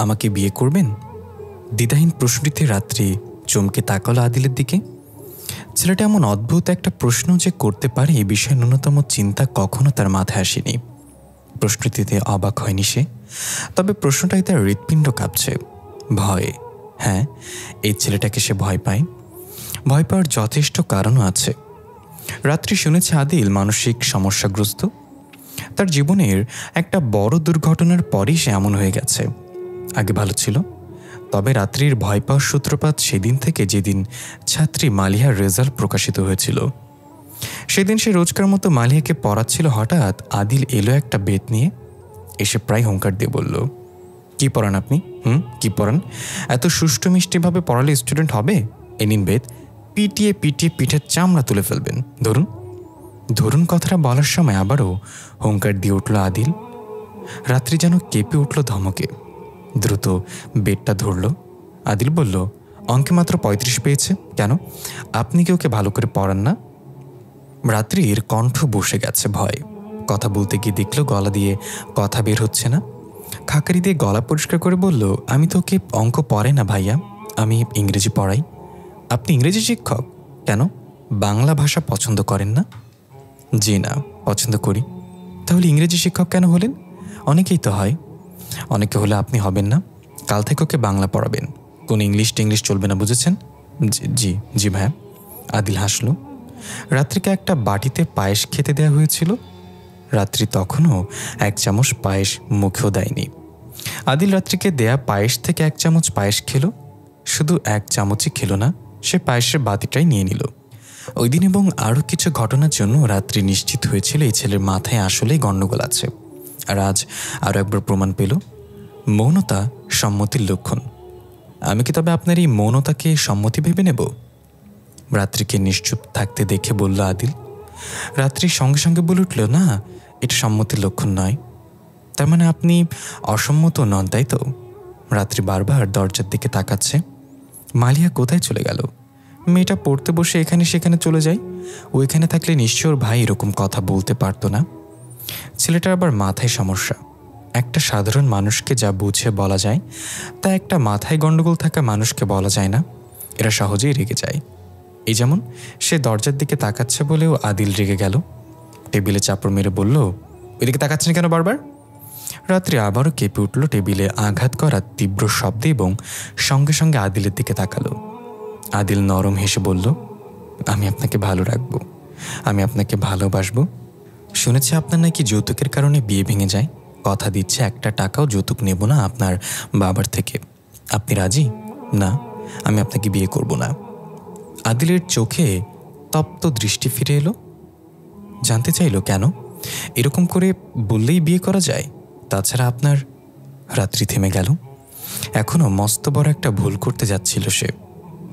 আমাকে বিয়ে করবেন? দ্বিধাহীন প্রশ্নটিতে রাত্রি চমকে তাকালো আদিলের দিকে। ছেলেটা এমন অদ্ভুত একটা প্রশ্ন যে করতে পারে এ বিষয়ে ন্যূনতম চিন্তা কখনো তার মাথায় আসেনি। প্রশ্নটিতে অবাক হয়নি সে, তবে প্রশ্নটাই তার হৃৎপিণ্ড কাঁপছে ভয়ে। হ্যাঁ, এই ছেলেটাকে সে ভয় পায়। ভয় পাওয়ার যথেষ্ট কারণও আছে। রাত্রি শুনেছে আদিল মানসিক সমস্যাগ্রস্ত। তার জীবনের একটা বড় দুর্ঘটনার পরই সে এমন হয়ে গেছে। আগে ভালো ছিল, তবে রাত্রির ভয় পাওয়ার সূত্রপাত সেদিন থেকে যেদিন ছাত্রী মালিহার রেজাল্ট প্রকাশিত হয়েছিল। সেদিন সে রোজকার মতো মালিহাকে পড়াচ্ছিল। হঠাৎ আদিল এলো একটা বেত নিয়ে, এসে প্রায় হুঙ্কার দিয়ে বলল, কি পড়ান আপনি? কি পড়ান? এত সুষ্ঠু মিষ্টিভাবে পড়ালে স্টুডেন্ট হবে? এ নিন বেত, পিটিয়ে পিটিয়ে পিঠের চামড়া তুলে ফেলবেন। ধরুন। ধরুন কথাটা বলার সময় আবারও হুঙ্কার দিয়ে উঠল আদিল। রাত্রি যেন কেঁপে উঠল ধমকে। দ্রুত বেতটা ধরল। আদিল বলল, অঙ্কে মাত্র 35 পেয়েছে। কেন, আপনি কি ওকে ভালো করে পড়ান না? রাত্রির কণ্ঠ বসে গেছে ভয়ে। কথা বলতে গিয়ে দেখল গলা দিয়ে কথা বের হচ্ছে না। খাকারি দিয়ে গলা পরিষ্কার করে বলল, আমি তো ওকে অঙ্ক পড়াই না ভাইয়া, আমি ইংরেজি পড়াই। আপনি ইংরেজি শিক্ষক? কেন, বাংলা ভাষা পছন্দ করেন না? জি না, পছন্দ করি। তাহলে ইংরেজি শিক্ষক কেন হলেন? অনেকেই তো হয়। অনেকে হলে আপনি হবেন না। কাল থেকে ওকে বাংলা পড়াবেন, কোনো ইংলিশ টিংলিশ চলবে না, বুঝেছেন? জি জি ভাইয়া। আদিল হাসল। রাত্রিকে একটা বাটিতে পায়েস খেতে দেওয়া হয়েছিল। রাত্রি তখনও 1 চামচ পায়েস মুখেও দেয়নি। আদিল রাত্রিকে দেয়া পায়েস থেকে 1 চামচ পায়েস খেলো। শুধু 1 চামচই খেলো না, সে পায়েসের বাতিটাই নিয়ে নিল। ওই দিন এবং আরও কিছু ঘটনার জন্য রাত্রি নিশ্চিত হয়েছিল এই ছেলের মাথায় আসলেই গণ্ডগোল আছে। আর আজ আরও একবার প্রমাণ পেল, মৌনতা সম্মতির লক্ষণ। আমি কি তবে আপনার এই মৌনতাকে সম্মতি ভেবে নেব? রাত্রিকে নিশ্চুপ থাকতে দেখে বলল আদিল। রাত্রির সঙ্গে সঙ্গে বলে উঠল, না, এটা সম্মতির লক্ষণ নয়। তার মানে আপনি অসম্মত নন, তাই তো? রাত্রি বারবার দরজার দিকে তাকাচ্ছে। মালিয়া কোথায় চলে গেল? মেয়েটা পড়তে বসে এখানে সেখানে চলে যায়। ওইখানে থাকলে নিশ্চয় ওর ভাই এরকম কথা বলতে পারতো না। ছেলেটার আবার মাথায় সমস্যা। একটা সাধারণ মানুষকে যা বুঝে বলা যায় তা একটা মাথায় গণ্ডগোল থাকা মানুষকে বলা যায় না। এরা সহজেই রেগে যায়। এই যেমন সে দরজার দিকে তাকাচ্ছে বলেও আদিল রেগে গেল। টেবিলে চাপড় মেরে বলল, ওইদিকে তাকাচ্ছেন কেন বারবার? রাত্রি আবারও কেঁপে উঠল টেবিলে আঘাত করা তীব্র শব্দে এবং সঙ্গে সঙ্গে আদিলের দিকে তাকালো। আদিল নরম হেসে বলল, আমি আপনাকে ভালো রাখবো, আমি আপনাকে ভালোবাসবো। শুনেছি আপনার নাকি যৌতুকের কারণে বিয়ে ভেঙে যায়। কথা দিচ্ছে 1 টাকাও যৌতুক নেব না আপনার বাবার থেকে। আপনি রাজি? না, আমি আপনাকে বিয়ে করব না। আদিলের চোখে তপ্ত দৃষ্টি ফিরে এলো। জানতে চাইল, কেন? এরকম করে বললেই বিয়ে করা যায়? তাছাড়া আপনার... রাত্রি থেমে গেল। এখনও মস্ত বড় একটা ভুল করতে যাচ্ছিল সে।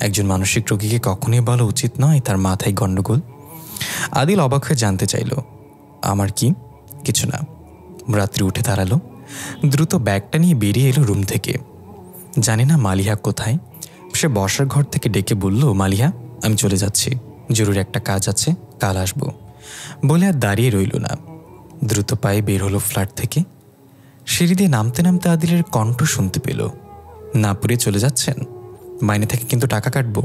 একজন মানসিক রোগীকে কখনোই বলা উচিত নয় তার মাথায় গণ্ডগোল। আদিল অবাক হয়ে জানতে চাইল, আমার কি? কিছু না। রাত্রি উঠে দাঁড়ালো। দ্রুত ব্যাগটা নিয়ে বেরিয়ে এলো রুম থেকে। জানি না মালিহা কোথায়। সে বসার ঘর থেকে ডেকে বলল, মালিহা, আমি চলে যাচ্ছি, জরুরি একটা কাজ আছে, কাল আসবো। বলে আর দাঁড়িয়ে রইল না। দ্রুত পায়ে বের হলো ফ্ল্যাট থেকে। সিঁড়ি দিয়ে নামতে নামতে আদিলের কণ্ঠ শুনতে পেল, না পুড়ে চলে যাচ্ছেন? মাইনে থেকে কিন্তু টাকা কাটবো।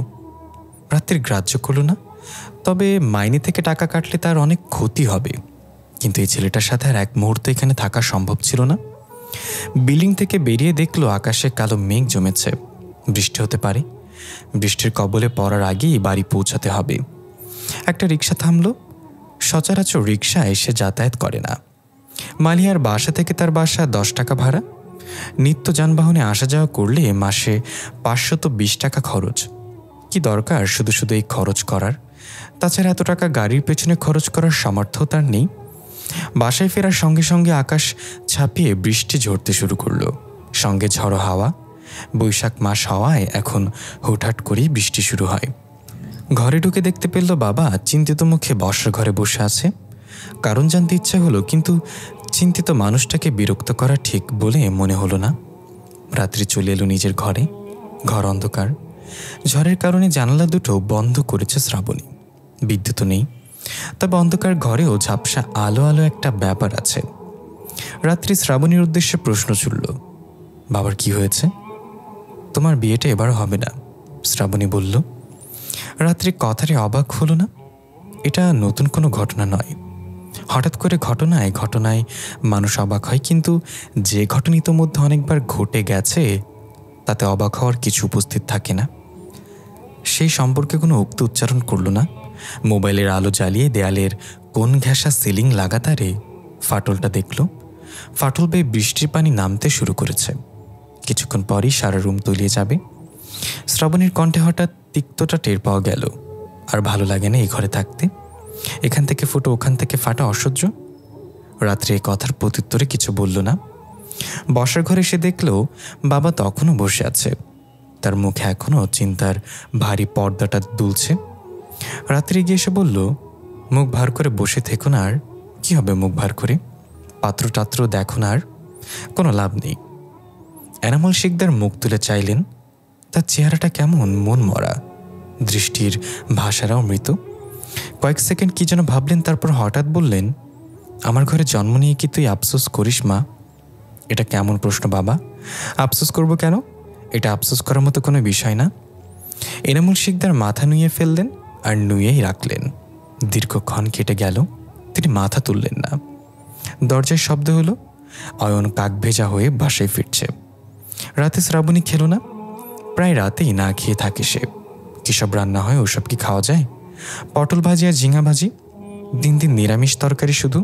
রাত্রির গ্রাহ্য করল না। তবে মাইনে থেকে টাকা কাটলে তার অনেক ক্ষতি হবে। কিন্তু এই ছেলেটার সাথে আর 1 মুহূর্ত এখানে থাকা সম্ভব ছিল না। বিল্ডিং থেকে বেরিয়ে দেখলো আকাশে কালো মেঘ জমেছে। বৃষ্টি হতে পারে। বৃষ্টির কবলে পড়ার আগেই বাড়ি পৌঁছাতে হবে। একটা রিক্সা থামলো। সচরাচর রিক্সা এসে যাতায়াত করে না। মালিহার বাসা থেকে তার বাসা 10 টাকা ভাড়া। নিত্য যানবাহনে আসা যাওয়া করলে মাসে 520 টাকা খরচ। কি দরকার শুধু শুধু এই খরচ করার? তাছাড়া এত টাকা গাড়ির পেছনে খরচ করার সামর্থ্য তার নেই। বাসায় ফেরার সঙ্গে সঙ্গে আকাশ ছাপিয়ে বৃষ্টি ঝরতে শুরু করলো, সঙ্গে ঝড়ো হাওয়া। বৈশাখ মাস হওয়ায় এখন হুটহাট করেই বৃষ্টি শুরু হয়। ঘরে ঢুকে দেখতে পেল বাবা চিন্তিত মুখে বসার ঘরে বসে আছে। কারণ জানতে ইচ্ছা হলো, কিন্তু চিন্তিত মানুষটাকে বিরক্ত করা ঠিক বলে মনে হলো না। রাত্রি চলে এলো নিজের ঘরে। ঘর অন্ধকার। ঝড়ের কারণে জানালা দুটো বন্ধ করেছে শ্রাবণী। বিদ্যুৎ নেই, তবে অন্ধকার ঘরেও ঝাপসা আলো আলো একটা ব্যাপার আছে। রাত্রি শ্রাবণীর উদ্দেশ্যে প্রশ্ন ছুড়ল, বাবার কি হয়েছে? তোমার বিয়েটা এবারও হবে না, শ্রাবণী বলল। রাত্রি কথারে অবাক হলো না। এটা নতুন কোনো ঘটনা নয়। হঠাৎ করে ঘটনায় মানুষ অবাক হয়, কিন্তু যে ঘটনা ইতোমধ্যে অনেকবার ঘটে গেছে তাতে অবাক হওয়ার কিছু উপস্থিত থাকে না। সেই সম্পর্কে কোনো উক্তি উচ্চারণ করল না। মোবাইলের আলো জ্বালিয়ে দেয়ালের কোন ঘেঁষা সিলিং লাগাতারে ফাটলটা দেখল। ফাটল বেয়ে বৃষ্টির পানি নামতে শুরু করেছে। কিছুক্ষণ পরই সারা রুম তলিয়ে যাবে। শ্রাবণীর কণ্ঠে হঠাৎ তিক্তটা টের পাওয়া গেল। আর ভালো লাগে না এই ঘরে থাকতে। এখান থেকে ফুটো ওখান থেকে ফাটা অসহ্য। রাত্রে এ কথার প্রত্যুত্তরে কিছু বলল না। বসার ঘরে সে দেখল বাবা তখনও বসে আছে। তার মুখে এখনও চিন্তার ভারী পর্দাটা দুলছে। রাত্রে গিয়ে এসে বলল, মুখ ভার করে বসে থেকো না। আর কি হবে মুখ ভার করে? পাত্র দেখো না, আর কোনো লাভ নেই। এনামুল শিকদার মুখ তুলে চাইলেন। তার চেহারাটা কেমন মন মরা, দৃষ্টির ভাষারাও মৃত। কয়েক সেকেন্ড কি যেন ভাবলেন, তারপর হঠাৎ বললেন, আমার ঘরে জন্ম নিয়ে কি তুই আফসোস করিস মা? এটা কেমন প্রশ্ন বাবা? আফসোস করব কেন? এটা আফসোস করার মতো কোনো বিষয় না। এনামুল শিকদার মাথা নুয়ে ফেললেন আর নুয়েই রাখলেন। দীর্ঘক্ষণ কেটে গেল, তিনি মাথা তুললেন না। দরজায় শব্দ হলো। অয়ন কাক ভেজা হয়ে বাসায় ফিরছে। রাতে শ্রাবণী খেলো না। প্রায় রাতেই না খেয়ে থাকে সে। কিসব রান্না হয় ওসব কি খাওয়া যায়? পটল ভাজি আর ঝিঙা ভাজি, দিন দিন নিরামিষ তরকারি শুধু।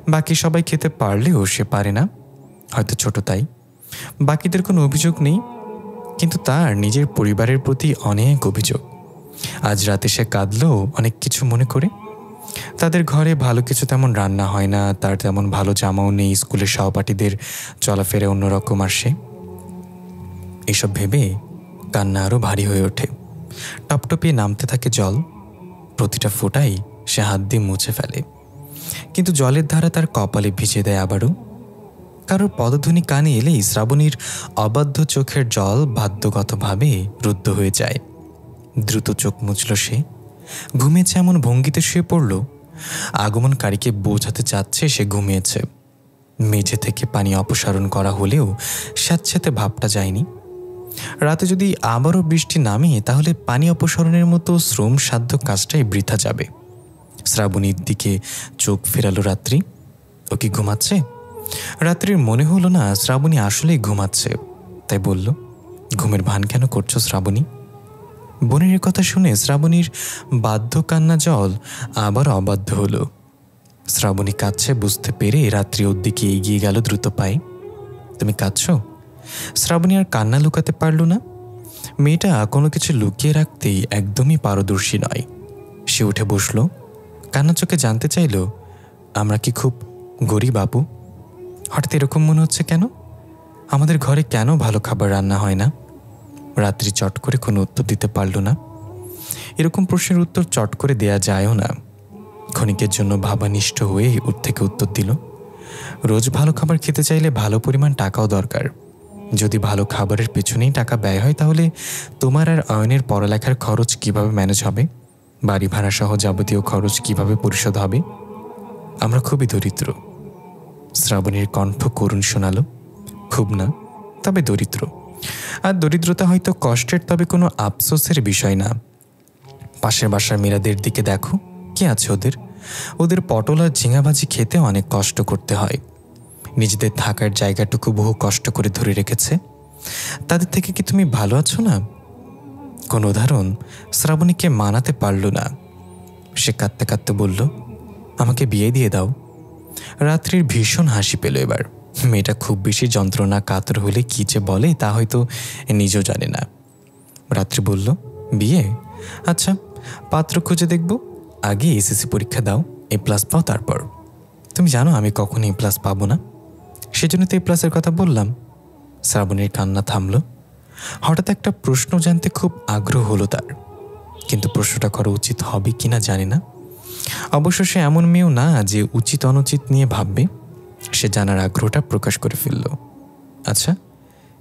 বাকি সবাই খেতে পারলেও সে পারে না, হয়তো ছোট তাই। বাকিদের কোনো অভিযোগ নেই, কিন্তু তার নিজের পরিবারের প্রতি অনেক অভিযোগ। আজ রাতে সে কাঁদলেও অনেক কিছু মনে করে। তাদের ঘরে ভালো কিছু তেমন রান্না হয় না, তার তেমন ভালো জামাও নেই, স্কুলের সহপাঠীদের চলাফেরা অন্যরকম। আর সে এসব ভেবে কান্না আরও ভারী হয়ে ওঠে। টপটপিয়ে নামতে থাকে জল। প্রতিটা ফোঁটাই সে হাত দিয়ে মুছে ফেলে, কিন্তু জলের ধারা তার কপালে ভিজে দেয় আবারও। কারোর পদধ্বনি কানে এলেই শ্রাবণীর অবাধ্য চোখের জল বাধ্যগতভাবে রুদ্ধ হয়ে যায়। দ্রুত চোখ মুছল সে। ঘুমিয়েছে এমন ভঙ্গিতে শুয়ে পড়ল, আগমনকারীকে বোঝাতে চাচ্ছে সে ঘুমিয়েছে। মেঝে থেকে পানি অপসারণ করা হলেও স্যাঁতস্যাঁতে ভাবটা যায়নি। রাতে যদি আবারও বৃষ্টি নামে তাহলে পানি অপসারণের মতো শ্রম সাধ্য কাজটাই বৃথা যাবে। শ্রাবণীর দিকে চোখ ফেরালো রাত্রি। ও কি ঘুমাচ্ছে? রাত্রির মনে হলো না শ্রাবণী আসলেই ঘুমাচ্ছে, তাই বলল, ঘুমের ভান কেন করছো শ্রাবণী? বোনের কথা শুনে শ্রাবণীর বাধ্য কান্না জল আবার অবাধ্য হলো। শ্রাবণী কাঁদছে বুঝতে পেরে রাত্রি ওর দিকে এগিয়ে গেল দ্রুত পায়ে। তুমি কাঁদছো? শ্রাবণী আর কান্না লুকাতে পারল না। মেয়েটা কোনো কিছু লুকিয়ে রাখতেই একদমই পারদর্শী নয়। সে উঠে বসল, কান্না চোখে জানতে চাইল, আমরা কি খুব গরিব আপু? হঠাৎ এরকম মনে হচ্ছে কেন? আমাদের ঘরে কেন ভালো খাবার রান্না হয় না? রাত্রি চট করে কোনো উত্তর দিতে পারল না। এরকম প্রশ্নের উত্তর চট করে দেয়া যায়ও না। ক্ষণিকের জন্য ভাবানিষ্ঠ হয়ে ওর থেকে উত্তর দিল, রোজ ভালো খাবার খেতে চাইলে ভালো পরিমাণ টাকাও দরকার। যদি ভালো খাবারের পেছনেই টাকা ব্যয় হয় তাহলে তোমার আর অয়নের পড়ালেখার খরচ কিভাবে ম্যানেজ হবে? বাড়ি ভাড়া সহ যাবতীয় খরচ কিভাবে পরিশোধ হবে? আমরা খুবই দরিদ্র। শ্রাবণীর কণ্ঠ করুণ শোনালো। খুব না, তবে দরিদ্র। আর দরিদ্রতা হয়তো কষ্টের, তবে কোনো আফসোসের বিষয় না। পাশের বাসার মেয়েরাদের দিকে দেখো, কি আছে ওদের? ওদের পটল আর ঝিঙাভাজি খেতে অনেক কষ্ট করতে হয়। নিজেদের থাকার জায়গাটুকু বহু কষ্ট করে ধরে রেখেছে। তাদের থেকে কি তুমি ভালো আছো না? কোন উদাহরণ শ্রাবণীকে মানাতে পারল না। সে কাঁদতে কাঁদতে বলল, আমাকে বিয়ে দিয়ে দাও। রাত্রির ভীষণ হাসি পেল এবার। মেয়েটা খুব বেশি যন্ত্রণা কাতর হলে কি যে বলে তা হয়তো নিজেও জানে না। রাত্রি বলল, বিয়ে? আচ্ছা, পাত্র খুঁজে দেখব। আগে এসএসসি পরীক্ষা দাও, A+ পাও তারপর। তুমি জানো আমি কখনো A+ পাবো না, সেজন্য তো A+-এর কথা বললাম। শ্রাবণীর কান্না থামল। হঠাৎ একটা প্রশ্ন জানতে খুব আগ্রহ হলো তার, কিন্তু প্রশ্নটা করা উচিত হবে কিনা জানি না। অবশ্য সে এমন মেয়েও না যে উচিত অনুচিত নিয়ে ভাববে। সে জানার আগ্রহটা প্রকাশ করে ফেলল। আচ্ছা,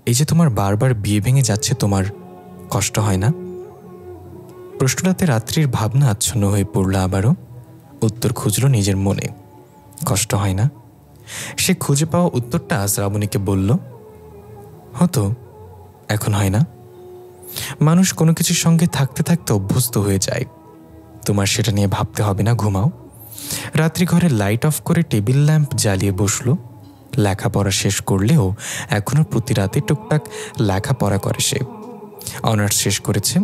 এই যে তোমার বারবার বিয়ে ভেঙে যাচ্ছে, তোমার কষ্ট হয় না? প্রশ্নটাতে রাত্রির ভাবনা আচ্ছন্ন হয়ে পড়ল। আবারও উত্তর খুঁজল নিজের মনে। কষ্ট হয় না। সে খুঁজে পাওয়া উত্তরটা শ্রাবণীকে বলল, হতো, এখন হয় না। মানুষ কোনো কিছুর সঙ্গে থাকতে থাকতে অভ্যস্ত হয়ে যায়। তোমার সেটা নিয়ে ভাবতে হবে না, ঘুমাও। রাত্রি ঘরে লাইট অফ করে টেবিল ল্যাম্প জ্বালিয়ে বসলো। লেখাপড়া শেষ করলেও এখনও প্রতি রাতে টুকটাক লেখাপড়া করে সে। অনার্স শেষ করেছে,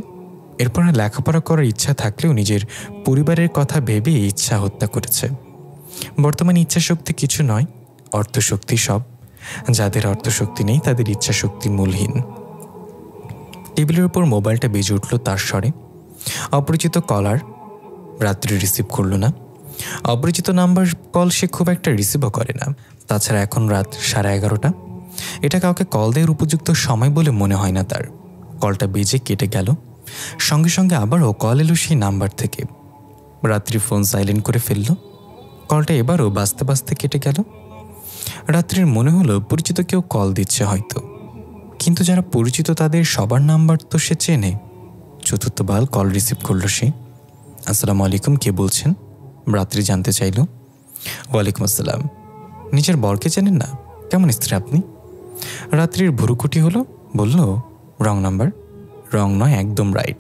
এরপর লেখাপড়া করার ইচ্ছা থাকলেও নিজের পরিবারের কথা ভেবে ইচ্ছা হত্যা করেছে। বর্তমানে ইচ্ছাশক্তি কিছু নয়, অর্থশক্তি সব। যাদের অর্থশক্তি নেই তাদের ইচ্ছাশক্তি মূলহীন। টেবিলের উপর মোবাইলটা বেজে উঠল তার স্বরে। অপরিচিত কলার। রাত্রি রিসিভ করল না। অপরিচিত নাম্বার কল সে খুব একটা রিসিভও করে না। তাছাড়া এখন রাত 11:30। এটা কাউকে কল দেওয়ার উপযুক্ত সময় বলে মনে হয় না তার। কলটা বেজে কেটে গেল। সঙ্গে সঙ্গে আবারও কল এলো সেই নাম্বার থেকে। রাত্রি ফোন সাইলেন্ট করে ফেলল। কলটা এবারও বাজতে বাজতে কেটে গেল। রাত্রির মনে হলো পরিচিত কেউ কল দিচ্ছে হয়তো, কিন্তু যারা পরিচিত তাদের সবার নাম্বার তো সে চেনে। চতুর্থবার কল রিসিভ করলো সে। আসসালামু আলাইকুম, কে বলছেন? রাত্রি জানতে চাইল। ওয়ালাইকুম আসসালাম। নিজের বরকে চেনেন না? কেমন স্ত্রী আপনি? রাত্রির ভুরুকুটি হলো, বলল রং নাম্বার। রং নয়, একদম রাইট।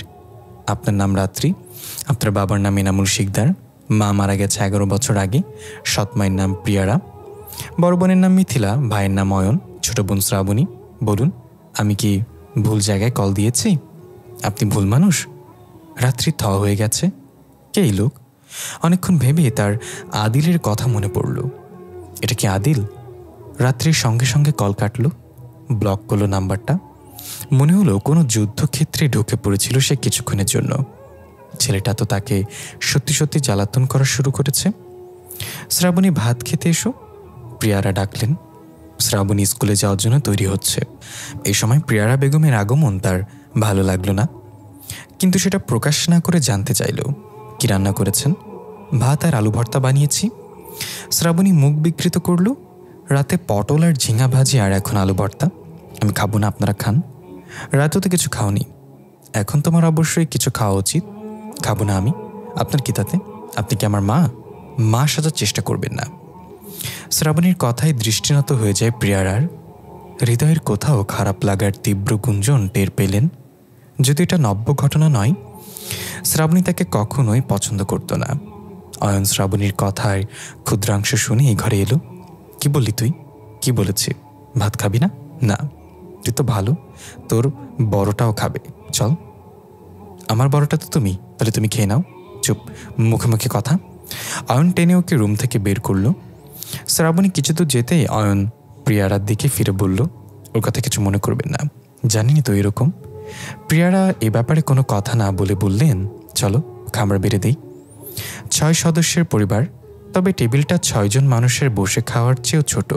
আপনার নাম রাত্রি, আপনার বাবার নাম এনামুল শিকদার, মা মারা গেছে 11 বছর আগে, সৎ মায়ের নাম প্রিয়ারা, বড় বোনের নাম মিথিলা, ভাইয়ের নাম অয়ন, ছোট বোন শ্রাবণী। বলুন, আমি কি ভুল জায়গায় কল দিয়েছি? আপনি ভুল মানুষ। রাত্রি থ হয়ে গেছে। কে এই লোক? অনেকক্ষণ ভেবে তার আদিলের কথা মনে পড়ল। এটা কি আদিল? রাত্রির সঙ্গে সঙ্গে কল কাটল, ব্লক করলো নাম্বারটা। মনে হলো কোনো যুদ্ধক্ষেত্রে ঢুকে পড়েছিল সে কিছুক্ষণের জন্য। ছেলেটা তো তাকে সত্যি সত্যি জ্বালাতন করা শুরু করেছে। শ্রাবণী, ভাত খেতে এসো। প্রিয়ারা ডাকলেন। শ্রাবণী স্কুলে যাওয়ার জন্য তৈরি হচ্ছে। এই সময় প্রিয়ারা বেগমের আগমন তার ভালো লাগলো না, কিন্তু সেটা প্রকাশ না করে জানতে চাইল কি রান্না করেছেন। ভাত আর আলু ভর্তা বানিয়েছি। শ্রাবণী মুখ বিকৃত করল। রাতে পটল আর ঝিঙা ভাজি আর এখন আলু ভর্তা। আমি খাবো না, আপনারা খান। রাতেও তো কিছু খাওনি, এখন তোমার অবশ্যই কিছু খাওয়া উচিত। খাবো না আমি, আপনার কি তাতে? আপনি কি আমার মা? মা সাজার চেষ্টা করবেন না। শ্রাবণীর কথায় দৃষ্টিনত হয়ে যায় প্রিয়ারার। হৃদয়ের কোথাও খারাপ লাগার তীব্র গুঞ্জন টের পেলেন। যদি এটা নব্য ঘটনা নয়, শ্রাবণী তাকে কখনোই পছন্দ করত না। অয়ন শ্রাবণীর কথায় ক্ষুদ্রাংশ শুনে এই ঘরে এলো। কি বললি তুই? কি বলেছি? ভাত খাবি না? না, তুই তো ভালো, তোর বড়টাও খাবে, চল। আমার বড়টা তো তুমি, তাহলে তুমি খেয়ে নাও। চুপ, মুখে মুখে কথা। অয়ন টেনে ওকে রুম থেকে বের করলো। শ্রাবণী কিছু দূর যেতেই অয়ন প্রিয়ারার দিকে ফিরে বলল, ওর কথা কিছু মনে করবেন না, জানিনি তো এরকম। প্রিয়ারা এ ব্যাপারে কোনো কথা না বলে বললেন, চলো খাবার বেড়ে দেই। 6 সদস্যের পরিবার, তবে টেবিলটা 6 জন মানুষের বসে খাওয়ার চেয়েও ছোট।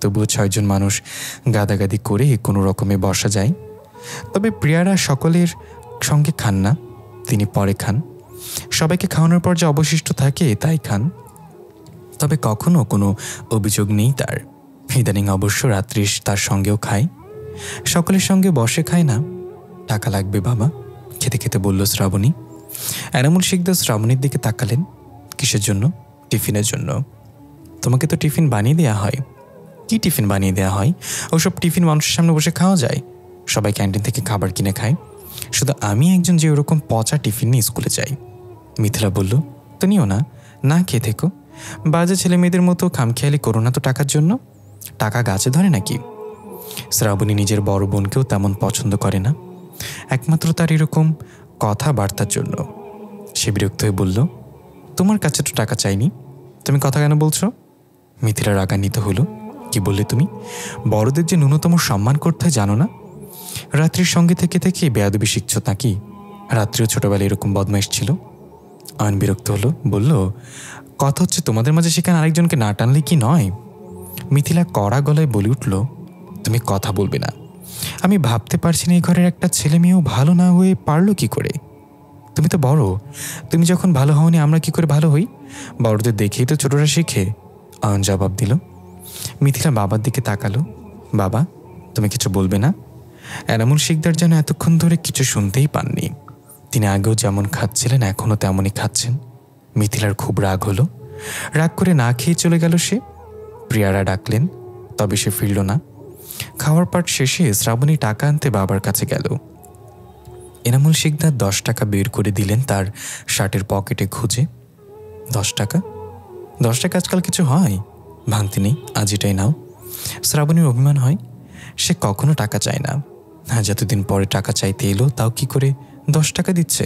তবুও 6 জন মানুষ গাদাগাদি করে কোনো রকমে বসা যায়। তবে প্রিয়ারা সকলের সঙ্গে খান না, তিনি পরে খান। সবাইকে খাওয়ানোর পর যে অবশিষ্ট থাকে তাই খান। তবে কখনো কোনো অভিযোগ নেই তার। ইদানিং অবশ্য রাত্রি তার সঙ্গেও খায়। সকলের সঙ্গে বসে খায় না। টাকা লাগবে বাবা, খেতে খেতে বলল শ্রাবণী। এনামুল শিকদার শ্রাবণীর দিকে তাকালেন। কিসের জন্য? টিফিনের জন্য। তোমাকে তো টিফিন বানিয়ে দেওয়া হয়। কি টিফিন বানিয়ে দেওয়া হয়? ওসব টিফিন মানুষের সামনে বসে খাওয়া যায়? সবাই ক্যান্টিন থেকে খাবার কিনে খায়, শুধু আমি একজন যে ওরকম পচা টিফিন নিয়ে স্কুলে যাই। মিথিলা বলল, তো নিও না, না খেয়ে থেকো। বাজে ছেলে মেয়েদের মতো খামখেয়ালি করো না তো টাকার জন্য। টাকা গাছে ধরে নাকি? শ্রাবণী নিজের বড় বোনকেও তেমন পছন্দ করে না, একমাত্র তার এরকম কথাবার্তার জন্য। সে বিরক্ত হয়ে বলল, তোমার কাছে তো টাকা চাইনি, তুমি কথা কেন বলছো? মিথিলা রাগান্বিত হলো। কি বললে তুমি? বড়দের যে ন্যূনতম সম্মান করতে হয় জানো না? রাত্রির সঙ্গে থেকে থেকে বেয়াদবি শিখছ নাকি? রাত্রিও ছোটবেলায় এরকম বদমাইশ ছিল। অয়ন বিরক্ত হলো, বলল, কথা হচ্ছে তোমাদের মাঝে সেখানে আরেকজনকে না টানলে কি নয়? মিথিলা কড়া গলায় বলে উঠল, তুমি কথা বলবে না। আমি ভাবতে পারছি না এই ঘরের একটা ছেলে মেয়েও ভালো না হয়ে পারলো কি করে। তুমি তো বড়, তুমি যখন ভালো হওনি আমরা কি করে ভালো হই? বড়দের দেখেই তো ছোটরা শিখে। অয়ন জবাব দিল। মিথিলা বাবার দিকে তাকালো। বাবা, তুমি কিছু বলবে না? এনামুল শিকদার যেন এতক্ষণ ধরে কিছু শুনতেই পাননি। তিনি আগেও যেমন খাচ্ছিলেন এখনও তেমনই খাচ্ছেন। মিথিলার খুব রাগ হলো। রাগ করে না খেয়ে চলে গেল সে। প্রিয়ারা ডাকলেন, তবে সে ফিরল না। খাওয়ার পাট শেষে শ্রাবণী টাকা আনতে বাবার কাছে গেল। এনামুল শিকদার 10 টাকা বের করে দিলেন তার শার্টের পকেটে খুঁজে। 10 টাকা? 10 টাকা আজকাল কিছু হয়? ভাঙতি নেই, আজ এটাই নাও। শ্রাবণীর অভিমান হয়, সে কখনো টাকা চায় না। যতদিন পরে টাকা চাইতে এলো তাও কি করে 10 টাকা দিচ্ছে।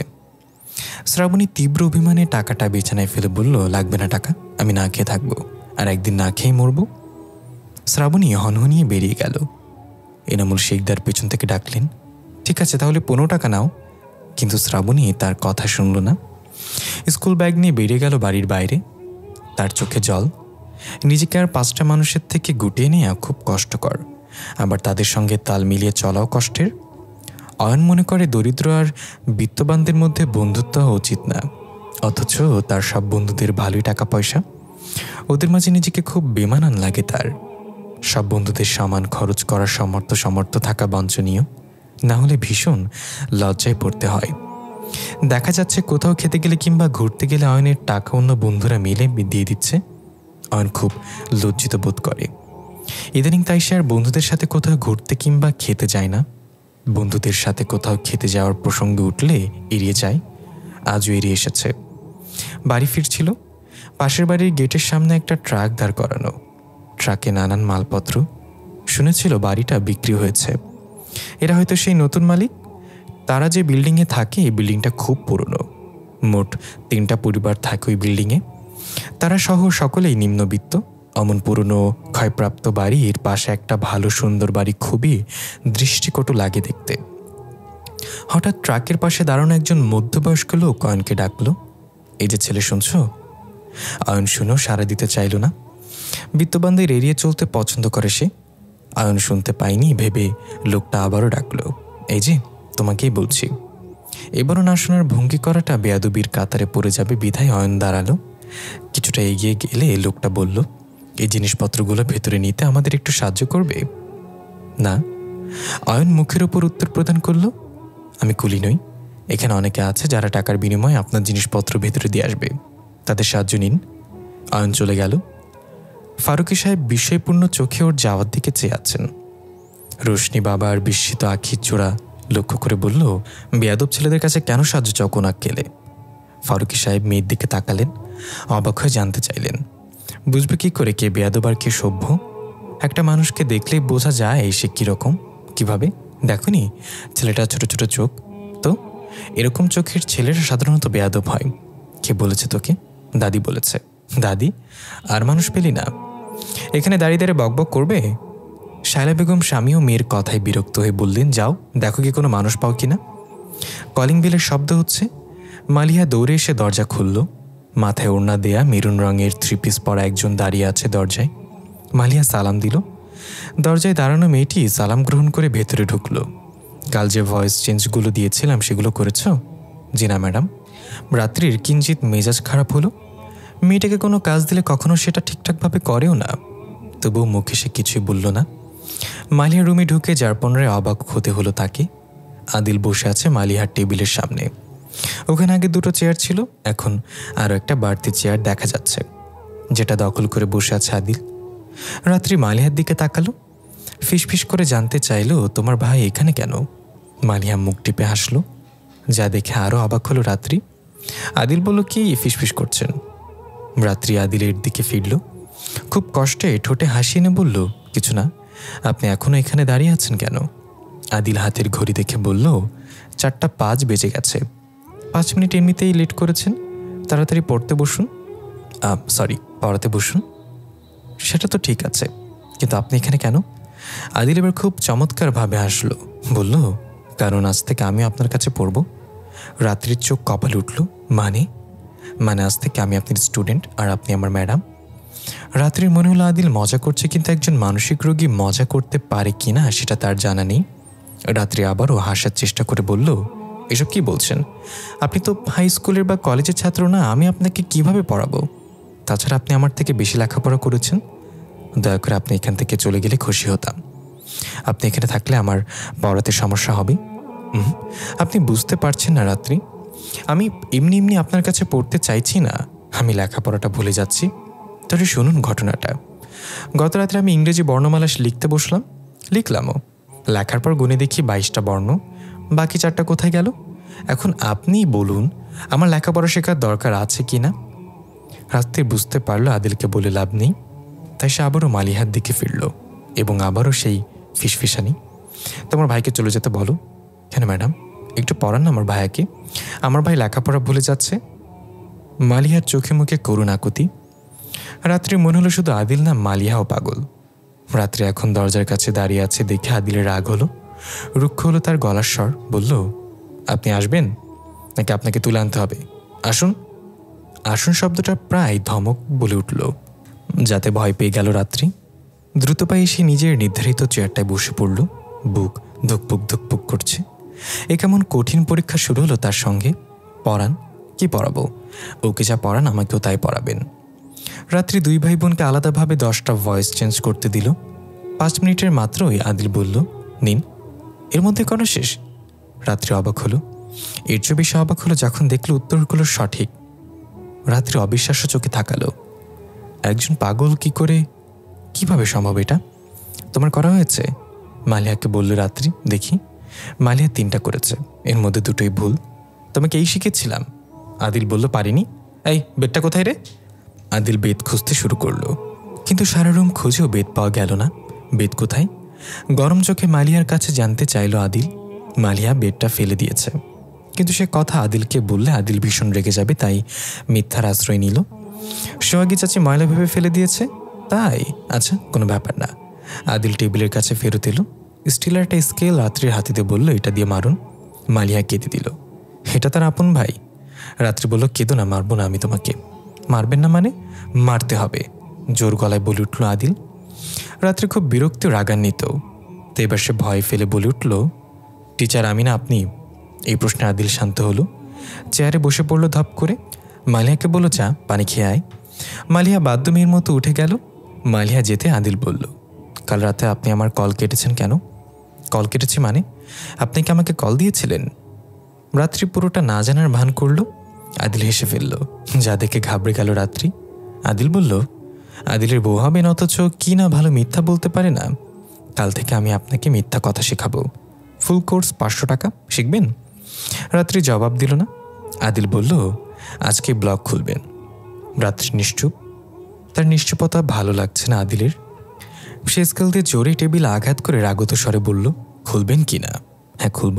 শ্রাবণী তীব্র অভিমানে টাকাটা বিছানায় ফেলে বলল, লাগবে না টাকা, আমি না খেয়ে থাকবো, আর একদিন না খেয়ে মরবো। শ্রাবণী হনহনিয়ে বেরিয়ে গেল। এনামুল শিকদার পেছন থেকে ডাকলেন, ঠিক আছে তাহলে 15 টাকা নাও। কিন্তু শ্রাবণী তার কথা শুনল না। স্কুল ব্যাগ নিয়ে বেরিয়ে গেল বাড়ির বাইরে। তার চোখে জল। নিজেকে আর 5টা মানুষের থেকে গুটিয়ে নেওয়া খুব কষ্টকর, আবার তাদের সঙ্গে তাল মিলিয়ে চলাও কষ্টের। অয়ন মনে করে দরিদ্র আর বিত্তবানদের মধ্যে বন্ধুত্ব হওয়া উচিত না, অথচ তার সব বন্ধুদের ভালোই টাকা পয়সা। ওদের মাঝে নিজেকে খুব বেমানান লাগে তার। সব বন্ধুদের সমান খরচ করার সমর্থ থাকা বাঞ্ছনীয়, না হলে ভীষণ লজ্জায় পড়তে হয়। দেখা যাচ্ছে কোথাও খেতে গেলে কিংবা ঘুরতে গেলে অয়নের টাকা অন্য বন্ধুরা মিলে দিয়ে দিচ্ছে। অয়ন খুব লজ্জিত বোধ করে। ইদানিং তাই সে আর বন্ধুদের সাথে কোথাও ঘুরতে কিংবা খেতে যায় না। বন্ধুদের সাথে কোথাও খেতে যাওয়ার প্রসঙ্গে উঠলে এড়িয়ে যায়। আজও এড়িয়ে এসেছে। বাড়ি ফিরছিল। পাশের বাড়ির গেটের সামনে একটা ট্রাক দাঁড় করানো, ট্রাকে নানান মালপত্র। শুনেছিল বাড়িটা বিক্রি হয়েছে। এরা হয়তো সেই নতুন মালিক। তারা যে বিল্ডিংয়ে থাকে এই বিল্ডিংটা খুব পুরনো। মোট 3টা পরিবার থাকে ওই বিল্ডিংয়ে। তারা সহ সকলেই নিম্নবিত্ত। অমন পুরনো ক্ষয়প্রাপ্ত বাড়ির পাশে একটা ভালো সুন্দর বাড়ি খুবই দৃষ্টিকটু লাগে দেখতে। হঠাৎ ট্রাকের পাশে দাঁড়ানো একজন মধ্যবয়স্ক লোক অয়নকে ডাকলো, এই যে ছেলে শুনছ? অয়ন শুনেও সাড়া দিতে চাইল না। বিত্তবানদের এড়িয়ে চলতে পছন্দ করে সে। অয়ন শুনতে পায়নি ভেবে লোকটা আবারও ডাকলো, এই যে তোমাকেই বলছি। এবারও না শোনার ভঙ্গি করাটা বেয়াদবির কাতারে পড়ে যাবে বিধায় অয়ন দাঁড়ালো। কিছুটা এগিয়ে গেলে লোকটা বলল, এই জিনিসপত্রগুলো ভেতরে নিতে আমাদের একটু সাহায্য করবে? না। অয়ন মুখের ওপর উত্তর প্রদান করল, আমি কুলি নই। এখানে অনেকে আছে যারা টাকার বিনিময়ে আপনার জিনিসপত্র ভেতরে দিয়ে আসবে, তাদের সাহায্য নিন। অয়ন চলে গেল। ফারুকী সাহেব বিস্ময়পূর্ণ চোখে ওর যাওয়ার দিকে চেয়ে আছেন। রোশনি বাবার বিস্মিত আখির জোড়া লক্ষ্য করে বলল, বেয়াদব ছেলেদের কাছে কেন সাহায্য চাও কোন আক্কেলে? ফারুকী সাহেব মেয়ের দিকে তাকালেন, অবাক হয়ে জানতে চাইলেন, বুঝবে কি করে কে বেয়াদব আর কে সভ্য? একটা মানুষকে দেখলেই বোঝা যায় সে কীরকম। কিভাবে? দেখনি ছেলেটা ছোট ছোট চোখ? তো এরকম চোখের ছেলেরা সাধারণত বেয়াদব হয়। কে বলেছে তোকে? দাদি বলেছে। দাদি? আর মানুষ পেলি না? এখানে দাঁড়িয়ে দাঁড়িয়ে বকবক করবে? শায়লা বেগম স্বামীও মেয়ের কথায় বিরক্ত হয়ে বললেন, যাও দেখো কি কোনো মানুষ পাও কিনা। কলিং বেলের শব্দ হচ্ছে। মালিহা দৌড়ে এসে দরজা খুলল। মাথায় ওড়না দেয়া মেরুন রঙের 3 পিস পরা একজন দাঁড়িয়ে আছে দরজায়। মালিহা সালাম দিল। দরজায় দাঁড়ানো মেয়েটি সালাম গ্রহণ করে ভেতরে ঢুকল। কাল যে ভয়েস চেঞ্জগুলো দিয়েছিলাম সেগুলো করেছ? জি না ম্যাডাম। রাত্রির কিঞ্চিত মেজাজ খারাপ হলো। মেয়েটাকে কোনো কাজ দিলে কখনো সেটা ঠিকঠাকভাবে করেও না, তবুও মুখে সে কিছুই বলল না। মালিহার রুমে ঢুকে যার পুনরায় অবাক হতে হলো তাকে। আদিল বসে আছে মালিহার টেবিলের সামনে। ওখানে আগে 2টো চেয়ার ছিল, এখন আরও একটা বাড়তি চেয়ার দেখা যাচ্ছে, যেটা দখল করে বসে আছে আদিল। রাত্রি মালিহার দিকে তাকালো, ফিসফিস করে জানতে চাইল, তোমার ভাই এখানে কেন? মালিহা মুখ টিপে হাসলো, যা দেখে আরও অবাক হলো রাত্রি। আদিল বলল, কি ফিসফিস করছেন? রাত্রি আদিলের দিকে ফিরল, খুব কষ্টে ঠোঁটে হাসি এনে বলল, কিছু না। আপনি এখনো এখানে দাঁড়িয়ে আছেন কেন? আদিল হাতের ঘড়ি দেখে বলল, 4টা 5 বেজে গেছে। 5 মিনিট এমনিতেই লেট করেছেন, তাড়াতাড়ি পড়তে বসুন। পড়াতে বসুন। সেটা তো ঠিক আছে, কিন্তু আপনি এখানে কেন? আদিল এবার খুব চমৎকারভাবে হাসলো, বলল, কারণ আজ থেকে আমি আপনার কাছে পড়ব। রাত্রির চোখ কপালে উঠল, মানে আজ থেকে আমি আপনার স্টুডেন্ট আর আপনি আমার ম্যাডাম। রাত্রির মনে হলো আদিল মজা করছে, কিন্তু একজন মানসিক রোগী মজা করতে পারে কিনা সেটা তার জানা নেই। রাত্রি আবারও হাসার চেষ্টা করে বলল, এসব কি বলছেন? আপনি তো হাই স্কুলের বা কলেজের ছাত্র না, আমি আপনাকে কিভাবে পড়াবো? তাছাড়া আপনি আমার থেকে বেশি লেখাপড়া করেছেন। দয়া করে আপনি এখান থেকে চলে গেলে খুশি হতাম। আপনি এখানে থাকলে আমার পড়াতে সমস্যা হবে। আপনি বুঝতে পারছেন না রাত্রি, আমি এমনি আপনার কাছে পড়তে চাইছি না, আমি লেখাপড়াটা ভুলে যাচ্ছি। তাহলে শুনুন ঘটনাটা। গত রাত্রে আমি ইংরেজি বর্ণমালা লিখতে বসলাম, লিখলামও। লেখার পর গুনে দেখি 22টা বর্ণ, বাকি 4টা কোথায় গেল? এখন আপনিই বলুন আমার লেখাপড়া শেখার দরকার আছে কি না। রাত্রি বুঝতে পারলো আদিলকে বলে লাভ নেই, তাই সে আবারও মালিহার দিকে ফিরল এবং আবারও সেই ফিসফিসানি, তোমার ভাইকে চলে যেতে বলো। কেন ম্যাডাম, একটু পড়ান না আমার ভাইয়াকে, আমার ভাই লেখাপড়া ভুলে যাচ্ছে। মালিহার চোখে মুখে করুণ আকুতি। রাত্রি মনে হলো শুধু আদিল না, মালিহাও পাগল। রাত্রি এখন দরজার কাছে দাঁড়িয়ে আছে দেখে আদিলের রাগ হলো, রুক্ষ হলো তার গলার স্বর। বলল, আপনি আসবেন নাকি আপনাকে তুলে আনতে হবে? আসুন। আসুন শব্দটা প্রায় ধমক বলে উঠল, যাতে ভয় পেয়ে গেল রাত্রি। দ্রুত পায়ে সে নিজের নির্ধারিত চেয়ারটায় বসে পড়ল। বুক ধুকপুক ধুকপুক করছে। এ কেমন কঠিন পরীক্ষা শুরু হলো তার সঙ্গে। পড়ান? কি পড়াবো? ওকে যা পড়ান আমাকেও তাই পড়াবেন। রাত্রি 2 ভাই বোনকে আলাদাভাবে 10টা ভয়েস চেঞ্জ করতে দিল। 5 মিনিটের মাত্রই আদিল বলল, নিন। এর মধ্যে করা শেষ? রাত্রি অবাক হলো। এর চেয়ে বেশি অবাক হলো যখন দেখল উত্তরগুলো সঠিক। রাত্রি অবিশ্বাস্য চোখে তাকালো। একজন পাগল কিভাবে সম্ভব এটা? তোমার করা হয়েছে? মালিহাকে বলল রাত্রি। দেখি। মালিহা 3টা করেছে, এর মধ্যে 2টোই ভুল। তোমাকে এই শিখেছিলাম। আদিল বলল, পারিনি। এই বেদটা কোথায় রে? আদিল বেদ খুঁজতে শুরু করলো, কিন্তু সারা রুম খুঁজেও বেদ পাওয়া গেল না। বেদ কোথায়? গরম চোখে মালিহার কাছে জানতে চাইল আদিল। মালিহা বেদটা ফেলে দিয়েছে, কিন্তু সে কথা আদিলকে বললে আদিল ভীষণ রেগে যাবে, তাই মিথ্যার আশ্রয় নিল। সোহাগী চাচি ময়লা ভেবে ফেলে দিয়েছে, তাই? আচ্ছা, কোনো ব্যাপার না। আদিল টেবিলের কাছে ফেরত এলো। স্টিলের একটা স্কেল রাত্রির হাতিতে বলল, এটা দিয়ে মারুন। মালিহা কেঁদে দিল। এটা তার আপন ভাই। রাত্রি বলল, কেঁদো না, মারবো না আমি তোমাকে। মারবেন না মানে? মারতে হবে, জোর গলায় বলে উঠল আদিল। রাত্রি খুব বিরক্তি ও রাগান্বিত। তো এবার সে ভয় ফেলে বলে উঠল, টিচার আমি না আপনি? এই প্রশ্নে আদিল শান্ত হলো, চেয়ারে বসে পড়ল ধপ করে। মালিহাকে বলল, চা পানি খেয়ে আয়। মালিহা বাদ্যমের মতো উঠে গেল। মালিহা যেতে আদিল বলল, কাল রাতে আপনি আমার কল কেটেছেন কেন? কল কেটেছি মানে? আপনি কি আমাকে কল দিয়েছিলেন? রাত্রি পুরোটা না জানার ভান করল। আদিল হেসে ফেলল, যা দেখে ঘাবড়ে গেল রাত্রি। আদিল বলল, আদিলের বউ হবেন অথচ কি না ভালো মিথ্যা বলতে পারে না। কাল থেকে আমি আপনাকে মিথ্যা কথা শেখাবো। ফুল কোর্স 500 টাকা, শিখবেন? রাত্রি জবাব দিল না। আদিল বলল, আজকে ব্লগ খুলবেন। রাত্রি নিশ্চুপ। তার নিশ্চুপতা ভালো লাগছে না আদিলের। সে স্কেল দিয়ে জোরে টেবিল আঘাত করে রাগত স্বরে বলল, খুলবেন কি না? হ্যাঁ খুলব।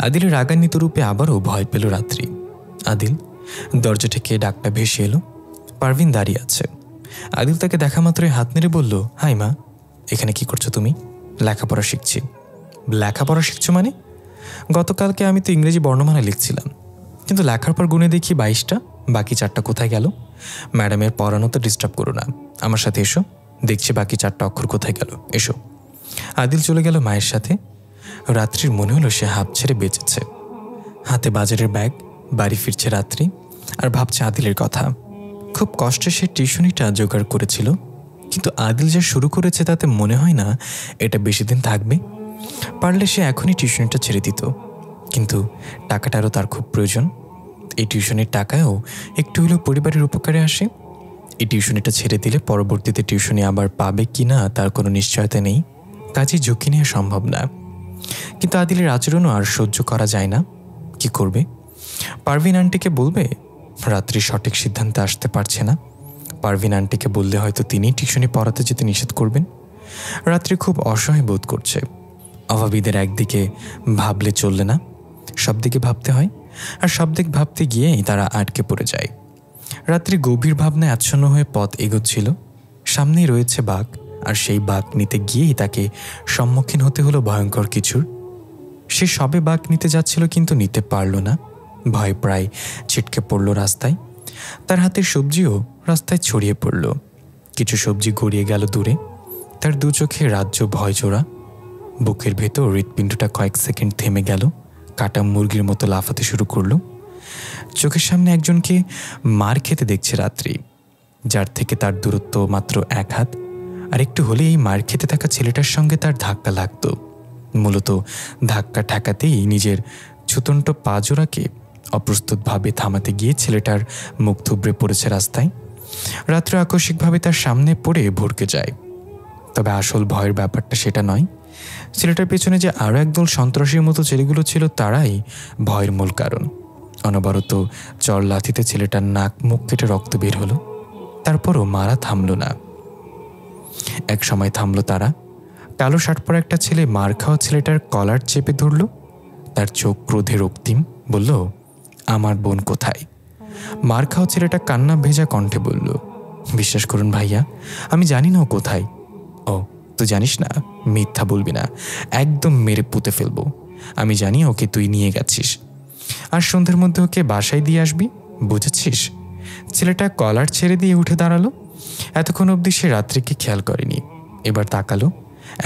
আদিলের রাগান্বিত রূপে আবারও ভয় পেল রাত্রি। আদিল। দরজা থেকে ডাকটা ভেসে এলো। পারভিন দাঁড়িয়ে আছে। আদিল তাকে দেখা মাত্রই হাত নেড়ে বলল, হাই মা, এখানে কি করছো তুমি? লেখাপড়া শিখছি। লেখাপড়া শিখছো মানে? গতকালকে আমি তো ইংরেজি বর্ণমালা লিখছিলাম, কিন্তু লেখার পর গুনে দেখি 22টা, বাকি 4টা কোথায় গেল? ম্যাডামের পড়ানো তো ডিস্টার্ব করো না, আমার সাথে এসো, দেখছি বাকি 4টা অক্ষর কোথায় গেল, এসো। আদিল চলে গেল মায়ের সাথে। রাত্রির মনে হলো সে হাঁপ ছেড়ে বেঁচেছে। হাতে বাজারের ব্যাগ, বাড়ি ফিরছে রাত্রি আর ভাবছে আদিলের কথা। খুব কষ্টে সে টিউশনিটা জোগাড় করেছিল, কিন্তু আদিল যা শুরু করেছে তাতে মনে হয় না এটা বেশি দিন থাকবে। পারলে সে এখনই টিউশনিটা ছেড়ে দিত, কিন্তু টাকাটারও তার খুব প্রয়োজন। এই টিউশনির টাকায়ও একটু হলেও পরিবারের উপকারে আসে। এই টিউশনিটা ছেড়ে দিলে পরবর্তীতে টিউশনি আবার পাবে কি না তার কোনো নিশ্চয়তা নেই, কাজে ঝুঁকি নেওয়া সম্ভব না। কিন্তু আদিলের আচরণও আর সহ্য করা যায় না। কি করবে? পারভিন আন্টিকে বলবে? রাত্রি সঠিক সিদ্ধান্তে আসতে পারছে না। পারভিন আন্টিকে বললে হয়তো তিনি টিউশনি পড়াতে যেতে নিষেধ করবেন। রাত্রি খুব অসহায় বোধ করছে। অভাবীদের একদিকে ভাবলে চললে না, সব দিকে ভাবতে হয়, আর সব দিক ভাবতে গিয়েই তারা আটকে পড়ে যায়। রাত্রি গভীর ভাবনায় আচ্ছন্ন হয়ে পথ এগোচ্ছিল। সামনেই রয়েছে বাঘ, আর সেই বাঘ নিতে গিয়েই তাকে সম্মুখীন হতে হলো ভয়ঙ্কর কিছুর। সে সবে বাঘ নিতে যাচ্ছিল, কিন্তু নিতে পারল না। ভয় প্রায় ছিটকে পড়ল রাস্তায়। তার হাতের সবজিও রাস্তায় ছড়িয়ে পড়ল। কিছু সবজি গড়িয়ে গেল দূরে। তার দু চোখে রাজ্য ভয় জোড়া। বুকের ভেতর হৃৎপিণ্ডটা কয়েক সেকেন্ড থেমে গেল, কাটা মুরগির মতো লাফাতে শুরু করলো। চোখের সামনে একজনকে মার খেতে দেখছে রাত্রি, যার থেকে তার দূরত্ব মাত্র 1 হাত। আর একটু হলে এই মার খেতে থাকা ছেলেটার সঙ্গে তার ধাক্কা লাগতো। মূলত ধাক্কা ঠেকাতেই নিজের ছুতন্ট পা জোড়াকে অপ্রস্তুতভাবে থামাতে গিয়ে ছেলেটার মুখ থুবড়ে পড়েছে রাস্তায়। রাত্রে আকস্মিকভাবে তার সামনে পড়ে ভড়কে যায়। তবে আসল ভয়ের ব্যাপারটা সেটা নয়, ছেলেটার পেছনে যে আরও একদল সন্ত্রাসীর মতো ছেলেগুলো ছিল তারাই ভয়ের মূল কারণ। অনবরত চর লাথিতে ছেলেটার নাক মুখ কেটে রক্ত বের হলো, তারপরও মারা থামল না। এক সময় থামল তারা। কালো শার্ট পরা একটা ছেলে মার খাওয়া ছেলেটার কলার চেপে ধরল। তার চোখ ক্রোধে রক্তিম, বলল, আমার বোন কোথায়? মার খাওয়া ছেলেটা কান্না ভেজা কণ্ঠে বলল, বিশ্বাস করুন ভাইয়া, আমি জানি না ও কোথায়। ও, তুই জানিস না? মিথ্যা বলবি না, একদম মেরে পুঁতে ফেলবো। আমি জানি ওকে তুই নিয়ে গেছিস, আর সন্ধ্যের মধ্যে ওকে বাসায় দিয়ে আসবি, বুঝেছিস? ছেলেটা কলার ছেড়ে দিয়ে উঠে দাঁড়ালো। এতক্ষণ অবধি সে রাত্রিকে খেয়াল করেনি। এবার তাকালো,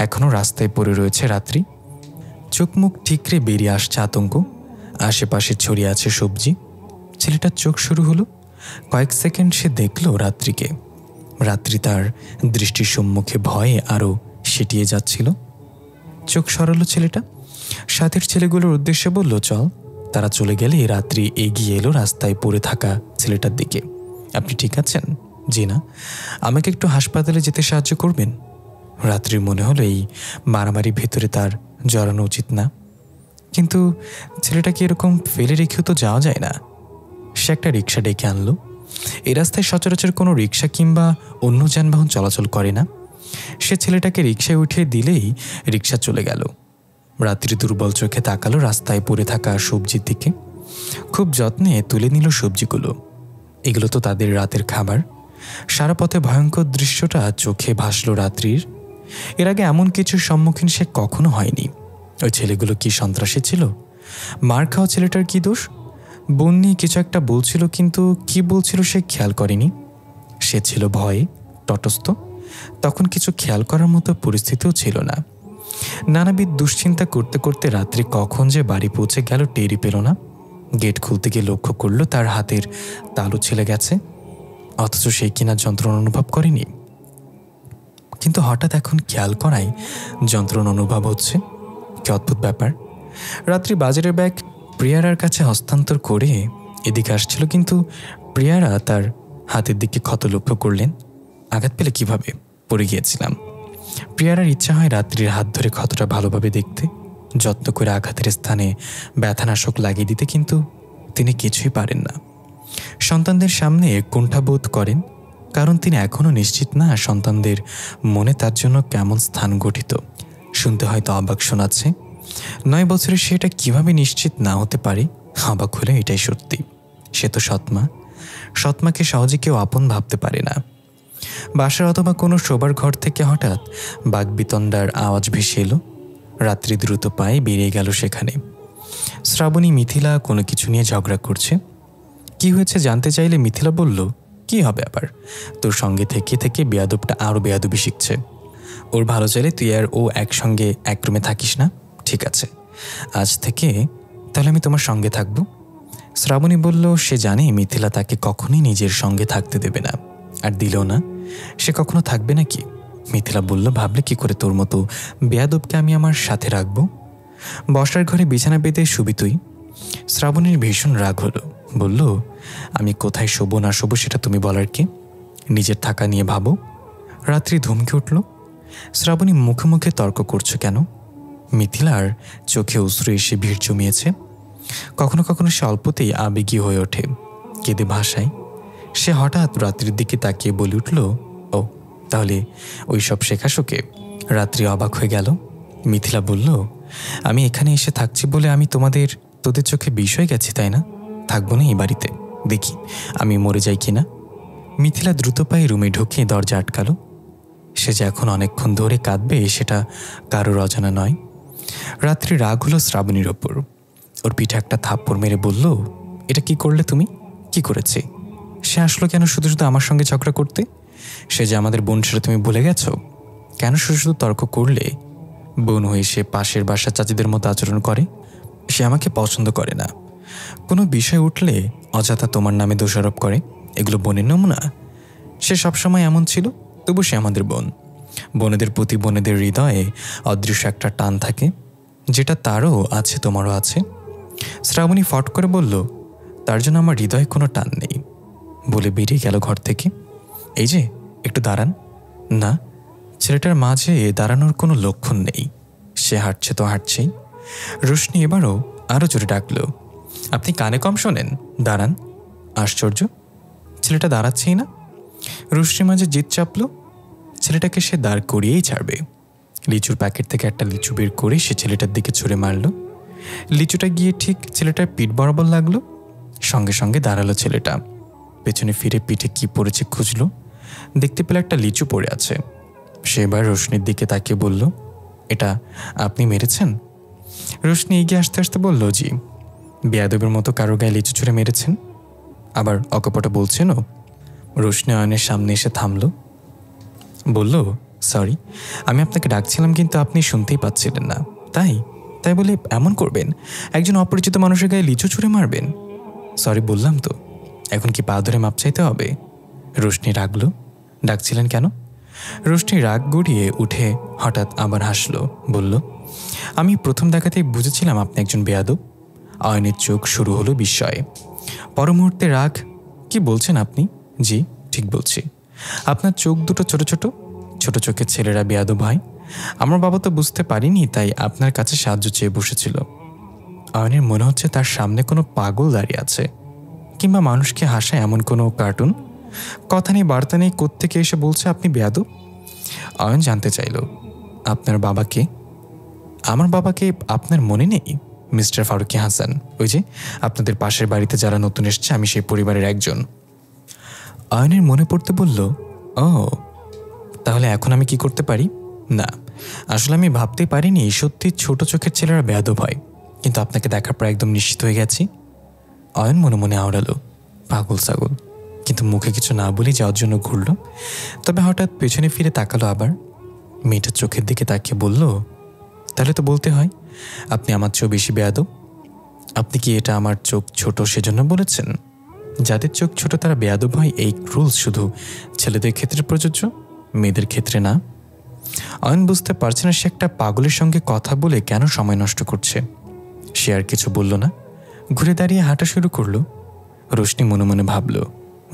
এখনও রাস্তায় পড়ে রয়েছে রাত্রি। চোখ মুখ ঠিকরে বেরিয়ে আসছে আতঙ্ক, আশেপাশে ছড়িয়ে আছে সবজি। ছেলেটার চোখ শুরু হলো। কয়েক সেকেন্ড সে দেখল রাত্রিকে। রাত্রি তার দৃষ্টির সম্মুখে ভয়ে আরও সেটিয়ে যাচ্ছিল। চোখ সরালো ছেলেটা, সাথের ছেলেগুলোর উদ্দেশ্যে বলল, চল। তারা চলে গেলে রাত্রি এগিয়ে এলো রাস্তায় পড়ে থাকা ছেলেটার দিকে। আপনি ঠিক আছেন? জি না। আমাকে একটু হাসপাতালে যেতে সাহায্য করবেন? রাত্রির মনে হলো এই মারামারি ভেতরে তার জড়ানো উচিত না, কিন্তু ছেলেটাকে এরকম ফেলে রেখেও তো যাওয়া যায় না। সে একটা রিক্সা ডেকে আনলো। এই রাস্তায় সচরাচর কোনো রিক্সা কিংবা অন্য যানবাহন চলাচল করে না। সে ছেলেটাকে রিক্সায় উঠিয়ে দিলেই রিক্সা চলে গেল। রাত্রি দুর্বল চোখে তাকালো রাস্তায় পড়ে থাকা সবজির দিকে। খুব যত্নে তুলে নিল সবজিগুলো। এগুলো তো তাদের রাতের খাবার। সারা পথে ভয়ঙ্কর দৃশ্যটা চোখে ভাসল রাত্রির। এর আগে এমন কিছুর সম্মুখীন সে কখনো হয়নি। ওই ছেলেগুলো কি সন্ত্রাসী ছিল? মার খাওয়া ছেলেটার কি দোষ? বোন নিয়ে কিছু একটা বলছিল, কিন্তু কি বলছিল সে খেয়াল করেনি। সে ছিল ভয়ে তটস্থ, তখন কিছু খেয়াল করার মতো পরিস্থিতিও ছিল না। নানাবিধ দুশ্চিন্তা করতে করতে রাত্রি কখন যে বাড়ি পৌঁছে গেল টেরই পেল না। গেট খুলতে গিয়ে লক্ষ্য করল তার হাতের তালু ছেলে গেছে, অথচ সে কিনা যন্ত্রণা অনুভব করেনি। কিন্তু হঠাৎ এখন খেয়াল করায় যন্ত্রণা অনুভব হচ্ছে। কি অদ্ভুত ব্যাপার! রাত্রি বাজারের ব্যাগ প্রিয়ারার কাছে হস্তান্তর করে এদিকে আসছিল, কিন্তু প্রিয়ারা তার হাতের দিকে ক্ষত লক্ষ্য করলেন। আঘাত পেলে কিভাবে? পড়ে গিয়েছিলাম। প্রিয়ারার ইচ্ছা হয় রাত্রির হাত ধরে ক্ষতটা ভালোভাবে দেখতে, যত্ন করে আঘাতের স্থানে ব্যথানাশক লাগিয়ে দিতে, কিন্তু তিনি কিছুই পারেন না। সন্তানদের সামনে কুণ্ঠাবোধ করেন, কারণ তিনি এখনও নিশ্চিত না সন্তানদের মনে তার জন্য কেমন স্থান গঠিত। শুনতে হয়তো অবাক শোনাচ্ছে, 9 বছরে সে এটা কীভাবে নিশ্চিত না হতে পারে? অবাক হলে এটাই সত্যি। সে তো সৎমা। সৎমাকে সহজে কেউ আপন ভাবতে পারে না। বাসার অথবা কোনো শোবার ঘর থেকে হঠাৎ বাগবিতণ্ডার আওয়াজ ভেসে এলো। রাত্রি দ্রুত পায়ে বেরিয়ে গেল সেখানে। শ্রাবণী মিথিলা কোনো কিছু নিয়ে ঝগড়া করছে। কি হয়েছে জানতে চাইলে মিথিলা বলল, কি হবে আবার, তোর সঙ্গে থেকে থেকে বেয়াদবটা আরও বেয়াদবি শিখছে। ওর ভালো চাইলে তুই আর ও একসঙ্গে এক রুমে থাকিস না, ঠিক আছে? আজ থেকে তাহলে আমি তোমার সঙ্গে থাকবো। শ্রাবণী বলল, সে জানে মিথিলা তাকে কখনোই নিজের সঙ্গে থাকতে দেবে না, আর দিলেও না। সে কখনো থাকবে নাকি? মিথিলা বলল, ভাবলে কি করে তোর মতো বেয়াদবকে আমি আমার সাথে রাখবো? বসার ঘরে বিছানা বেঁধে শুবি তুই। শ্রাবণীর ভীষণ রাগ হলো, বলল, আমি কোথায় শোবো না শোবো সেটা তুমি বলার কি? নিজের থাকা নিয়ে ভাবো। রাত্রি ধমকে উঠল, শ্রাবণী মুখে মুখে তর্ক করছো কেন? মিথিলার চোখে অশ্রু এসে ভিড় জমিয়েছে। কখনো কখনো সে অল্পতেই আবেগী হয়ে ওঠে, কেঁদে ভাষায়। সে হঠাৎ রাত্রির দিকে তাকিয়ে বলে উঠল, ও তাহলে ওই সব শেখাশোকে? রাত্রি অবাক হয়ে গেল। মিথিলা বলল, আমি এখানে এসে থাকছি বলে আমি তোদের চোখে বিষ হয়ে গেছি, তাই না? থাকবো না এই বাড়িতে, দেখি আমি মরে যাই কিনা। মিথিলা দ্রুত পায়ে রুমে ঢুকিয়ে দরজা আটকালো। সে যে এখন অনেকক্ষণ ধরে কাঁদবে সেটা কারোর অজানা নয়। রাত্রি রাগ হলো শ্রাবণীর ওপর। ওর পিঠে একটা থাপ্পড় মেরে বলল, এটা কি করলে তুমি? কি করেছে? সে আসলো কেন শুধু শুধু আমার সঙ্গে ঝগড়া করতে? সে যে আমাদের বোন সেটা তুমি ভুলে গেছো? কেন শুধু শুধু তর্ক করলে? বোন হয়ে সে পাশের বাসার চাচিদের মতো আচরণ করে। সে আমাকে পছন্দ করে না। কোনো বিষয় উঠলে অযথা তোমার নামে দোষারোপ করে। এগুলো বোনের নমুনা। সে সবসময় এমন ছিল, তবু সে আমাদের বোন। বোনেদের প্রতি বোনেদের হৃদয়ে অদৃশ্য একটা টান থাকে, যেটা তারও আছে, তোমারও আছে। শ্রাবণী ফট করে বলল, তার জন্য আমার হৃদয়ে কোনো টান নেই, বলে বেরিয়ে গেল ঘর থেকে। এই যে একটু দাঁড়ান। না, ছেলেটার মাঝে দাঁড়ানোর কোনো লক্ষণ নেই। সে হাঁটছে তো হাঁটছেই। রোশনি এবারও আরও জোরে ডাকল, আপনি কানে কম শোনেন, দাঁড়ান। আশ্চর্য, ছেলেটা দাঁড়াচ্ছেই না। রোশনির মাঝে জিদ চাপল, ছেলেটাকে সে দাঁড় করিয়েই ছাড়বে। লিচুর প্যাকেট থেকে একটা লিচু বের করে সে ছেলেটার দিকে ছুঁড়ে মারল। লিচুটা গিয়ে ঠিক ছেলেটার পিঠ বরাবর লাগলো। সঙ্গে সঙ্গে দাঁড়ালো ছেলেটা। পেছনে ফিরে পিঠে কি পড়েছে খুঁজল, দেখতে পেলে একটা লিচু পড়ে আছে। সে এবার রোশনির দিকে তাকিয়ে বলল, এটা আপনি মেরেছেন? রোশনি এগিয়ে আসতে আসতে বলল, জি। বেয়াদবের মতো কারো গায়ে লিচু ছুঁড়ে মেরেছেন, আবার অকপট বলছেনও। রোশনি অয়নের সামনে এসে থামল, বলল, সরি, আমি আপনাকে ডাকছিলাম কিন্তু আপনি শুনতেই পাচ্ছিলেন না, তাই তাই বলে এমন করবেন? একজন অপরিচিত মানুষের গায়ে লিচু ছুঁড়ে মারবেন? সরি বললাম তো, এখন কি পা ধরে মাপ চাইতে হবে? রোশনি রাগল, ডাকছিলেন কেন? রোশনি রাগ গড়িয়ে উঠে হঠাৎ আবার হাসল, বলল, আমি প্রথম দেখাতেই বুঝেছিলাম আপনি একজন বেয়াদব। অয়নের চোখ শুরু হলো বিস্ময়ে। পর মুহূর্তে রাগ, কি বলছেন আপনি? জি, ঠিক বলছি। আপনার চোখ দুটো ছোট ছোট, ছোট চোখের ছেলেরা বেয়াদব হয়। আমার বাবা তো বুঝতে পারিনি, তাই আপনার কাছে সাহায্য চেয়ে বসেছিল। অয়নের মনে হচ্ছে তার সামনে কোনো পাগল দাঁড়িয়ে আছে, কিংবা মানুষকে হাসায় এমন কোনো কার্টুন। কথা নেই বার্তা নেই, কোত্থেকে এসে বলছে আপনি বেয়াদব। অয়ন জানতে চাইল, আপনার বাবাকে? আমার বাবাকে আপনার মনে নেই? মিস্টার ফারুকি হাসান, ওই যে আপনাদের পাশের বাড়িতে যারা নতুন এসছে, আমি সেই পরিবারের একজন। অয়নের মনে পড়তে বলল, ও, তাহলে এখন আমি কি করতে পারি? না, আসলে আমি ভাবতেই পারিনি সত্যি ছোট চোখের ছেলেরা বেয়াদব হয়, কিন্তু আপনাকে দেখার পর একদম নিশ্চিত হয়ে গেছি। অয়ন মনে মনে আওড়ালো, পাগল ছাগল, কিন্তু মুখে কিছু না বলেই যাওয়ার জন্য ঘুরল। তবে হঠাৎ পেছনে ফিরে তাকালো আবার। মেয়েটার চোখের দিকে তাকিয়ে বলল, তাহলে তো বলতে হয় আপনি আমার চেয়েও বেশি বেয়াদব। আপনি কি এটা আমার চোখ ছোট সেজন্য বলেছেন? যাদের চোখ ছোট তারা বেয়াদব হয়, এই রুলস শুধু ছেলেদের ক্ষেত্রে প্রযোজ্য, মেয়েদের ক্ষেত্রে না। অয়ন বুঝতে পারছে না সে একটা পাগলের সঙ্গে কথা বলে কেন সময় নষ্ট করছে। সে আর কিছু বলল না, ঘুরে দাঁড়িয়ে হাঁটা শুরু করলো। রোশনি মনে মনে ভাবল,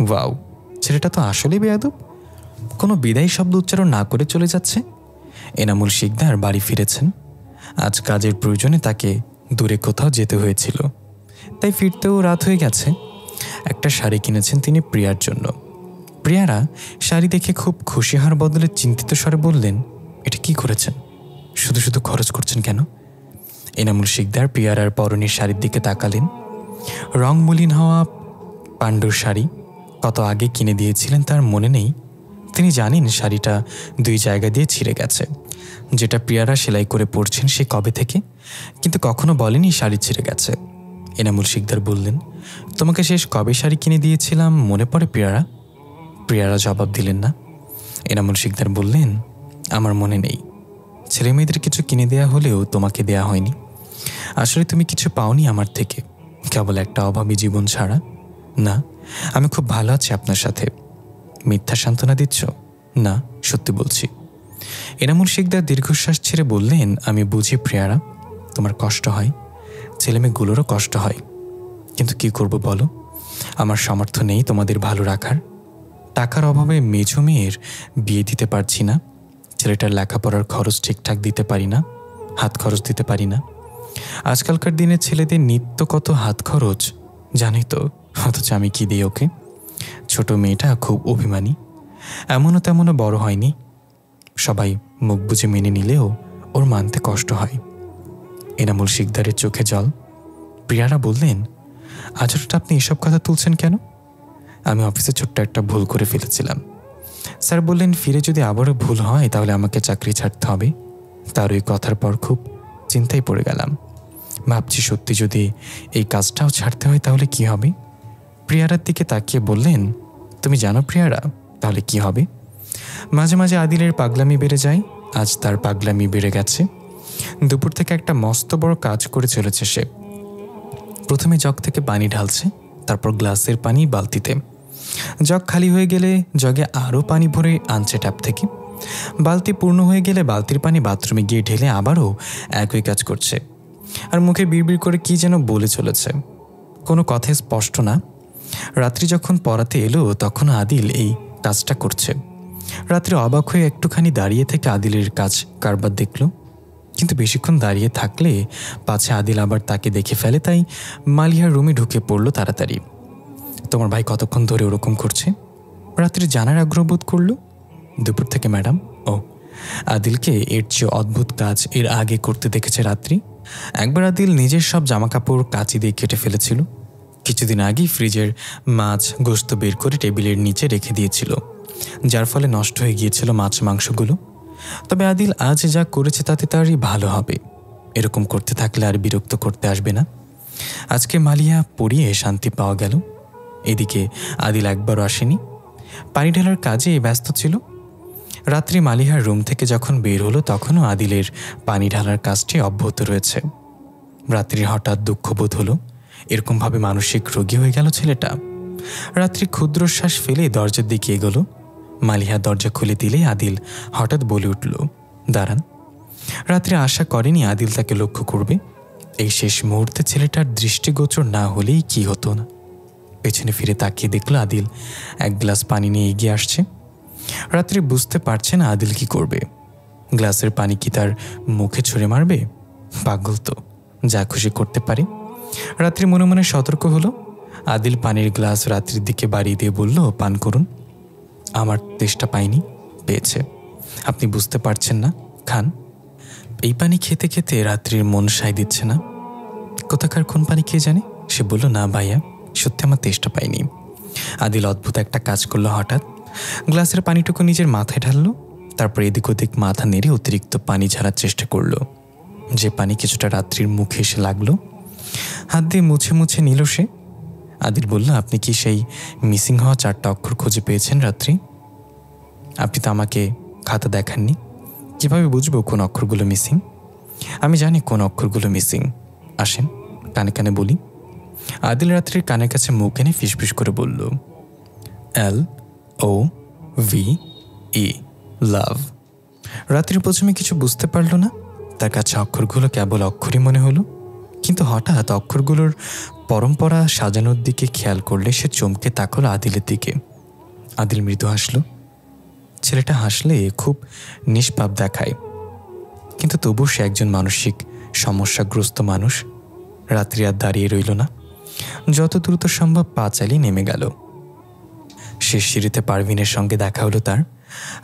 ওয়াও, ছেলেটা তো আসলেই বেয়াদব। কোনো বিদায়ী শব্দ উচ্চারণ না করে চলে যাচ্ছে। এনামুল শিকদার বাড়ি ফিরেছেন। আজ কাজের প্রয়োজনে তাকে দূরে কোথাও যেতে হয়েছিল, তাই ফিরতেও রাত হয়ে গেছে। একটা শাড়ি কিনেছেন তিনি প্রিয়ার জন্য। প্রিয়ারা শাড়ি দেখে খুব খুশি হওয়ার বদলে চিন্তিত স্বরে বললেন, এটা কি করেছেন? শুধু শুধু খরচ করছেন কেন? এনামুল শিকদার প্রিয়ারার পরনের শাড়ির দিকে তাকালেন। রং মলিন হওয়া পাণ্ডুর শাড়ি, কত আগে কিনে দিয়েছিলেন তার মনে নেই। তিনি জানেন শাড়িটা 2 জায়গা দিয়ে ছিঁড়ে গেছে। যেটা প্রিয়ারা সেলাই করে পরছেন সে কবে থেকে, কিন্তু কখনো বলেনি শাড়ি ছিঁড়ে গেছে। এনামুল শিকদার বললেন, তোমাকে শেষ কবে শাড়ি কিনে দিয়েছিলাম মনে পড়ে প্রিয়ারা? প্রিয়ারা জবাব দিলেন না। এনামুল শিকদার বললেন, আমার মনে নেই। ছেলে মেয়েদের কিছু কিনে দেয়া হলেও তোমাকে দেয়া হয়নি। আসলে তুমি কিছু পাওনি আমার থেকে, কেবল একটা অভাবী জীবন ছাড়া। না, আমি খুব ভালো আছি আপনার সাথে। মিথ্যা সান্ত্বনা দিচ্ছ? না, সত্যি বলছি। এনামুল শিকদার দীর্ঘশ্বাস ছেড়ে বললেন, আমি বুঝি প্রিয়ারা, তোমার কষ্ট হয়, ছেলেমেয়েগুলোরও কষ্ট হয়, কিন্তু কি করব বলো, আমার সামর্থ্য নেই তোমাদের ভালো রাখার। টাকার অভাবে মেঝো মেয়ের বিয়ে দিতে পারছি না, ছেলেটার লেখাপড়ার খরচ ঠিকঠাক দিতে পারি না, হাত খরচ দিতে পারি না। আজকালকার দিনে ছেলেদের নিত্য কত হাত খরচ জানি তো, অথচ আমি কি দিই ওকে? ছোট মেয়েটা খুব অভিমানী, এমনও তেমনও বড় হয়নি। সবাই মুখ বুঝে মেনে নিলেও ওর মানতে কষ্ট হয়। এনামুল শিকদারের চোখে জল। প্রিয়ারা বললেন, আজ হঠাৎ আপনি এসব কথা তুলছেন কেন? আমি অফিসে ছোট্ট একটা ভুল করে ফেলেছিলাম। স্যার বললেন ফিরে যদি আবারও ভুল হয় তাহলে আমাকে চাকরি ছাড়তে হবে। তার ওই কথার পর খুব চিন্তায় পড়ে গেলাম। ভাবছি সত্যি যদি এই কাজটাও ছাড়তে হয় তাহলে কি হবে? প্রিয়ারার দিকে তাকিয়ে বললেন, তুমি জানো প্রিয়ারা, তাহলে কি হবে? মাঝে মাঝে আদিলের পাগলামি বেড়ে যায়, আজ তার পাগলামি বেড়ে গেছে। দুপুর থেকে একটা মস্ত বড় কাজ করে চলেছে সে। প্রথমে জগ থেকে পানি ঢালছে, তারপর গ্লাসের পানি বালতিতে। জগ খালি হয়ে গেলে জগে আরও পানি ভরে আনছে ট্যাপ থেকে। বালতি পূর্ণ হয়ে গেলে বালতির পানি বাথরুমে গিয়ে ঢেলে আবারও একই কাজ করছে। আর মুখে বিড়বিড় করে কি যেন বলে চলেছে, কোনো কথাই স্পষ্ট না। রাত্রি যখন পড়াতে এলো তখন আদিল এই কাজটা করছে। রাত্রে অবাক হয়ে একটুখানি দাঁড়িয়ে থেকে আদিলের কাজ কারবার দেখল। কিন্তু বেশিক্ষণ দাঁড়িয়ে থাকলে পাছে আদিল আবার তাকে দেখে ফেলে, তাই মালিহার রুমে ঢুকে পড়ল তাড়াতাড়ি। তোমার ভাই কতক্ষণ ধরে ওরকম করছে? রাত্রি জানার আগ্রহ বোধ করল। দুপুর থেকে ম্যাডাম। ও, আদিলকে এর চেয়ে অদ্ভুত কাজ এর আগে করতে দেখেছে রাত্রি। একবার আদিল নিজের সব জামাকাপড় কাঁচি দিয়ে কেটে ফেলেছিল। কিছুদিন আগেই ফ্রিজের মাছ গোস্ত বের করে টেবিলের নিচে রেখে দিয়েছিল, যার ফলে নষ্ট হয়ে গিয়েছিল মাছ মাংসগুলো। তবে আদিল আজ যা করেছে তাতে তারই ভালো হবে। এরকম করতে থাকলে আর বিরক্ত করতে আসবে না। আজকে মালিয়া পড়িয়ে শান্তি পাওয়া গেল। এদিকে আদিল একবারও আসেনি, পানি ঢালার কাজে ব্যস্ত ছিল। রাত্রি মালিহার রুম থেকে যখন বের হলো তখনও আদিলের পানি ঢালার কাজটি অব্যাহত রয়েছে। রাত্রির হঠাৎ দুঃখবোধ হলো, এরকমভাবে মানসিক রোগী হয়ে গেল ছেলেটা। রাত্রি ক্ষুদ্রশ্বাস ফেলে দরজার দিকে এগোলো। মালিহা দরজা খুলে দিলে আদিল হঠাৎ বলে উঠল, দাঁড়ান। রাত্রি আশা করেনি আদিল তাকে লক্ষ্য করবে। এই শেষ মুহূর্তে ছেলেটার দৃষ্টিগোচর না হলেই কি হতো না। পেছনে ফিরে তাকিয়ে দেখল আদিল এক গ্লাস পানি নিয়ে এগিয়ে আসছে। রাত্রি বুঝতে পারছে না আদিল কি করবে। গ্লাসের পানি কি তার মুখে ছুঁড়ে মারবে? পাগল তো, যা খুশি করতে পারে। রাত্রি মনে মনে সতর্ক হলো। আদিল পানির গ্লাস রাত্রির দিকে বাড়িয়ে দিয়ে বলল, পান করুন। আমার তেষ্টা পাইনি, পেয়েছে। আপনি বুঝতে পারছেন না, খান। এই পানি খেতে খেতে রাত্রির মন সায় দিচ্ছে না। কোথাকার কোন পানি কে জানে? সে বলল, না ভাইয়া, সত্যি আমার তেষ্টা পাইনি। আদিল অদ্ভুত একটা কাজ করলো। হঠাৎ গ্লাসের পানিটুকু নিজের মাথায় ঢাললো, তারপর এদিক ওদিক মাথা নেড়ে অতিরিক্ত পানি ঝাড়ার চেষ্টা করলো। যে পানি কিছুটা রাত্রির মুখে এসে লাগলো। হাত দিয়ে মুছে মুছে নিল সে। আদিল বলল, আপনি কি সেই মিসিং হওয়া 4টা অক্ষর খুঁজে পেয়েছেন রাত্রি? আপনি তো আমাকে খাতা দেখাননি, কিভাবে বুঝবো কোন অক্ষরগুলো মিসিং? আমি জানি কোন অক্ষরগুলো মিসিং। আসেন কানে কানে বলি। আদিল রাত্রির কানের কাছে মুখ এনে ফিসফিস করে বলল, LOVE, লাভ। রাত্রি প্রথমে কিছু বুঝতে পারল না। তার কাছে অক্ষরগুলো কেবল অক্ষরই মনে হলো। কিন্তু হঠাৎ অক্ষরগুলোর পরম্পরা সাজানোর দিকে খেয়াল করলে সে চমকে তাকালো আদিলের দিকে। আদিল মৃদু হাসল। ছেলেটা হাসলে খুব নিষ্পাপ দেখায়, কিন্তু তবু সে একজন মানসিক সমস্যাগ্রস্ত মানুষ। রাত্রি আর দাঁড়িয়ে রইল না, যত দ্রুত সম্ভব পা চালিয়ে নেমে গেল। শেষ সিঁড়িতে পারভিনের সঙ্গে দেখা হলো তার।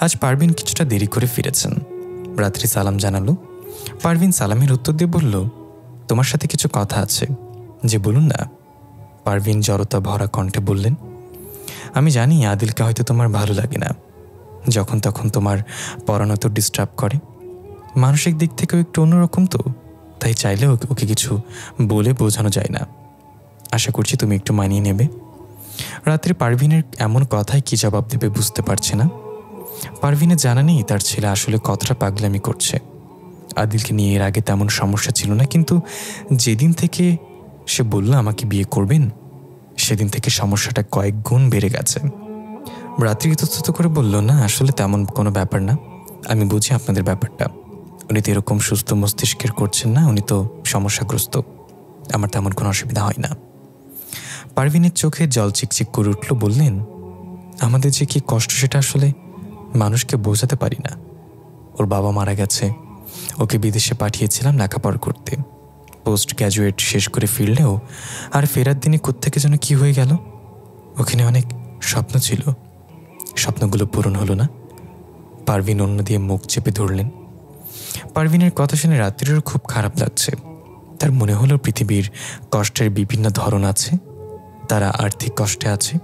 আজ পারভিন কিছুটা দেরি করে ফিরেছেন। রাত্রি সালাম জানালো। পারভিন সালামের উত্তর দিয়ে বলল, তোমার সাথে কিছু কথা আছে। যে বলুন না। পারভিন জড়তা ভরা কণ্ঠে বললেন, আমি জানি আদিলকে হয়তো তোমার ভালো লাগে না, যখন তখন তোমার পড়ানো তো ডিস্টার্ব করে। মানসিক দিক থেকেও একটু অন্যরকম তো, তাই চাইলে ওকে কিছু বলে বোঝানো যায় না। আশা করছি তুমি একটু মানিয়ে নেবে। রাত্রি পারভিনের এমন কথায় কি জবাব দেবে বুঝতে পারছে না। পারভিনের জানা নেই তার ছেলে আসলে কতটা পাগলামি করছে। আদিলকে নিয়ে এর আগে তেমন সমস্যা ছিল না, কিন্তু যেদিন থেকে সে বলল আমাকে বিয়ে করবেন, সেদিন থেকে সমস্যাটা কয়েক গুণ বেড়ে গেছে। রাত্রি ইতস্তত করে বলল, না আসলে তেমন কোনো ব্যাপার না, আমি বুঝি আপনাদের ব্যাপারটা। উনি তো এরকম সুস্থ মস্তিষ্কের করছেন না, উনি তো সমস্যাগ্রস্ত। আমার তেমন কোনো অসুবিধা হয় না। পারভিনের চোখে জল চিকচিক করে উঠল। বললেন, আমাদের যে কি কষ্ট সেটা আসলে মানুষকে বোঝাতে পারি না। ওর বাবা মারা গেছে, ওকে বিদেশে পাঠিয়েছিলাম লেখাপড়া করতে। পোস্ট গ্র্যাজুয়েট শেষ করে ফিরলেও আর ফেরার দিনে কোত্থেকে যেন কি হয়ে গেল। ওখানে অনেক স্বপ্ন ছিল, স্বপ্নগুলো পূরণ হলো না। পারভিন অন্য দিয়ে মুখ চেপে ধরলেন। পারভিনের কথা শুনে রাত্রিরও খুব খারাপ লাগছে। তার মনে হলো পৃথিবীর কষ্টের বিভিন্ন ধরন আছে, তারা আর্থিক কষ্টে আছে,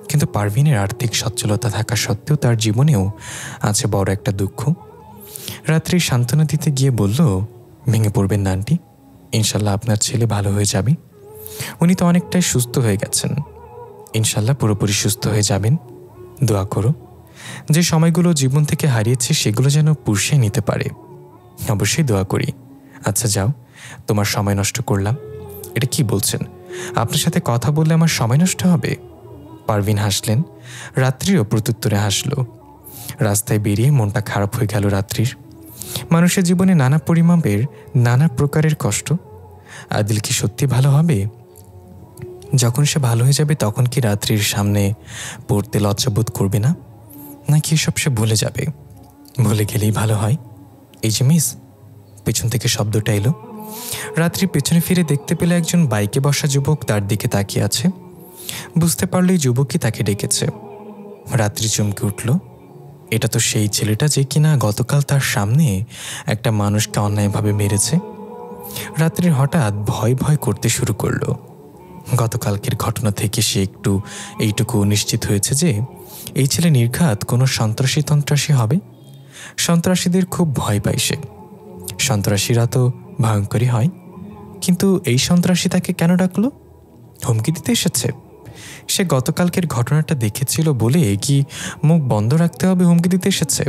কিন্তু পারভিনের আর্থিক সচ্ছলতা থাকা সত্ত্বেও তার জীবনেও আছে বড় একটা দুঃখ। রাত্রি সান্ত্বনা দিতে গিয়ে বলল, ভেঙে পড়বেন না আন্টি, ইনশাল্লাহ আপনার ছেলে ভালো হয়ে যাবে। উনি তো অনেকটাই সুস্থ হয়ে গেছেন, ইনশাল্লাহ পুরোপুরি সুস্থ হয়ে যাবেন। দোয়া করো যে সময়গুলো জীবন থেকে হারিয়েছে সেগুলো যেন পুষিয়ে নিতে পারে। অবশ্যই দোয়া করি। আচ্ছা যাও, তোমার সময় নষ্ট করলাম। এটা কি বলছেন? আপনার সাথে কথা বললে আমার সময় নষ্ট হবে? পারভিন হাসলেন। রাত্রিও প্রত্যুত্তরে হাসল। রাস্তায় বেরিয়ে মনটা খারাপ হয়ে গেল রাত্রির। মানুষের জীবনে নানা পরিমাপের নানা প্রকারের কষ্ট। আদিল কি সত্যি ভালো হবে? যখন সে ভালো হয়ে যাবে তখন কি রাত্রির সামনে পড়তে লজ্জাবোধ করবে না, নাকি এসব সে ভুলে যাবে? ভুলে গেলেই ভালো হয়। এই যে মিস, পেছন থেকে শব্দটা এলো। রাত্রি পেছনে ফিরে দেখতে পেলে একজন বাইকে বসা যুবক তার দিকে তাকিয়ে আছে। বুঝতে পারলো এই যুবকই তাকে ডেকেছে। রাত্রি চমকে উঠল। এটা তো সেই ছেলেটা যে কিনা গতকাল তার সামনে একটা মানুষকে অন্যায়ভাবে মেরেছে। রাত্রির হঠাৎ ভয় ভয় করতে শুরু করলো। গতকালকের ঘটনা থেকে সে একটু এইটুকু নিশ্চিত হয়েছে যে এই ছেলে নির্ঘাত কোনো সন্ত্রাসী হবে। সন্ত্রাসীদের খুব ভয় পায় সে। সন্ত্রাসীরা তো ভয়ঙ্করই হয়, কিন্তু এই সন্ত্রাসী তাকে কেন ডাকলো? হুমকি দিতে এসেছে? সে গতকালকের ঘটনাটা দেখেছিল বলে কি মুখ বন্ধ রাখতে হবে হুমকি দিতে এসেছে?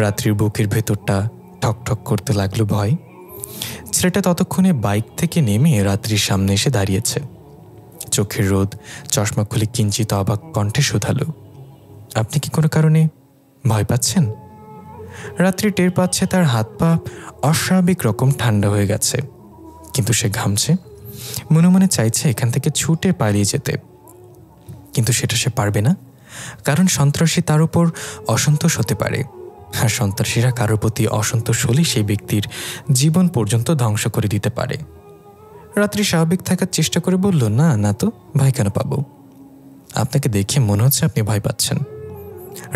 রাত্রির বুকের ভেতরটা ঠকঠক করতে লাগলো ভয়। ছেলেটা ততক্ষণে বাইক থেকে নেমে রাত্রির সামনে এসে দাঁড়িয়েছে। চোখের রোদ চশমা খুলে কিঞ্চিত অবাক কণ্ঠে শুধালো, আপনি কি কোনো কারণে ভয় পাচ্ছেন? রাত্রি টের পাচ্ছে তার হাত পা অস্বাভাবিক রকম ঠান্ডা হয়ে গেছে, কিন্তু সে ঘামছে। মনে মনে চাইছে এখান থেকে ছুটে পালিয়ে যেতে, কিন্তু সেটা সে পারবে না, কারণ সন্ত্রাসী তার উপর অসন্তোষ হতে পারে, আর সন্ত্রাসীরা কারোর প্রতি অসন্তোষ হলে সেই ব্যক্তির জীবন পর্যন্ত ধ্বংস করে দিতে পারে। রাত্রি স্বাভাবিক থাকার চেষ্টা করে বলল, না না তো, ভয় কেন পাবো? আপনাকে দেখে মনে হচ্ছে আপনি ভয় পাচ্ছেন।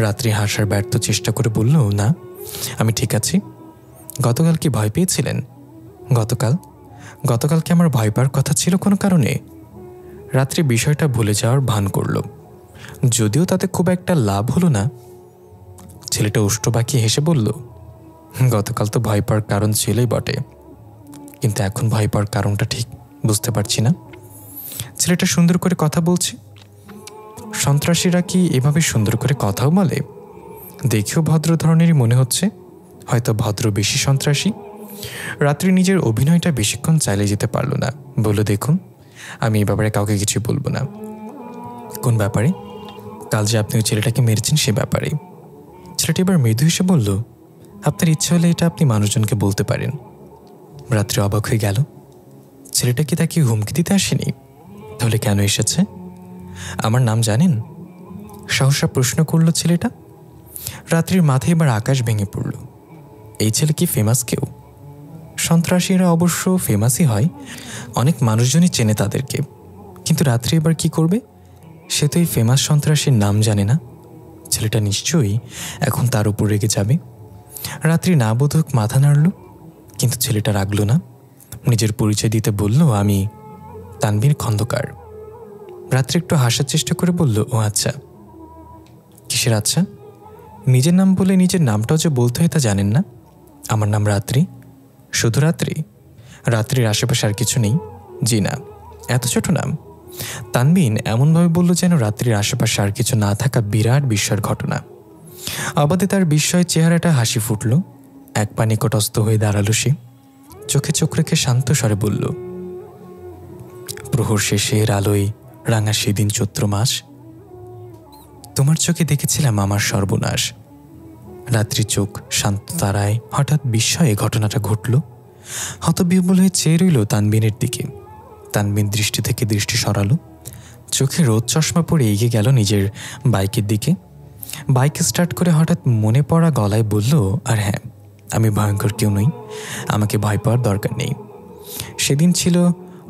রাত্রি হাসার ব্যর্থ চেষ্টা করে বলল, না, আমি ঠিক আছি। গতকাল কি ভয় পেয়েছিলেন? গতকালকে আমার ভয় পাওয়ার কথা ছিল কোনো কারণে? রাত্রি বিষয়টা ভুলে যাওয়ার ভান করল, যদিও তাতে খুব একটা লাভ হলো না। ছেলেটা উষ্ঠ বাঁকিয়ে হেসে বলল, গতকাল তো ভয় পাওয়ার কারণ ছিলই বটে, কিন্তু এখন ভয় পাওয়ার কারণটা ঠিক বুঝতে পারছি না। ছেলেটা সুন্দর করে কথা বলছে। সন্ত্রাসীরা কি এভাবে সুন্দর করে কথাও বলে? দেখেও ভদ্র ধরনেরই মনে হচ্ছে, হয়তো ভদ্র বেশি সন্ত্রাসী। রাত্রি নিজের অভিনয়টা বেশিক্ষণ চালিয়ে যেতে পারল না। বলল, দেখুন, আমি এ ব্যাপারে কাউকে কিছু বলবো না। কোন ব্যাপারে? কাল যে আপনি ওই ছেলেটাকে মেরেছেন সে ব্যাপারে। ছেলেটি এবার মৃদু হেসে বলল, আপনার ইচ্ছে হলে এটা আপনি মানুষজনকে বলতে পারেন। রাত্রি অবাক হয়ে গেল। ছেলেটা কি তাকে হুমকি দিতে আসেনি? তাহলে কেন এসেছে? আমার নাম জানেন? সহসা প্রশ্ন করল ছেলেটা। রাত্রির মাথায় এবার আকাশ ভেঙে পড়ল। এই ছেলে কি ফেমাস কেউ? সন্ত্রাসীরা অবশ্য ফেমাসই হয়, অনেক মানুষজনই চেনে তাদেরকে, কিন্তু রাত্রি এবার কি করবে? সে তো এই ফেমাস সন্ত্রাসীর নাম জানে না। ছেলেটা নিশ্চয়ই এখন তার উপর রেগে যাবে। রাত্রি না বোধক মাথা নাড়ল, কিন্তু ছেলেটা রাগল না। নিজের পরিচয় দিতে বলল, আমি তানভীর খন্দকার। রাত্রি একটু হাসার চেষ্টা করে বলল, ও আচ্ছা। কিসের আচ্ছা? নিজের নাম বলে নিজের নামটাও যে বলতে হয় তা জানেন না? আমার নাম রাত্রি। শুধু রাত্রি? রাত্রির আশেপাশে আর কিছু নেই? জি না। এত ছোট নাম? তানবিন এমনভাবে বলল যেন রাত্রির আশেপাশে আর কিছু না থাকা বিরাট বিস্ময়ের ঘটনা। অবাধে তার বিস্ময় চেহারাটা হাসি ফুটল। এক পা নিকটস্থ হয়ে দাঁড়ালো সে। চোখে চোখ রেখে শান্ত স্বরে বলল, প্রহর শেষের আলোয় রাঙা সেদিন চৈত্র মাস, তোমার চোখে দেখেছিলাম আমার সর্বনাশ। রাত্রি চোখ শান্ত তারায় হঠাৎ বিস্ময়ে ঘটনাটা ঘটল। হতবিহ্বল হয়ে চেয়ে রইল তানবিনের দিকে। তানবিন দৃষ্টি থেকে দৃষ্টি সরালো। চোখে রোদ চশমা পরে এগিয়ে গেল নিজের বাইকের দিকে। বাইক স্টার্ট করে হঠাৎ মনে পড়া গলায় বলল, আর হ্যাঁ, আমি ভয়ঙ্কর কেউ নই, আমাকে ভয় পাওয়ার দরকার নেই। সেদিন ছিল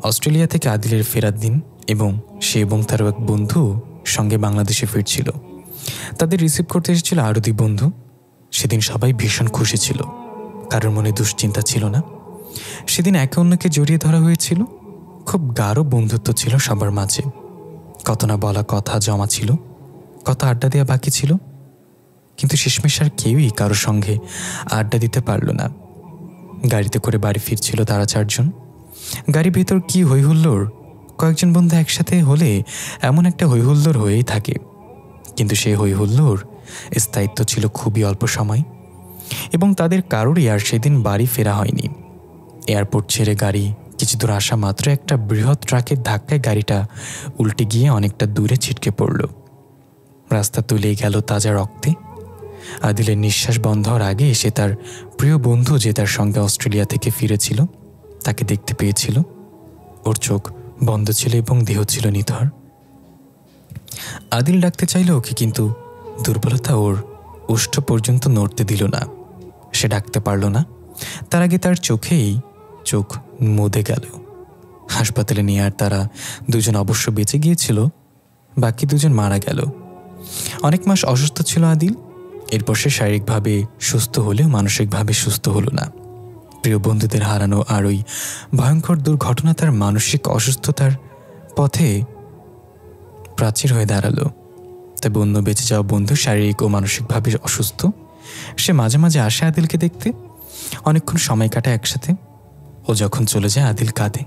অস্ট্রেলিয়া থেকে আদিলের ফেরার দিন, এবং সে এবং তারও এক বন্ধু সঙ্গে বাংলাদেশে ফিরছিল। তাদের রিসিভ করতে এসেছিল আরও দুই বন্ধু। সেদিন সবাই ভীষণ খুশি ছিল, কারোর মনে দুশ্চিন্তা ছিল না। সেদিন একে অন্যকে জড়িয়ে ধরা হয়েছিল। খুব গাঢ় বন্ধুত্ব ছিল সবার মাঝে। কত না বলা কথা জমা ছিল, কত আড্ডা দেওয়া বাকি ছিল, কিন্তু শেষমেশ আর কেউই কারোর সঙ্গে আড্ডা দিতে পারল না। গাড়িতে করে বাড়ি ফিরছিল তারা চারজন। গাড়ির ভেতর কি হইহুল্লোড়! কয়েকজন বন্ধু একসাথে হলে এমন একটা হইহুল্লোড় হয়েই থাকে, কিন্তু সেই হইহুল্লোড় স্থায়িত্ব ছিল খুবই অল্প সময়, এবং তাদের কারোরই আর সেদিন বাড়ি ফেরা হয়নি। এয়ারপোর্ট ছেড়ে গাড়ি কিছু দূর আসা মাত্র একটা বৃহৎ ট্রাকের ধাক্কায় গাড়িটা উল্টে গিয়ে অনেকটা দূরে ছিটকে পড়ল। রাস্তা তুলেই গেল তাজা রক্তে। আদিলের নিঃশ্বাস বন্ধ হওয়ার আগে এসে তার প্রিয় বন্ধু যে তার সঙ্গে অস্ট্রেলিয়া থেকে ফিরেছিল তাকে দেখতে পেয়েছিল। ওর চোখ বন্ধ ছিল এবং দেহ ছিল নিথর। আদিল ডাকতে চাইল ওকে, কিন্তু দুর্বলতা ওর ওষ্ঠ পর্যন্ত নড়তে দিল না। সে ডাকতে পারল না। তার আগে তার চোখেই চোখ মুদে গেল। হাসপাতালে নিয়ে আর তারা দুজন অবশ্য বেঁচে গিয়েছিল, বাকি দুজন মারা গেল। অনেক মাস অসুস্থ ছিল আদিল। এরপর সে শারীরিকভাবে সুস্থ হলেও মানসিকভাবে সুস্থ হলো না। প্রিয় বন্ধুদের হারানো আর ওই ভয়ঙ্কর দুর্ঘটনা তার মানসিক অসুস্থতার পথে প্রাচীর হয়ে দাঁড়ালো। তবে অন্য বেঁচে যাওয়া বন্ধু শারীরিক ও মানসিকভাবে অসুস্থ। সে মাঝে মাঝে আসে আদিলকে দেখতে, অনেকক্ষণ সময় কাটায় একসাথে। ও যখন চলে যায় আদিল কাঁদে।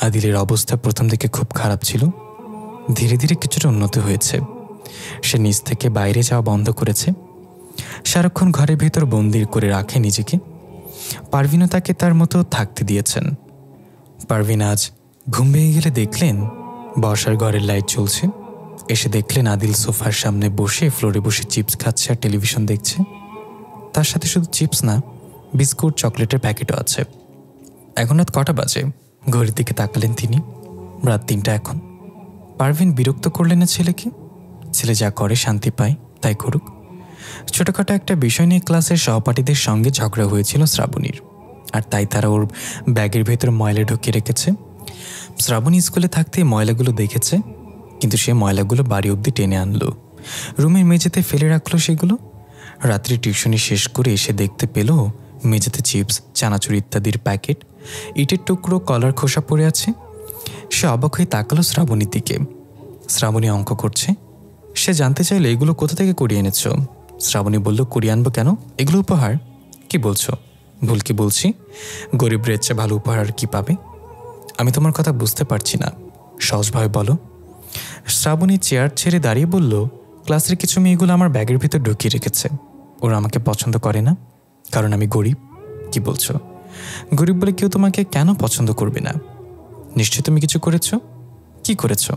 আদিলের অবস্থা প্রথম দিকে খুব খারাপ ছিল, ধীরে ধীরে কিছুটা উন্নতি হয়েছে। সে নিজ থেকে বাইরে যাওয়া বন্ধ করেছে, সারাক্ষণ ঘরের ভেতর বন্দি করে রাখে নিজেকে। পারভিনও তাকে তার মতো থাকতে দিয়েছেন। পারভিন আজ ঘুম ভেঙে গেলে দেখলেন বসার ঘরের লাইট জ্বলছে। এসে দেখলেন আদিল সোফার সামনে বসে ফ্লোরে বসে চিপস খাচ্ছে আর টেলিভিশন দেখছে। তার সাথে শুধু চিপস না, বিস্কুট চকলেটের প্যাকেটও আছে। এখন রাত কটা বাজে? ঘড়ির দিকে তাকালেন তিনি। রাত 3টা এখন। পারভিন বিরক্ত করলেন না ছেলেকে। ছেলে যা করে শান্তি পায়, তাই করুক। ছোটখাটো একটা বিষয় নিয়ে ক্লাসের সহপাঠীদের সঙ্গে ঝগড়া হয়েছিল শ্রাবণীর, আর তাই তারা ওর ব্যাগের ভেতর ময়লা ঢুকিয়ে রেখেছে। শ্রাবণী স্কুলে থাকতে ময়লাগুলো দেখেছে, কিন্তু সে ময়লাগুলো বাড়ি অবধি টেনে আনলো, রুমের মেঝেতে ফেলে রাখলো সেগুলো। রাত্রি টিউশনি শেষ করে এসে দেখতে পেল মেঝেতে চিপস, চানাচুর ইত্যাদির প্যাকেট, ইটের টুকরো, কলার খোসা পড়ে আছে। সে অবাক হয়ে তাকালো শ্রাবণীর দিকে। শ্রাবণী অঙ্ক করছে। সে জানতে চাইল এগুলো কোথা থেকে করিয়ে এনেছ। শ্রাবণী বলল, করিয়ে আনবো কেন, এগুলো উপহার। কি বলছো? ভুল কি বলছি? গরিবরা ইচ্ছে ভালো উপহার আর কি পাবে? আমি তোমার কথা বুঝতে পারছি না, সহজভাবে বলো। শ্রাবণী চেয়ার ছেড়ে দাঁড়িয়ে বলল, ক্লাসের কিছু মেয়েগুলো আমার ব্যাগের ভিতর ঢুকিয়ে রেখেছে। ওরা আমাকে পছন্দ করে না, কারণ আমি গরিব। কি বলছো? গরিব বলে কেউ তোমাকে কেন পছন্দ করবে না? নিশ্চয়ই তুমি কিছু করেছো। কি করেছো?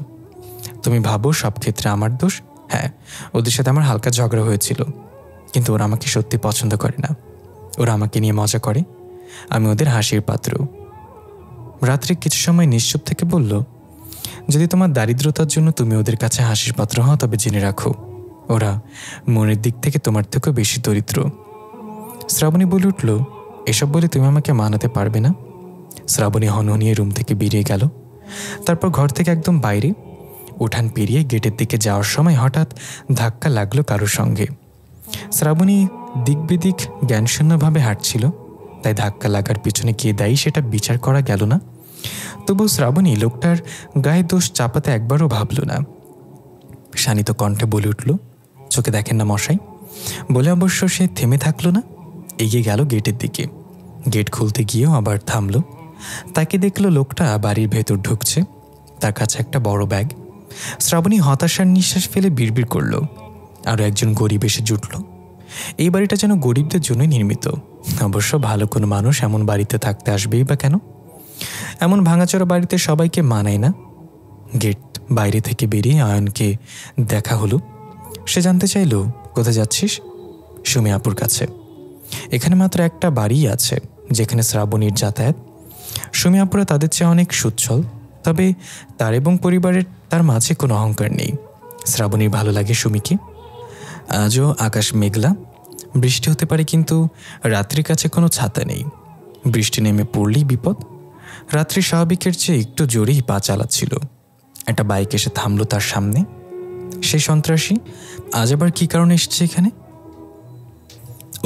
তুমি ভাবো সব ক্ষেত্রে আমার দোষ? হ্যাঁ, ওদের সাথে আমার হালকা ঝগড়া হয়েছিল, কিন্তু ওরা আমাকে সত্যি পছন্দ করে না। ওরা আমাকে নিয়ে মজা করে, আমি ওদের হাসির পাত্র। রাত্রে কিছু সময় নিশ্চুপ থেকে বলল, যদি তোমার দারিদ্রতার জন্য তুমি ওদের কাছে হাসির পাত্র হও, তবে জেনে রাখো ওরা মনের দিক থেকে তোমার থেকেও বেশি দরিদ্র। শ্রাবণী বলে উঠল, এসব বলে তুমি আমাকে মানাতে পারবে না। শ্রাবণী হনহনিয়ে রুম থেকে বেরিয়ে গেল। তারপর ঘর থেকে একদম বাইরে উঠান পেরিয়ে গেটের দিকে যাওয়ার সময় হঠাৎ ধাক্কা লাগলো কারোর সঙ্গে। শ্রাবণী দিক বিদিক জ্ঞানশূন্যভাবে হাঁটছিল, তাই ধাক্কা লাগার পিছনে কে দায়ী সেটা বিচার করা গেল না। তবু শ্রাবণী লোকটার গায়ে দোষ চাপাতে একবারও ভাবল না। শানিত কণ্ঠে বলে উঠল, চোখে দেখেন না মশাই? বলে অবশ্য সে থেমে থাকলো না, এগিয়ে গেল গেটের দিকে। গেট খুলতে গিয়েও আবার থামল। তাকে দেখলো লোকটা বাড়ির ভেতর ঢুকছে, তার কাছে একটা বড় ব্যাগ। শ্রাবণী হতাশার নিঃশ্বাস ফেলে বিড়বিড় করল, আরও একজন গরিব এসে জুটল। এই বাড়িটা যেন গরিবদের জন্যই নির্মিত। অবশ্য ভালো কোনো মানুষ এমন বাড়িতে থাকতে আসবেই বা কেন? এমন ভাঙাচোরা বাড়িতে সবাইকে মানায় না। গেট বাইরে থেকে বেরিয়ে আয়নকে দেখা হলো। সে জানতে চাইল, কোথায় যাচ্ছিস? সুমি আপুর কাছে। এখানে মাত্র একটা বাড়িই আছে যেখানে শ্রাবণীর যাতায়াত। সুমি আপুরা তাদের চেয়ে অনেক সুচ্ছল, তবে তার এবং পরিবারের তার মাঝে কোনো অহংকার নেই। শ্রাবণীর ভালো লাগে সুমিকে। আজও আকাশ মেঘলা, বৃষ্টি হতে পারে, কিন্তু রাত্রির কাছে কোনো ছাতা নেই। বৃষ্টি নেমে পড়লেই বিপদ। রাত্রি স্বাভাবিকের চেয়ে একটু জোরেই পা চালাচ্ছিল। একটা বাইক এসে থামলো তার সামনে। সেই সন্ত্রাসী আজ আবার কী কারণে এসেছে এখানে?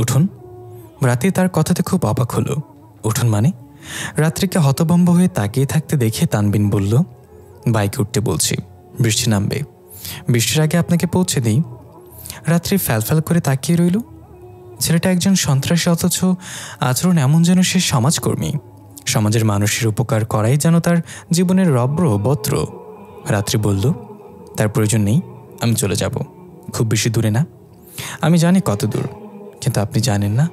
উঠুন। রাতে তার কথাতে খুব অবাক হলো। উঠুন মানে? রাত্রিকে হতভম্ব হয়ে তাকিয়ে থাকতে দেখে তানবিন বলল, বাইকে উঠতে বলছি, বৃষ্টি নামবে। বৃষ্টির আগে আপনাকে পৌঁছে দিই। রাত্রি ফ্যালফ্যাল করে তাকিয়ে রইল। ছেলেটা একজন সন্ত্রাসী, অথচ আচরণ এমন যেন সে সমাজকর্মী। সমাজের মানুষের উপকার করাই যেন তার জীবনের রব্র বত্র। রাত্রি বলল, তার প্রয়োজন নেই, আমি চলে যাব। খুব বেশি দূরে না। আমি জানি কত দূর, কিন্তু আপনি জানেন না।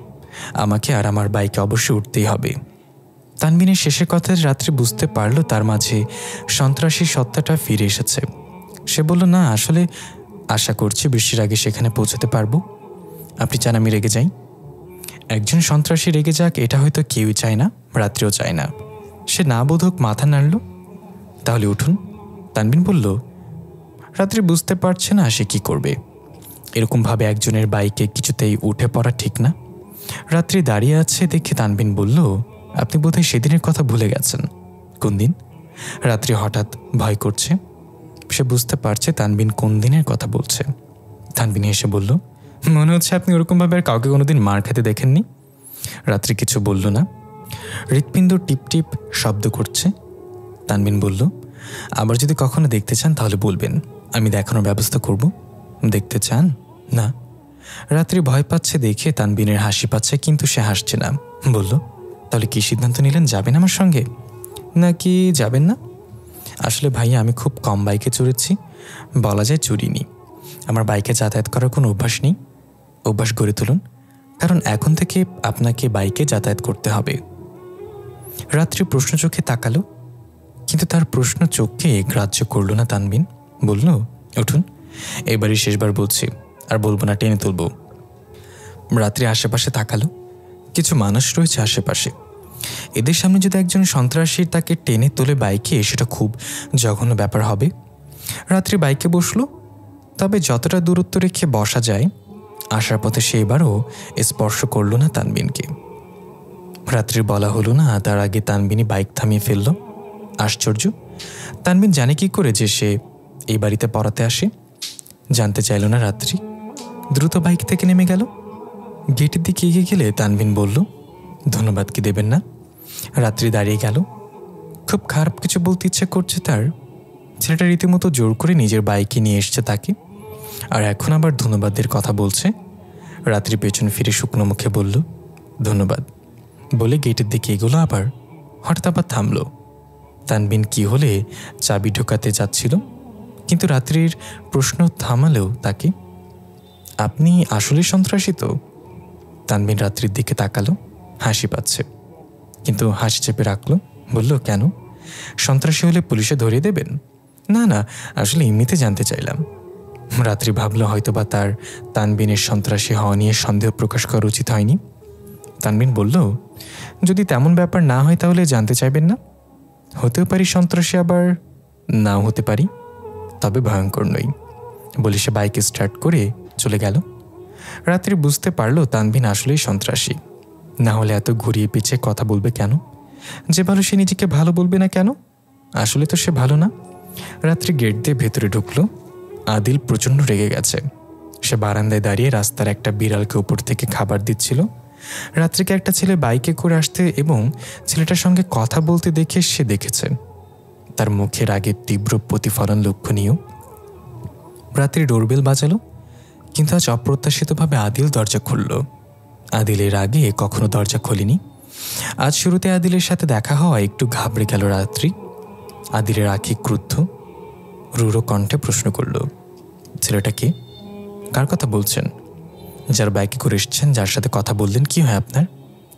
আমাকে আর আমার বাইকে অবশ্যই উঠতেই হবে। তানবিনের শেষের কথায় রাত্রি বুঝতে পারল তার মাঝে সন্ত্রাসী সত্তাটা ফিরে এসেছে। সে বলল, না, আসলে আশা করছি বৃষ্টির আগে সেখানে পৌঁছাতে পারবো। আপনি চান আমি রেগে যাই? একজন সন্ত্রাসী রেগে যাক এটা হয়তো কেউই চায় না, রাত্রিও চায় না। সে না বোধক মাথা নাড়ল। তাহলে উঠুন। তানবিন বলল। রাত্রি বুঝতে পারছে না সে কি করবে। এরকমভাবে একজনের বাইকে কিছুতেই উঠে পড়া ঠিক না। রাত্রি দাঁড়িয়ে আছে দেখে তানবিন বলল, আপনি বোধহয় সেদিনের কথা ভুলে গেছেন। কোন দিন? রাত্রি হঠাৎ ভয় করছে। সে বুঝতে পারছে তানবিন কোন দিনের কথা বলছে। তানবিন হেসে বলল, মনে হচ্ছে আপনি ওরকমভাবে আর কাউকে কোনোদিন মার খেতে দেখেননি। রাত্রি কিছু বলল না। হৃৎপিণ্ড টিপ টিপ শব্দ করছে। তানবিন বলল, আবার যদি কখনো দেখতে চান তাহলে বলবেন, আমি দেখানোর ব্যবস্থা করব। দেখতে চান? না। রাত্রি ভয় পাচ্ছে দেখে তানবিনের হাসি পাচ্ছে, কিন্তু সে হাসছে না। বলল, তাহলে কি সিদ্ধান্ত নিলেন, যাবেন আমার সঙ্গে নাকি যাবেন না? আসলে ভাইয়া, আমি খুব কম বাইকে চড়েছি, বলা যায় চড়িনি। আমার বাইকে যাতায়াত করার কোনো অভ্যাস নেই। অভ্যাস গড়ে তুলুন, কারণ এখন থেকে আপনাকে বাইকে যাতায়াত করতে হবে। রাত্রি প্রশ্ন চোখে তাকালো, কিন্তু তার প্রশ্ন চোখকে গ্রাহ্য করল না তানবিন। বলল, উঠুন, এবারই শেষবার বলছি, আর বলবো না, টেনে তুলব। রাত্রি আশেপাশে তাকালো। কিছু মানুষ রয়েছে আশেপাশে। এদের সামনে যদি একজন সন্ত্রাসী তাকে টেনে তোলে বাইকে, সেটা খুব জঘন্য ব্যাপার হবে। রাত্রি বাইকে বসলো, তবে যতটা দূরত্ব রেখে বসা যায়। আসার পথে সে এবারও স্পর্শ করল না তানবিনকে। রাত্রির বলা হলো না, তার আগে তানবিনই বাইক থামিয়ে ফেলল। আশ্চর্য, তানবিন জানে কি করে যে সে এই বাড়িতে পড়াতে আসে? জানতে চাইল না রাত্রি। দ্রুত বাইক থেকে নেমে গেল। গেটের দিকে এগিয়ে গেলে তানবিন বলল, ধন্যবাদ কি দেবেন না? রাত্রি দাঁড়িয়ে গেল। খুব খারাপ কিছু বলতে ইচ্ছে করছে তার। ছেলেটা রীতিমতো জোর করে নিজের বাইকে নিয়ে এসছে তাকে, আর এখন আবার ধন্যবাদের কথা বলছে। রাত্রি পেছন ফিরে শুকনো মুখে বলল, ধন্যবাদ বলে গেটের দিকে এগোলো। আবার হঠাৎ আবার থামল। তানবিন কি হলে চাবি ঢোকাতে যাচ্ছিল, কিন্তু রাত্রির প্রশ্ন থামালেও তাকে। আপনি আসলে সন্ত্রাসী তো? তানবিন রাত্রির দিকে তাকালো। হাসি পাচ্ছে, কিন্তু হাসি চেপে রাখলো। বলল, কেন? সন্ত্রাসী হলে পুলিশে ধরিয়ে দেবেন? না না, আসলে এমনিতে জানতে চাইলাম। রাত্রি ভাবলো হয়তোবা তার তানবিনের সন্ত্রাসী হওয়া নিয়ে সন্দেহ প্রকাশ করা উচিত হয়নি। তানবিন বলল, যদি তেমন ব্যাপার না হয় তাহলে জানতে চাইবেন না? হতেও পারি সন্ত্রাসী, আবার নাও হতে পারি, তবে ভয়ঙ্কর নই। বলে সে বাইক স্টার্ট করে চলে গেল। রাত্রি বুঝতে পারল তানবিন আসলেই সন্ত্রাসী, না হলে এত ঘুরিয়ে পিছিয়ে কথা বলবে কেন? যে ভালো সে নিজেকে ভালো বলবে না কেন? আসলে তো সে ভালো না। রাত্রি গেট দিয়ে ভেতরে ঢুকলো। আদিল প্রচণ্ড রেগে গেছে। সে বারান্দায় দাঁড়িয়ে রাস্তার একটা বিড়ালকে উপর থেকে খাবার দিচ্ছিল। রাত্রিকে একটা ছেলে বাইকে করে আসতে এবং ছেলেটার সঙ্গে কথা বলতে দেখে সে দেখেছে। তার মুখের আগে তীব্র প্রতিফলন লক্ষণীয়। রাত্রি ডোরবেল বাজালো, কিন্তু আজ অপ্রত্যাশিতভাবে আদিল দরজা খুলল। আদিলের আগে কখনো দরজা খোলেনি। আজ শুরুতে আদিলের সাথে দেখা হওয়া একটু ঘাবড়ে গেল রাত্রি। আদিলের আঁখি ক্রুদ্ধ, রূঢ় কণ্ঠে প্রশ্ন করল, ছেলেটা কে? কার কথা বলছেন? যার বাইকে করে এসছেন, যার সাথে কথা বললেন, কি হয় আপনার?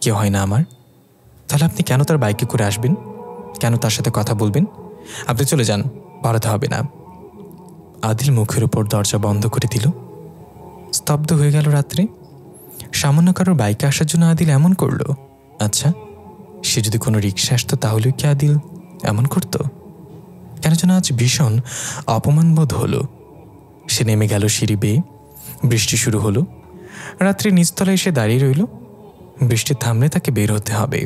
কেউ হয় না আমার। তাহলে আপনি কেন তার বাইকে করে আসবেন? কেন তার সাথে কথা বলবেন? আপনি চলে যান, পড়াতে হবে না। আদিল মুখের উপর দরজা বন্ধ করে দিল। স্তব্ধ হয়ে গেল রাত্রি। সামান্য কারোর বাইকে আসার জন্য আদিল এমন করল? আচ্ছা, সে যদি কোনো রিক্সা আসতো তাহলেও কি আদিল এমন করত? কেন যেন আজ ভীষণ অপমানবোধ হলো। সে নেমে গেল সিঁড়ি বেয়ে। বৃষ্টি শুরু হলো। রাত্রি নিচতলায় এসে দাঁড়িয়ে রইল। বৃষ্টি থামলে তাকে বের হতে হবে।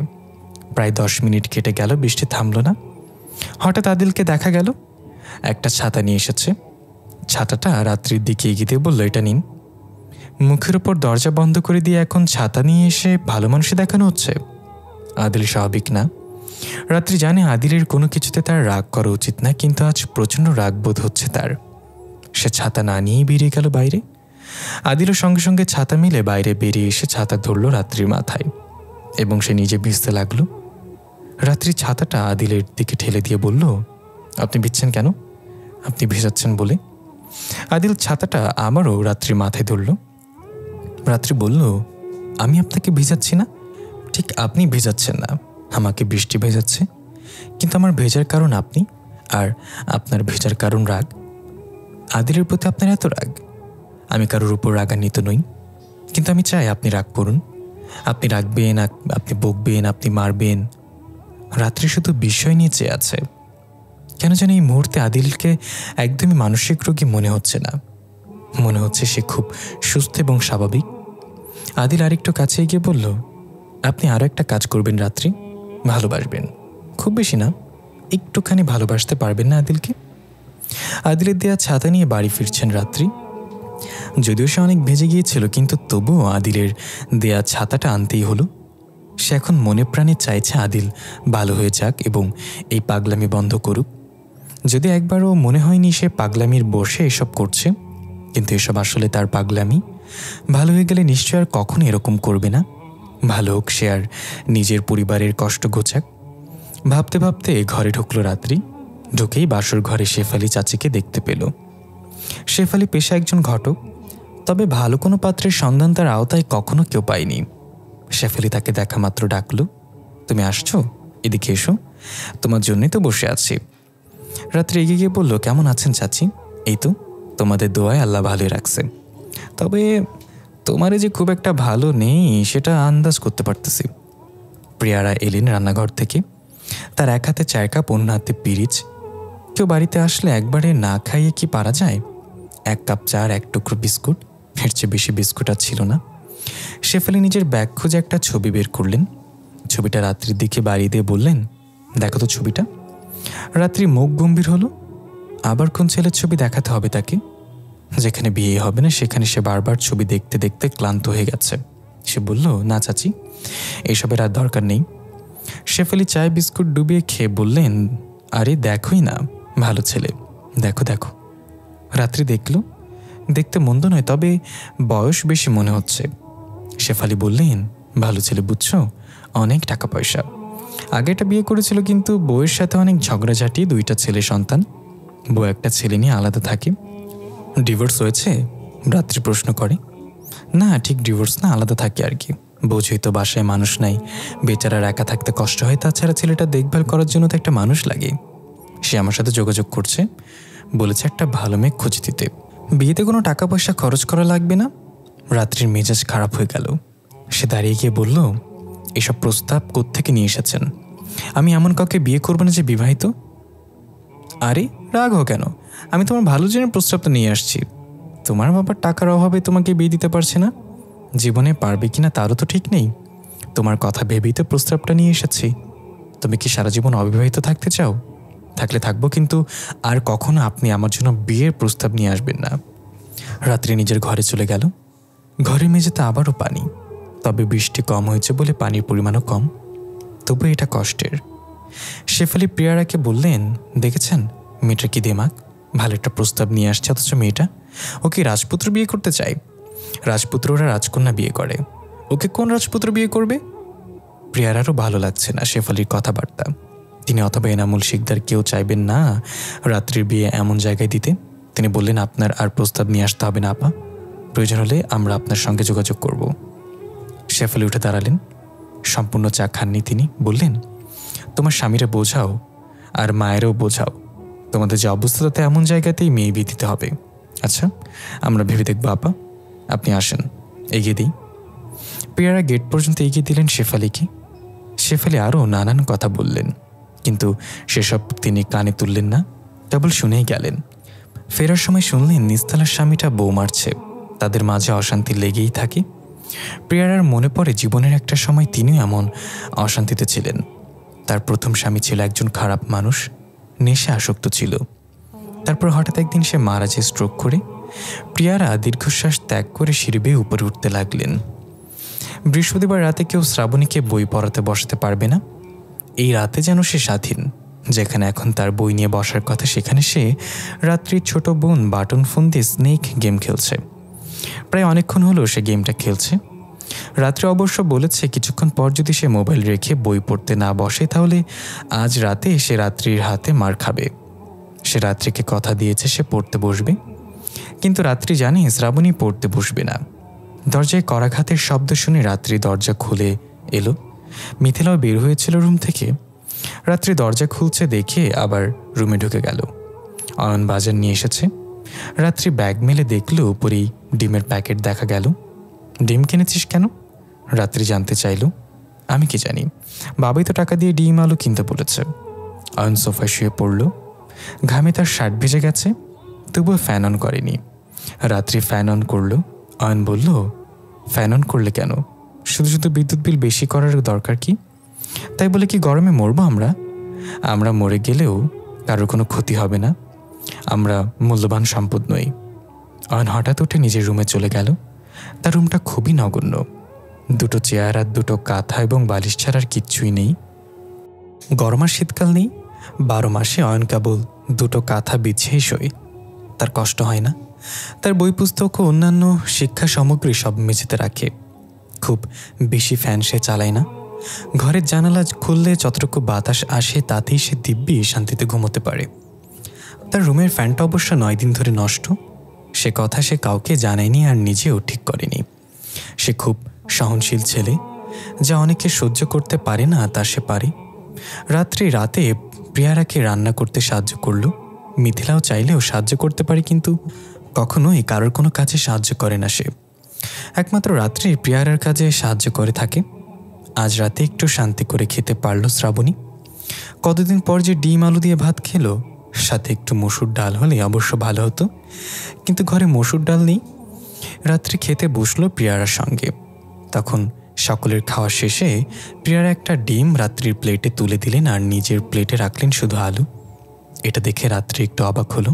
প্রায় 10 মিনিট কেটে গেল, বৃষ্টি থামল না। হঠাৎ আদিলকে দেখা গেল। একটা ছাতা নিয়ে এসেছে। ছাতাটা রাত্রির দিকে এগিয়ে দিয়ে বলল, এটা নিন। মুখের উপর দরজা বন্ধ করে দিয়ে এখন ছাতা নিয়ে এসে ভালো মানুষে দেখানো হচ্ছে। আদিল স্বাভাবিক না। রাত্রি জানে আদিলের কোনো কিছুতে তার রাগ করা উচিত না, কিন্তু আজ প্রচণ্ড রাগ বোধ হচ্ছে তার। সে ছাতা না নিয়েই বেরিয়ে গেল বাইরে। আদিলও সঙ্গে সঙ্গে ছাতা মিলে বাইরে বেরিয়ে এসে ছাতা ধরল রাত্রির মাথায়, এবং সে নিজে ভিজতে লাগলো। রাত্রি ছাতাটা আদিলের দিকে ঠেলে দিয়ে বলল, আপনি ভিজছেন কেন? আপনি ভেজাচ্ছেন বলে। আদিল ছাতাটা আমারও রাত্রির মাথায় ধরল। রাত্রি বলল, আমি আপনাকে ভিজাচ্ছি না। ঠিক আপনি ভেজাচ্ছেন না, আমাকে বৃষ্টি ভেজাচ্ছে। কিন্তু আমার ভেজার কারণ আপনি, আর আপনার ভেজার কারণ রাগ। আদিলের প্রতি আপনার এত রাগ? আমি কারোর উপর রাগান্বিত নই, কিন্তু আমি চাই আপনি রাগ করুন। আপনি রাখবেন, আপনি বকবেন, আপনি মারবেন। রাত্রি শুধু বিষয় নিয়ে চেয়ে আছে। কেন যেন এই মুহূর্তে আদিলকে একদমই মানসিক রোগী মনে হচ্ছে না। মনে হচ্ছে সে খুব সুস্থ এবং স্বাভাবিক। আদিল আরেকটু কাছে এগিয়ে বলল, আপনি আরও একটা কাজ করবেন রাত্রি, ভালোবাসবেন, খুব বেশি না, একটুখানি ভালোবাসতে পারবেন না আদিলকে? আদিলের দেয়া ছাতা নিয়ে বাড়ি ফিরছেন রাত্রি। যদিও সে অনেক ভেজে গিয়েছিল, কিন্তু তবুও আদিলের দেয়া ছাতাটা আনতেই হলো। সে এখন মনে প্রাণে চাইছে আদিল ভালো হয়ে যাক এবং এই পাগলামি বন্ধ করুক। যদি একবারও মনে হয়নি সে পাগলামির বসে এসব করছে, কিন্তু এসব আসলে তার পাগলামি। ভালো হয়ে গেলে নিশ্চয় আর কখনো এরকম করবে না। ভালো হোক, সে আর নিজের পরিবারের কষ্ট ঘোচাক। ভাবতে ভাবতে ঘরে ঢুকলো রাত্রি। ঢুকেই বাসর ঘরে শেফালি চাচিকে দেখতে পেল। শেফালি পেশা একজন ঘটক, তবে ভালো কোনো পাত্রের সন্ধান তার আওতায় কখনো কেউ পায়নি। শেফালি তাকে দেখা মাত্র ডাকল, তুমি আসছো, এদিকে এসো, তোমার জন্যই তো বসে আছি। রাত্রি এগিয়ে গিয়ে বলল, কেমন আছেন চাচি? এই তো, তোমাদের দোয়ায় আল্লাহ ভালোই রাখছে, তবে তোমারে যে খুব একটা ভালো নেই সেটা আন্দাজ করতে পারতেছি। প্রিয়ারা এলেন রান্নাঘর থেকে। তার এক হাতে চায়ের কাপ, অন্য হাতে পিরিচ। কেউ বাড়িতে আসলে একবারে না খাইয়ে কি পারা যায়? এক কাপ চা আর এক টুকরো বিস্কুট, এর চেয়ে বেশি বিস্কুট আর ছিল না। শেফালি নিজের ব্যাগ খুঁজে একটা ছবি বের করলেন। ছবিটা রাত্রির দিকে বাড়িয়ে দিয়ে বললেন, দেখো তো ছবিটা। রাত্রি মুখ গম্ভীর হলো। আবার কোন ছেলের ছবি দেখাতে হবে তাকে? যেখানে বিয়ে হবে না সেখানে সে বারবার ছবি দেখতে দেখতে ক্লান্ত হয়ে গেছে। সে বলল, না চাচি, এসবের আর দরকার নেই। শেফালি চায় বিস্কুট ডুবিয়ে খেয়ে বললেন, আরে দেখোই না, ভালো ছেলে, দেখো দেখো। রাত্রি দেখল, দেখতে মন্দ নয়, তবে বয়স বেশি মনে হচ্ছে। শেফালি বললেন, ভালো ছেলে বুঝছো, অনেক টাকা পয়সা। আগেটা বিয়ে করেছিল, কিন্তু বউয়ের সাথে অনেক ঝগড়াঝাটি, দুইটা ছেলে সন্তান। বউ একটা ছেলে নিয়ে আলাদা থাকে। ডিভোর্স হয়েছে? রাত্রি প্রশ্ন করে। না, ঠিক ডিভোর্স না, আলাদা থাকে আর কি। বোঝই তো, বাসায় মানুষ নাই, বেচারার একা থাকতে কষ্ট হয়, তাছাড়া ছেলেটা দেখভাল করার জন্য তো একটা মানুষ লাগে। সে আমার সাথে যোগাযোগ করছে, বলেছে একটা ভালো মেয়ে খুঁজে দিতে। বিয়েতে কোনো টাকা পয়সা খরচ করা লাগবে না। রাত্রির মেজাজ খারাপ হয়ে গেল। সে দাঁড়িয়ে গিয়ে বলল, এসব প্রস্তাব কোত্থেকে নিয়ে এসেছেন? আমি এমন কাউকে বিয়ে করবো না যে বিবাহিত। আরে রাগ হো কেন? আমি তোমার ভালোর জন্য প্রস্তাবটা নিয়ে আসছি। তোমার বাবার টাকার অভাবে তোমাকে বিয়ে দিতে পারছে না, জীবনে পারবে কিনা তারও তো ঠিক নেই। তোমার কথা ভেবেই তো প্রস্তাবটা নিয়ে এসেছি। তুমি কি সারা জীবন অবিবাহিত থাকতে চাও? থাকলে থাকবো, কিন্তু আর কখনো আপনি আমার জন্য বিয়ের প্রস্তাব নিয়ে আসবেন না। রাত্রি নিজের ঘরে চলে গেল। ঘরের মেঝেতে আবারও পানি, তবে বৃষ্টি কম হয়েছে বলে পানির পরিমাণও কম। তবু এটা কষ্টের। শেফালি প্রিয়ারাকে বললেন, দেখেছেন মেয়েটা কি দেমাক, ভালো একটা প্রস্তাব নিয়ে আসছে, অথচ মেয়েটা ওকে রাজপুত্র বিয়ে করতে চায়। রাজপুত্ররা রাজকন্যা বিয়ে করে, ওকে কোন রাজপুত্র বিয়ে করবে? প্রিয়ারারও ভালো লাগছে না শেফালির কথাবার্তা। তিনি অথবা এনামুল শিকদার কেউ চাইবেন না রাত্রির বিয়ে এমন জায়গায় দিতে। তিনি বললেন, আপনার আর প্রস্তাব নিয়ে আসতে হবে না আপা, প্রয়োজন হলে আমরা আপনার সঙ্গে যোগাযোগ করব। শেফালি উঠে দাঁড়ালেন। সম্পূর্ণ চা খাননি তিনি। বললেন, তোমার স্বামীরা বোঝাও আর মায়েরও বোঝাও, তোমাদের যে অবস্থা তাতে এমন জায়গাতেই মেয়ে বিয়ে দিতে হবে। আচ্ছা, আমরা ভেবে দেখবো আপা, আপনি আসেন, এগিয়ে দিই। প্রিয়ারা গেট পর্যন্ত এগিয়ে দিলেন শেফালিকে। শেফালি আরও নানান কথা বললেন, কিন্তু সেসব তিনি কানে তুললেন না, কেবল শুনেই গেলেন। ফেরার সময় শুনলেন নিস্তালার স্বামীটা বউ মারছে, তাদের মাঝে অশান্তি লেগেই থাকে। প্রিয়ারার মনে পড়ে জীবনের একটা সময় তিনিও এমন অশান্তিতে ছিলেন। তার প্রথম স্বামী ছিল একজন খারাপ মানুষ, নেশা আসক্ত ছিল। তারপর হঠাৎ একদিন সে মারা যায় স্ট্রোক করে। প্রিয়ারা দীর্ঘশ্বাস ত্যাগ করে সিঁড়ি বেয়ে উপরে উঠতে লাগলেন। বৃহস্পতিবার রাতে কেউ শ্রাবণীকে বই পড়াতে বসাতে পারবে না। এই রাতে যেন সে স্বাধীন। যেখানে এখন তার বই নিয়ে বসার কথা, সেখানে সে রাত্রির ছোট বোন বাটন ফোন দিয়ে স্নেক গেম খেলছে। প্রায় অনেকক্ষণ হলো সে গেমটা খেলছে। রাত্রে অবশ্য বলেছে কিছুক্ষণ পর যদি সে মোবাইল রেখে বই পড়তে না বসে, তাহলে আজ রাতে সে রাত্রির হাতে মার খাবে। সে রাত্রিকে কথা দিয়েছে সে পড়তে বসবে, কিন্তু রাত্রি জানে শ্রাবণী পড়তে বসবে না। দরজায় করাঘাতের শব্দ শুনে রাত্রি দরজা খুলে এলো। মিথিলাও বের হয়েছিল রুম থেকে। রাত্রি দরজা খুলছে দেখে আবার রুমে ঢুকে গেল। অয়ন বাজার নিয়ে এসেছে। রাত্রি ব্যাগ মেলে দেখল উপরেই ডিমের প্যাকেট দেখা গেল। ডিম কিনেছিস কেন? রাত্রি জানতে চাইল। আমি কি জানি, বাবাই তো টাকা দিয়ে ডিম আলু কিনতে বলেছে। অয়ন সোফায় শুয়ে পড়ল। ঘামে তার শার্ট ভিজে গেছে, তবুও ফ্যান অন করেনি। রাত্রি ফ্যান অন করল। অয়ন বলল, ফ্যান অন করলে কেন? শুধু শুধু বিদ্যুৎ বিল বেশি করার দরকার কি? তাই বলে কি গরমে মরবো আমরা? আমরা মরে গেলেও কারোর কোনো ক্ষতি হবে না। আমরা মূল্যবান সম্পদ নই। অয়ন হঠাৎ উঠে নিজের রুমে চলে গেল। তার রুমটা খুবই নগণ্য। দুটো চেয়ার আর দুটো কাঁথা এবং বালিশ ছাড়ার কিচ্ছুই নেই। গরম আর শীতকাল নেই। 12 মাসে অয়ন কেবল দুটো কাঁথা বিছিয়েই শোয়। তার কষ্ট হয় না। তার বই পুস্তক ও অন্যান্য শিক্ষা সামগ্রী সব মেঝেতে রাখে। খুব বেশি ফ্যান সে চালায় না। ঘরের জানালা খুললে যতটুকু বাতাস আসে তাতেই সে দিব্যি শান্তিতে ঘুমোতে পারে। তার রুমের ফ্যানটা অবশ্য 9 দিন ধরে নষ্ট। সে কথা সে কাউকে জানায়নি আর নিজেও ঠিক করেনি। সে খুব সহনশীল ছেলে। যা অনেকে সহ্য করতে পারে না তা সে পারে। রাতে প্রিয়ারাকে রান্না করতে সাহায্য করল। মিথিলাও চাইলেও সাহায্য করতে পারে, কিন্তু কখনোই কারোর কোনো কাজে সাহায্য করে না সে। একমাত্র রাত্রে প্রিয়ারার কাজে সাহায্য করে থাকে। আজ রাতে একটু শান্তি করে খেতে পারল শ্রাবণী। কতদিন পর যে ডিম আলু দিয়ে ভাত খেলো, সাথে একটু মসুর ডাল হলে অবশ্য ভালো হতো, কিন্তু ঘরে মসুর ডাল নেই। রাত্রে খেতে বসলো প্রিয়ারার সঙ্গে। তখন সকলের খাওয়া শেষে প্রিয়ারা একটা ডিম রাত্রির প্লেটে তুলে দিলেন আর নিজের প্লেটে রাখলেন শুধু আলু। এটা দেখে রাত্রি একটু অবাক হলো।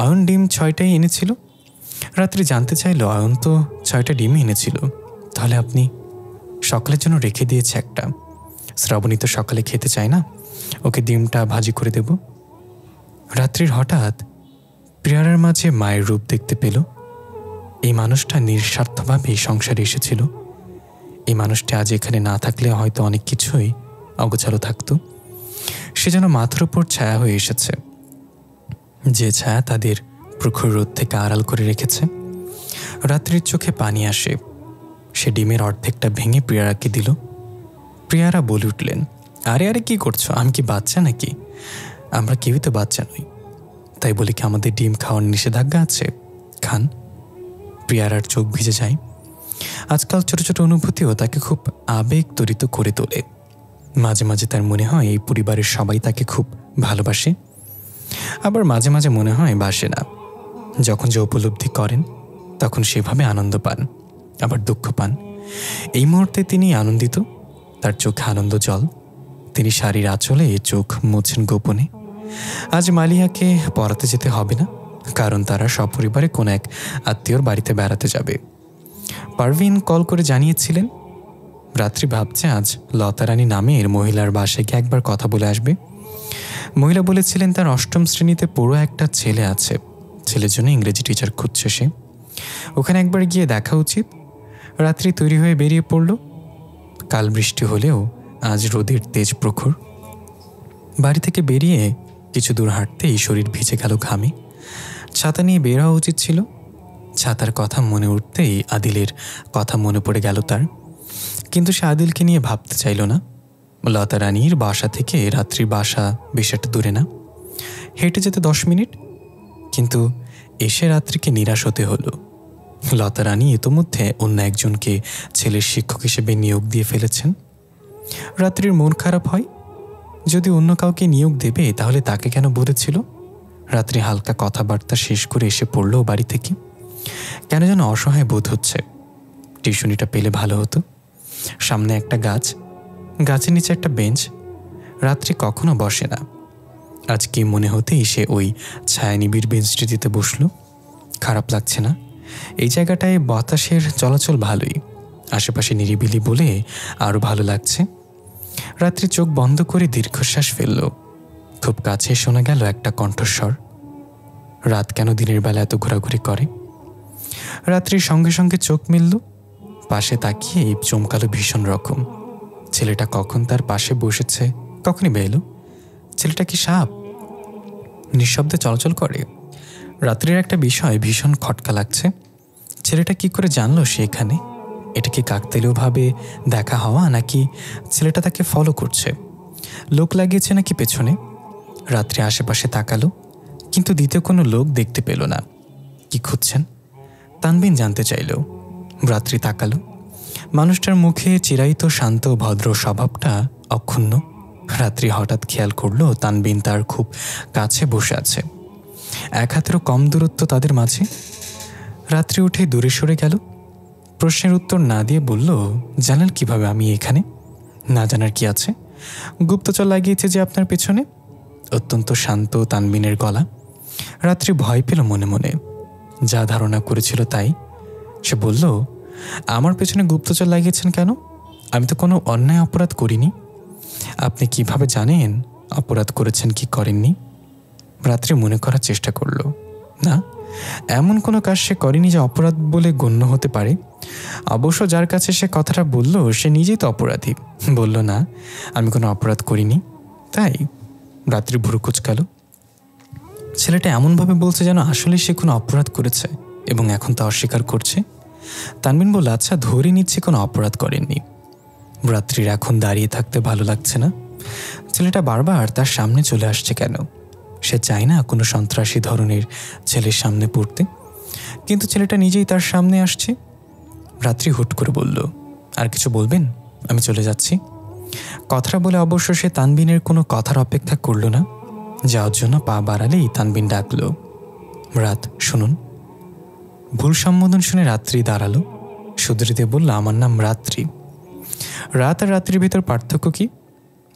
অয়ন ডিম 6টাই এনেছিল। রাত্রি জানতে চাইল, অয়ন তো 6টা ডিমই এনেছিল, তাহলে আপনি? সকালের জন্য রেখে দিয়েছে একটা। শ্রাবণী তো সকালে খেতে চায় না, ওকে ডিমটা ভাজি করে দেব। রাত্রির হঠাৎ প্রিয়ারার মাঝে মায়ের রূপ দেখতে পেল। এই মানুষটা নিঃস্বার্থভাবে এই সংসারে এসেছিল। এই মানুষটা আজ এখানে না থাকলে হয়তো অনেক কিছুই অগোছালো থাকতো। সে যেন মাথার উপর ছায়া হয়ে এসেছে, যে ছায়া তাদের প্রখর রোদ থেকে আড়াল করে রেখেছে। রাত্রির চোখে পানি আসে। সে ডিমের অর্ধেকটা ভেঙে প্রিয়ারাকে দিল। প্রিয়ারা বলে উঠলেন, আরে আরে কি করছো? আমি কি বাচ্চা নাকি? আমরা কেউই তো বাচ্চা নই। তাই বলে কি আমাদের ডিম খাওয়ার নিষেধাজ্ঞা আছে? খান। প্রিয়ারার চোখ ভিজে যায়। আজকাল ছোট ছোট অনুভূতিও তাকে খুব আবেগ তড়িত করে তোলে। মাঝে মাঝে তার মনে হয় এই পরিবারের সবাই তাকে খুব ভালোবাসে, আবার মাঝে মাঝে মনে হয় বাসে না। যখন যে উপলব্ধি করেন তখন সেভাবে আনন্দ পান, আবার দুঃখ পান। এই মুহূর্তে তিনি আনন্দিত। তার চোখে আনন্দ জল। তিনি শাড়ির আঁচলে চোখ মুছছেন গোপনে। আজ মালিয়াকে পড়াতে যেতে হবে না, কারণ তারা সপরিবারে কোন এক আত্মীয়র বাড়িতে বেড়াতে যাবে। পারভিন কল করে জানিয়েছিলেন। রাত্রি ভাবছে আজ লতারানী নামের মহিলার বাসায় গিয়ে একবার কথা বলে আসবে। মহিলা বলেছিলেন তার 8ম শ্রেণীতে পড়ো একটা ছেলে আছে। ছেলের জন্য ইংরেজি টিচার খুঁজছে সে। ওখানে একবার গিয়ে দেখা উচিত। রাত্রি তৈরি হয়ে বেরিয়ে পড়ল। কাল বৃষ্টি হলেও আজ রোদের তেজ প্রখর। বাড়ি থেকে বেরিয়ে কিছু দূর হাঁটতেই শরীর ভিজে গেল ঘামে। ছাতা নিয়ে বের হওয়া উচিত ছিল। ছাতার কথা মনে উঠতেই আদিলের কথা মনে পড়ে গেল তার, কিন্তু সে আদিলকে নিয়ে ভাবতে চাইল না। লতা রানীর বাসা থেকে রাত্রির বাসা বেশ একটা দূরে না, হেঁটে যেতে 10 মিনিট। কিন্তু এসে রাত্রিকে নিরাশ হতে হলো। লতা রানী ইতোমধ্যে অন্য একজনকে ছেলের শিক্ষক হিসেবে নিয়োগ দিয়ে ফেলেছেন। রাত্রির মন খারাপ হয়। যদি অন্য কাউকে নিয়োগ দেবে তাহলে তাকে কেন বলেছিল? রাত্রি হালকা কথাবার্তা শেষ করে এসে পড়ল বাড়ি থেকে। কেন যেন অসহায় বোধ হচ্ছে। টিউশনিটা পেলে ভালো হতো। সামনে একটা গাছ, গাছের নিচে একটা বেঞ্চ। রাত্রি কখনো বসে না। আজ কি মনে হতেই সে ওই ছায়ানিবিড় বেঞ্চটিতে বসল। খারাপ লাগছে না। এই জায়গাটায় বাতাসের চলাচল ভালোই, আশেপাশে নিরিবিলি বলে আরও ভালো লাগছে। রাত্রি চোখ বন্ধ করে দীর্ঘশ্বাস ফেলল। খুব কাছে শোনা গেল একটা কণ্ঠস্বর। রাত কেন দিনের বেলা এত ঘোরাঘুরি করে? রাত্রির সঙ্গে সঙ্গে চোখ মেলল। পাশে তাকিয়ে চমকালো ভীষণ রকম। ছেলেটা কখন তার পাশে বসেছে কখনই বেলো। ছেলেটা কি সাপ? নিঃশব্দে চলাচল করে। রাত্রির একটা বিষয় ভীষণ খটকা লাগছে। ছেলেটা কি করে জানলো সে এখানে? এটা কি কাকতালীয়ভাবে দেখা হওয়া, নাকি ছেলেটা তাকে ফলো করছে? লোক লাগিয়েছে নাকি পেছনে? রাত্রি আশেপাশে তাকালো, কিন্তু দ্বিতীয় কোনো লোক দেখতে পেল না। কি খুঁজছেন? তানবিন জানতে চাইল। রাত্রি তাকালো। মানুষটার মুখে চিরায়িত শান্ত ভদ্র স্বভাবটা অক্ষুণ্ণ। রাত্রি হঠাৎ খেয়াল করলো তানবিন তার খুব কাছে বসে আছে। এক হাতেরও কম দূরত্ব তাদের মাঝে। রাত্রি উঠে দূরে সরে গেল। প্রশ্নের উত্তর না দিয়ে বলল, জানেন কিভাবে আমি এখানে? না জানার কি আছে, গুপ্তচর লাগিয়েছে যে আপনার পেছনে। অত্যন্ত শান্ত তানবিনের গলা। রাত্রি ভয় পেল মনে মনে। যা ধারণা করেছিল তাই। সে বলল, আমার পেছনে গুপ্তচর লাগিয়েছেন কেন? আমি তো কোনো অন্যায় অপরাধ করিনি। আপনি কিভাবে জানেন অপরাধ করেছেন কি করেননি? রাত্রি মনে করার চেষ্টা করল। না, এমন কোনো কাজ সে করেনি যা অপরাধ বলে গণ্য হতে পারে। অবশ্য যার কাছে সে কথাটা বলল সে নিজেই তো অপরাধী। বলল, না, আমি কোনো অপরাধ করিনি। তাই রাত্রি ভুরু কুঁচকাল। ছেলেটা এমনভাবে বলছে যেন আসলে সে কোনো অপরাধ করেছে এবং এখন তা অস্বীকার করছে। তানবিন বলল, আচ্ছা ধরে নিচ্ছি কোনো অপরাধ করেননি। রাত্রির এখন দাঁড়িয়ে থাকতে ভালো লাগছে না। ছেলেটা বারবার তার সামনে চলে আসছে কেন? সে চায় না কোনো সন্ত্রাসী ধরনের ছেলের সামনে পড়তে, কিন্তু ছেলেটা নিজেই তার সামনে আসছে। রাত্রি হুট করে বলল, আর কিছু বলবেন? আমি চলে যাচ্ছি। কথাটা বলে অবশ্য সে তানবিনের কোনো কথার অপেক্ষা করল না। যাওয়ার জন্য পা বাড়ালেই তানবিন ডাকল, রাত, শুনুন। ভুল সম্বোধন শুনে রাত্রি দাঁড়ালো। শুধরিতে বলল, আমার নাম রাত্রি। রাত আর রাত্রির ভিতর পার্থক্য কি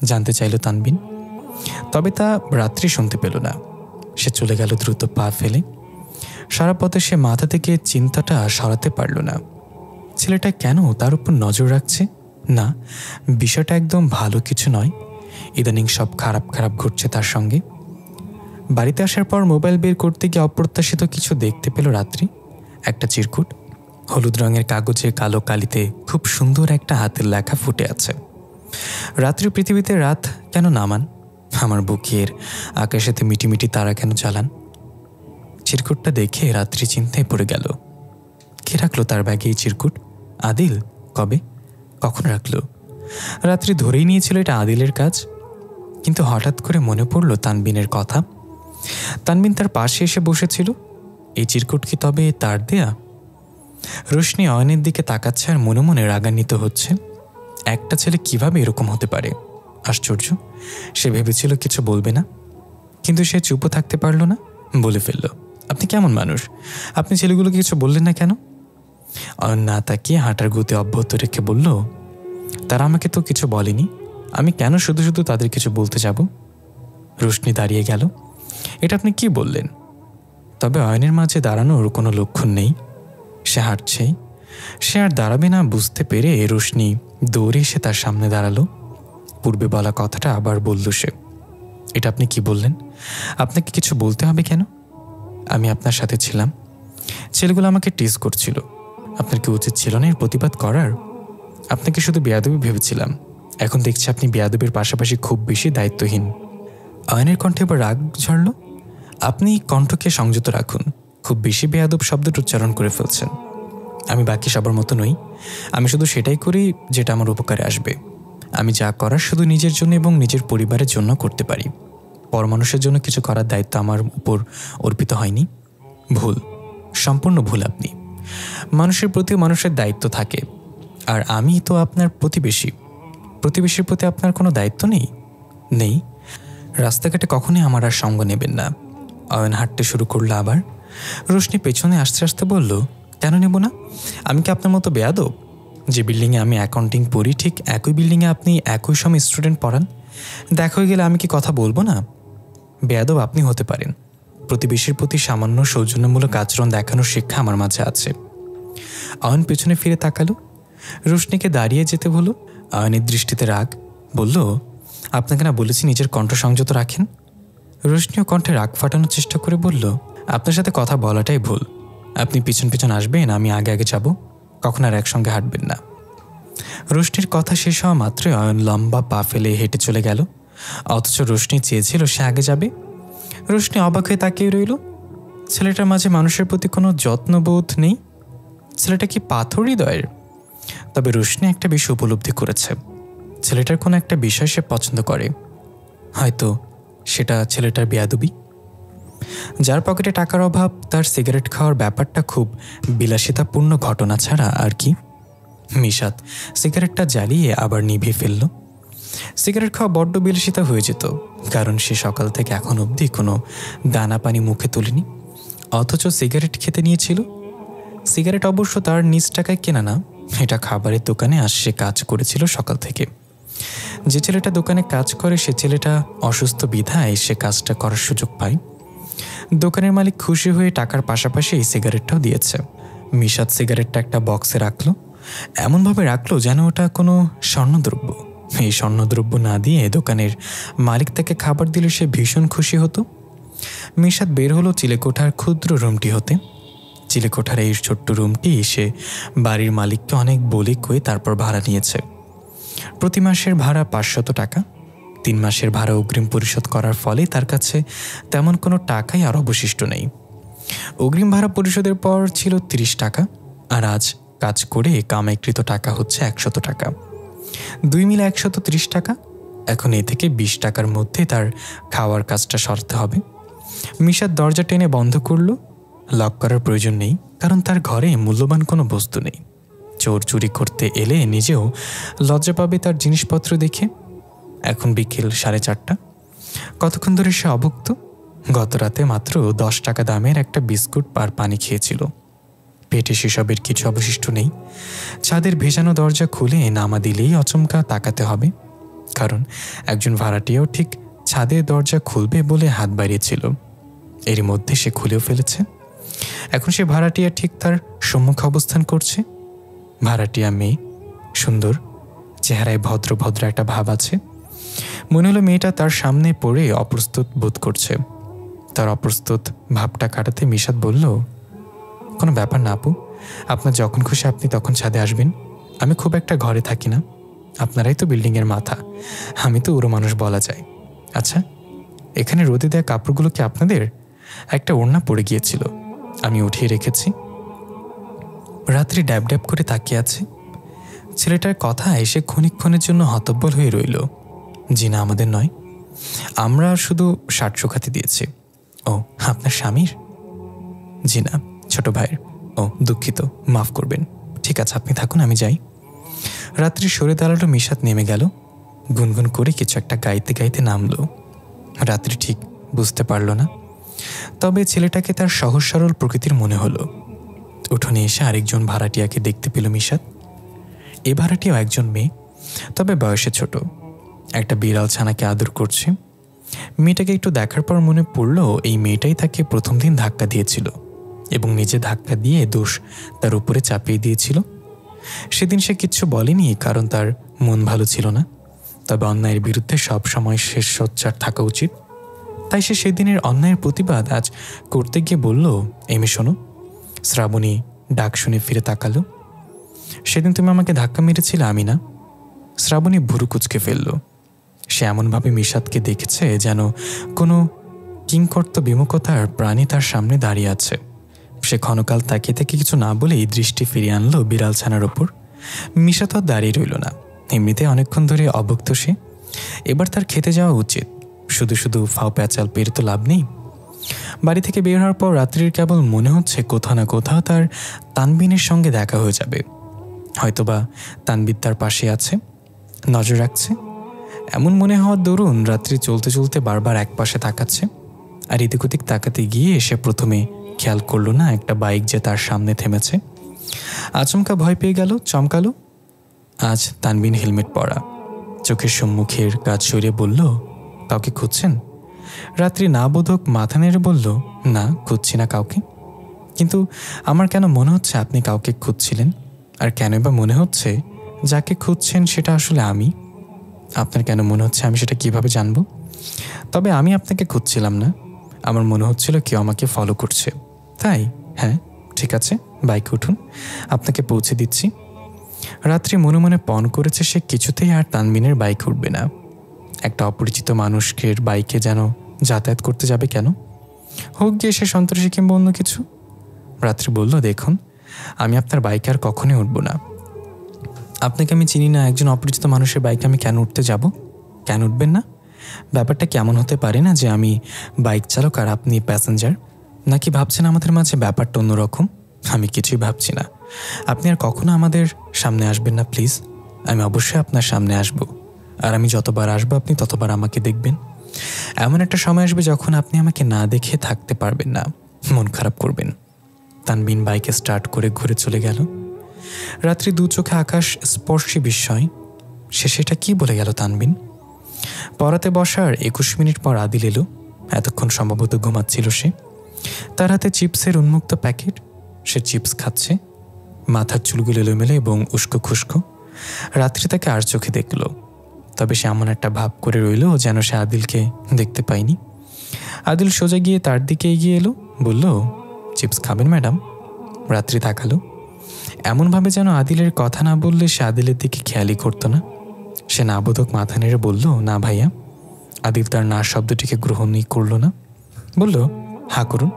জানতে চাইল তানবিন। তবে তা রাত্রি শুনতে পেল না। সে চলে গেল দ্রুত পা ফেলে। সারা পথে সে মাথা থেকে চিন্তাটা সরাতে পারল না। ছেলেটা কেন তার উপর নজর রাখছে? না, বিষয়টা একদম ভালো কিছু নয়। ইদানিং সব খারাপ খারাপ ঘটছে তার সঙ্গে। বাড়িতে আসার পর মোবাইল বের করতে গিয়ে অপ্রত্যাশিত কিছু দেখতে পেল রাত্রি। একটা চিরকুট, হলুদ রঙের কাগজে কালো কালিতে খুব সুন্দর একটা হাতের লেখা ফুটে আছে। রাত্রি পৃথিবীতে রাত কেন নামান? আমার বুকের আকাশেতে মিটিমিটি তারা কেন চালান? চিরকুটটা দেখে রাত্রি চিন্তায় পড়ে গেল। কে রাখলো তার ব্যাগে এই চিরকুট? আদিল? কবে, কখন রাখলো? রাত্রি ধরেই নিয়েছিল এটা আদিলের কাজ। কিন্তু হঠাৎ করে মনে পড়ল তানবিনের কথা। তানবিন তার পাশে এসে বসেছিল। এই চিরকুট কি তবে তার দেয়া? রোশনি অয়নের দিকে তাকাচ্ছে আর মনে মনে রাগান্বিত হচ্ছে। একটা ছেলে কিভাবে এরকম হতে পারে? আশ্চর্য। সে ভেবেছিল কিছু বলবে না, কিন্তু সে চুপও থাকতে পারল না। বলে ফেলল, আপনি কেমন মানুষ? আপনি ছেলেগুলোকে কিছু বললেন না কেন? অয়ন না তাকিয়ে হাঁটার গতি অব্যাহত রেখে বলল, তারা আমাকে তো কিছু বলেনি, আমি কেন শুধু শুধু তাদের কিছু বলতে যাব? রোশনি দাঁড়িয়ে গেল। এটা আপনি কি বললেন? তবে অয়নের মাঝে দাঁড়ানোর কোনো লক্ষণ নেই। সে হাঁটছেই। সে আর দাঁড়াবে না বুঝতে পেরে রোশনি দৌড়ে এসে তার সামনে দাঁড়ালো। পূর্বে বলা কথাটা আবার বলল সে। এটা আপনি কি বললেন? আপনাকে কিছু বলতে হবে কেন? আমি আপনার সাথে ছিলাম, ছেলেগুলো আমাকে টিজ করছিল। আপনার কি উচিত ছিল না এর প্রতিবাদ করার? আপনাকে শুধু বেয়াদবি ভেবেছিলাম, এখন দেখছি আপনি বেয়াদবির পাশাপাশি খুব বেশি দায়িত্বহীন। অয়নের কণ্ঠে এবার রাগ ঝরল। আপনি কণ্ঠকে সংযত রাখুন, খুব বেশি বেয়াদব শব্দটা উচ্চারণ করে ফেলছেন। আমি বাকি সবার মতো নই। আমি শুধু সেটাই করি যেটা আমার উপকারে আসবে। আমি যা করার শুধু নিজের জন্য এবং নিজের পরিবারের জন্য করতে পারি। পর মানুষের জন্য কিছু করার দায়িত্ব আমার উপর অর্পিত হয়নি। ভুল, সম্পূর্ণ ভুল। আপনি মানুষের প্রতি মানুষের দায়িত্ব থাকে, আর আমি তো আপনার প্রতিবেশী। প্রতিবেশীর প্রতি আপনার কোনো দায়িত্ব নেই? নেই। রাস্তাঘাটে কখনোই আমার আর সঙ্গ নেবেন না। অয়ন হাঁটতে শুরু করলো আবার। রোশনি পেছনে আসতে আসতে বলল, কেন নেব না? আমি কি আপনার মতো বেয়াদব? যে বিল্ডিংয়ে আমি অ্যাকাউন্টিং পড়ি ঠিক একই বিল্ডিংয়ে আপনি একই সময় স্টুডেন্ট পড়ান। দেখা হয়ে গেলে আমি কি কথা বলবো না? বেয়াদব আপনি হতে পারেন, প্রতিবেশীর প্রতি সামান্য সৌজন্যমূলক আচরণ দেখানোর শিক্ষা আমার মাঝে আছে। অয়ন পেছনে ফিরে তাকালো। রোশনিকে দাঁড়িয়ে যেতে বলল। অয়নের দৃষ্টিতে রাগ। বলল, আপনাকে না বলেছি নিজের কণ্ঠ সংযত রাখেন? রোশনিও কণ্ঠে রাগ ফাটানোর চেষ্টা করে বলল, আপনার সাথে কথা বলাটাই ভুল। আপনি পিছন পিছন আসবেন, আমি আগে আগে যাব, কখন আর একসঙ্গে হাঁটবেন না। রোশনির কথা শেষ হওয়া মাত্রই অয়ন লম্বা পা ফেলে হেঁটে চলে গেল। অথচ রোশনি চেয়েছিল সে আগে যাবে। রোশনি অবাক হয়ে তাকিয়ে রইল। ছেলেটার মাঝে মানুষের প্রতি কোনো যত্নবোধ নেই। ছেলেটা কি পাথর হৃদয়ের? তবে রোশনি একটা বিষয় উপলব্ধি করেছে, ছেলেটার কোনো একটা বিষয় সে পছন্দ করে। হয়তো সেটা ছেলেটার বেয়াদবি। যার পকেটে টাকার অভাব, তার সিগারেট খাওয়ার ব্যাপারটা খুব বিলাসিতাপূর্ণ ঘটনা ছাড়া আর কি। মিশাত সিগারেটটা জ্বালিয়ে আবার নিভিয়ে ফেলল। সিগারেট খাওয়া বড্ড বিলাসিতা হয়ে যেত, কারণ সে সকাল থেকে এখন অবধি কোনো দানা পানি মুখে তোলেনি, অথচ সিগারেট খেতে নিয়েছিল। সিগারেট অবশ্য তার নিজ টাকায় কেনা না, এটা খাবারের দোকানে আজ সে কাজ করেছিল সকাল থেকে। যে ছেলেটা দোকানে কাজ করে সে ছেলেটা অসুস্থ বিধায় সে কাজটা করার সুযোগ পায়। দোকানের মালিক খুশি হয়ে টাকার পাশাপাশি এই সিগারেটটাও দিয়েছে। মিশাত সিগারেটটা একটা বক্সে রাখলো, এমনভাবে রাখলো যেন ওটা কোনো স্বর্ণদ্রব্য। এই স্বর্ণদ্রব্য না দিয়ে দোকানের মালিক তাকে খাবার দিলে সে ভীষণ খুশি হতো। মিশাত বের হলো চিলেকোঠার ক্ষুদ্র রুমটি হতে। চিলেকোঠার এই ছোট্ট রুমটি সে বাড়ির মালিককে অনেক বলে কয়ে তারপর ভাড়া নিয়েছে। প্রতি মাসের ভাড়া 500 টাকা। 3 মাসের ভাড়া অগ্রিম পরিশোধ করার ফলে তার কাছে তেমন কোনো টাকাই আর অবশিষ্ট নেই। অগ্রিম ভাড়া পরিশোধের পর ছিল 30 টাকা, আর আজ কাজ করে কামাইকৃত টাকা হচ্ছে 100 টাকা। 2 মিলে 130 টাকা। এখন এ থেকে 20 টাকার মধ্যে তার খাওয়ার কাজটা সারতে হবে। মিশাত দরজা টেনে বন্ধ করল। লক করার প্রয়োজন নেই, কারণ তার ঘরে মূল্যবান কোনো বস্তু নেই। চোর চুরি করতে এলে নিজেও লজ্জা পাবে তার জিনিসপত্র দেখে। এখন বিকেল 4:30। কতক্ষণ ধরে সে অভুক্ত। গত রাতে মাত্র 10 টাকা দামের একটা বিস্কুট আর পানি খেয়েছিল। পেটে সেসবের কিছু অবশিষ্ট নেই। ছাদের ভেজানো দরজা খুলে নামা দিলেই আচমকা তাকাতে হবে, কারণ একজন ভাড়াটিয়াও ঠিক ছাদের দরজা খুলবে বলে হাত বাড়িয়েছিল। এরই মধ্যে সে খুলেও ফেলেছে। এখন সে ভাড়াটিয়া ঠিক তার সম্মুখে অবস্থান করছে। ভাড়াটিয়া মেয়ে, সুন্দর, চেহারায় ভদ্র ভদ্র একটা ভাব আছে। মনে হলো মেয়েটা তার সামনে পড়ে অপ্রস্তুত বোধ করছে। তার অপ্রস্তুত ভাবটা কাটাতে মিশাত বলল, কোনো ব্যাপার না আপু, আপনার যখন খুশি আপনি তখন ছাদে আসবেন। আমি খুব একটা ঘরে থাকি না, আপনারাই তো বিল্ডিংয়ের মাথা, আমি তো উড়ো মানুষ বলা যায়। আচ্ছা, এখানে রোদে দেয়া কাপড়গুলো কি আপনাদের? একটা ওড়না পড়ে গিয়েছিল, আমি উঠিয়ে রেখেছি। রাত্রি ড্যাব ড্যাব করে তাকিয়ে আছে। ছেলেটার কথা এসে ক্ষণিকক্ষণের জন্য হতব্বল হয়ে রইল। জি না, আমাদের নয়, আমরা শুধু ষাট শোকাতে দিয়েছি। ও, আপনার স্বামীর? জি না, ছোট ভাইয়ের। ও দুঃখিত, মাফ করবেন। ঠিক আছে, আপনি থাকুন, আমি যাই। রাত্রি সরে দাঁড়ালো। মিশাত নেমে গেল। গুনগুন করে কিছু একটা গাইতে গাইতে নামলো। রাত্রি ঠিক বুঝতে পারল না, তবে ছেলেটাকে তার সহজ সরল প্রকৃতির মনে হলো। উঠোনে এসে আরেকজন ভাড়াটিয়াকে দেখতে পেল মিশাত। এ ভাড়াটিয়াও একজন মেয়ে, তবে বয়সে ছোট। একটা বিড়াল ছানাকে আদর করছে। মেয়েটাকে একটু দেখার পর মনে পড়ল এই মেয়েটাই তাকে প্রথম দিন ধাক্কা দিয়েছিল এবং নিজে ধাক্কা দিয়ে দোষ তার উপরে চাপিয়ে দিয়েছিল। সেদিন সে কিচ্ছু বলেনি, কারণ তার মন ভালো ছিল না। তবে অন্যায়ের বিরুদ্ধে সব সময় শেষ সোচ্চার থাকা উচিত। তাই সে সেদিনের অন্যায়ের প্রতিবাদ আজ করতে গিয়ে বলল, এমে শোনো। শ্রাবণী ডাক শুনে ফিরে তাকালো। সেদিন তুমি আমাকে ধাক্কা মেরেছিলে, আমি না। শ্রাবণী ভুরু কুচকে ফেলল। সে এমনভাবে মিশাতকে দেখেছে যেন কোনো কিংকর্ত বিমুখতার প্রাণী তার সামনে দাঁড়িয়ে আছে। সে ক্ষণকাল তাকিয়ে থেকে কিছু না বলেই দৃষ্টি ফিরিয়ে আনলো বিড়াল ছানার ওপর। মিশাত আর দাঁড়িয়ে রইল না। এমনিতে অনেকক্ষণ ধরে অভুক্ত সে। এবার তার খেতে যাওয়া উচিত। শুধু শুধু ফাও প্যাচাল পেরে তো লাভ নেই। বাড়ি থেকে বের হওয়ার পর রাত্রির কেবল মনে হচ্ছে কোথাও না কোথাও তার তানবিনের সঙ্গে দেখা হয়ে যাবে। হয়তোবা তানবির তার পাশে আছে, নজর রাখছে। এমন মনে হওয়ার দরুন রাত্রি চলতে চলতে বারবার এক পাশে তাকাচ্ছে। আর এদিক ওদিক তাকাতে গিয়ে সে প্রথমে খেয়াল করলো না একটা বাইক যে তার সামনে থেমেছে। আচমকা ভয় পেয়ে গেল, চমকালো। আজ তানবিন হেলমেট পরা। চোখের সম্মুখের কাজ সরিয়ে বলল, কাউকে খুঁজছেন? রাত্রি না বোধক মাথা নেড়ে বলল, না, খুঁজছি না কাউকে। কিন্তু আমার কেন মনে হচ্ছে আপনি কাউকে খুঁজছিলেন। আর কেন বা মনে হচ্ছে যাকে খুঁজছেন সেটা আসলে আমি? আপনার কেন মনে হচ্ছে আমি সেটা কিভাবে জানবো? তবে আমি আপনাকে খুঁজছিলাম না, আমার মনে হচ্ছিল কেউ আমাকে ফলো করছে, তাই। হ্যাঁ ঠিক আছে, বাইকে উঠুন, আপনাকে পৌঁছে দিচ্ছি। রাত্রি মনে মনে পণ করেছে সে কিছুতেই আর তানবিনের বাইকে উঠবে না। একটা অপরিচিত মানুষের বাইকে যেন যাতায়াত করতে যাবে কেন? হোক গিয়ে সে সন্ত্রাসী কিংবা অন্য কিছু। রাত্রি বলল, দেখুন, আমি আপনার বাইকে আর কখনোই উঠব না। আপনাকে আমি চিনি না, একজন অপরিচিত মানুষের বাইকে আমি কেন উঠতে যাব? কেন উঠবেন না? ব্যাপারটা কেমন হতে পারে না যে আমি বাইক চালক আর আপনি প্যাসেঞ্জার? নাকি ভাবছেন আমাদের মাঝে ব্যাপারটা অন্যরকম? আমি কিছুই ভাবছি না। আপনি আর কখনো আমাদের সামনে আসবেন না, প্লিজ। আমি অবশ্যই আপনার সামনে আসব, আর আমি যতবার আসবো আপনি ততবার আমাকে দেখবেন। এমন একটা সময় আসবে যখন আপনি আমাকে না দেখে থাকতে পারবেন না, মন খারাপ করবেন। তানবিন বাইকে স্টার্ট করে ঘুরে চলে গেল। রাত্রি দু চোখে আকাশ স্পর্শী বিস্ময়। সে সেটা কি বলে গেল তানবিন? পড়াতে বসার 21 মিনিট পর আদিল এলো। এতক্ষণ সম্ভবত ঘুমাচ্ছিল সে। তার হাতে চিপসের উন্মুক্ত প্যাকেট। সে চিপস খাচ্ছে, মাথার চুলগুলো এলোমেলো এবং উস্কো খুস্কো। রাত্রি তাকে আর চোখে দেখল, তবে সে এমন একটা ভাব করে রইল যেন সে আদিলকে দেখতে পায়নি। আদিল সোজা গিয়ে তার দিকে এগিয়ে এলো, বলল, চিপস খাবেন ম্যাডাম? রাত্রি তাকালো এমনভাবে যেন আদিলের কথা না বললে সে আদিলের দিকে খেয়ালই করতো না। সে নাবোধক মাথা নেড়ে বলল, না ভাইয়া। আদিল তার না শব্দটিকে গ্রহণই করল না, বলল, হা করুন,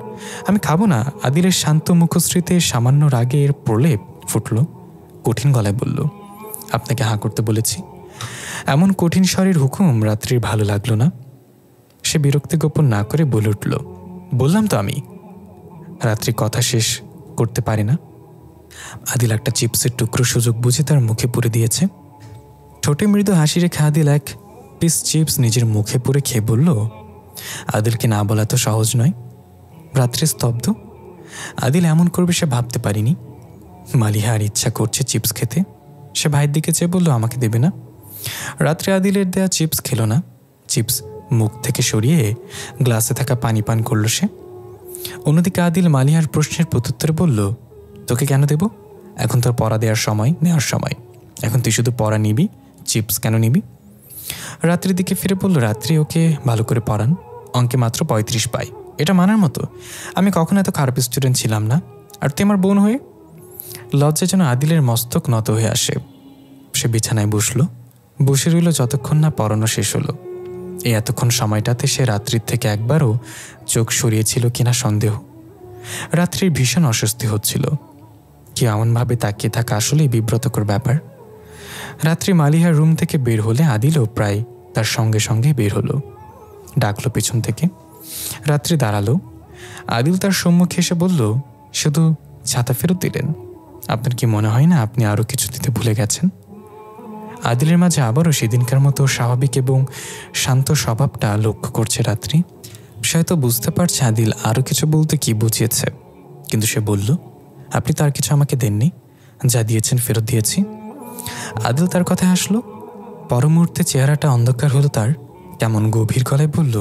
আমি খাবো না। আদিলের শান্ত মুখশ্রীতে সামান্য রাগের প্রলেপ ফুটল। কঠিন গলায় বলল, আপনাকে হা করতে বলেছি। এমন কঠিন স্বরের হুকুম রাত্রির ভালো লাগলো না। সে বিরক্তি গোপন না করে বলে উঠল, বললাম তো আমি। রাত্রি কথা শেষ করতে পারে না। আদিল একটা চিপসের টুকরো সুযোগ বুঝে তার মুখে পুরে দিয়েছে। ঠোঁটে মৃদু হাসি রেখে আদিল এক পিস চিপস নিজের মুখে পুরে খেয়ে বলল, আদিলকে না বলা তো সহজ নয়। রাত্রি স্তব্ধ। আদিল এমন করবে সে ভাবতে পারিনি। মালিহার ইচ্ছা করছে চিপস খেতে। সে ভাইয়ের দিকে চেয়ে বলল, আমাকে দেবে না? রাত্রে আদিলের দেয়া চিপস খেলো না। চিপস মুখ থেকে সরিয়ে গ্লাসে থাকা পানি পান করল সে। অন্যদিকে আদিল মালিহার প্রশ্নের প্রত্যুত্তরে বলল, তোকে কেন দেব? এখন তোর পড়া নেওয়ার সময়। এখন তুই শুধু পড়া নিবি, চিপস কেন নিবি? রাত্রির দিকে ফিরে বলল, রাত্রি ওকে ভালো করে পড়ান, অঙ্কে মাত্র 35 পাই। এটা মানার মতো? আমি কখনো এত খারাপ স্টুডেন্ট ছিলাম না। আর তুই আমার বোন হয়ে? লজ্জায় যেন আদিলের মস্তক নত হয়ে আসে। সে বিছানায় বসে রইল যতক্ষণ না পড়ানো শেষ হলো। এই এতক্ষণ সময়টাতে সে রাত্রির থেকে একবারও চোখ সরিয়েছিল কিনা সন্দেহ। রাত্রির ভীষণ অস্বস্তি হচ্ছিল। কেউ এমনভাবে তাকিয়ে থাকা আসলেই বিব্রতকর ব্যাপার। রাত্রি মালিহার রুম থেকে বের হলে আদিলও প্রায় তার সঙ্গে সঙ্গে বের হলো। ডাকলো পেছন থেকে। রাত্রি দাঁড়ালো। আদিল তার সম্মুখে এসে বলল, শুধু ছাতা ফেরত দিলেন? আপনার কি মনে হয় না আপনি আরও কিছু দিতে ভুলে গেছেন? আদিলের মাঝে আবারও সেদিনকার মতো স্বাভাবিক এবং শান্ত স্বভাবটা লক্ষ্য করছে রাত্রি। সে হয়তো বুঝতে পারছে আদিল আরও কিছু বলতে কি বুঝিয়েছে, কিন্তু সে বলল, আপনি তার কিছু আমাকে দেননি, যা দিয়েছেন ফেরত দিয়েছি। আদিল তার কথায় হাসল। পর মুহূর্তে চেহারাটা অন্ধকার হলো তার। কেমন গভীর গলায় বলল,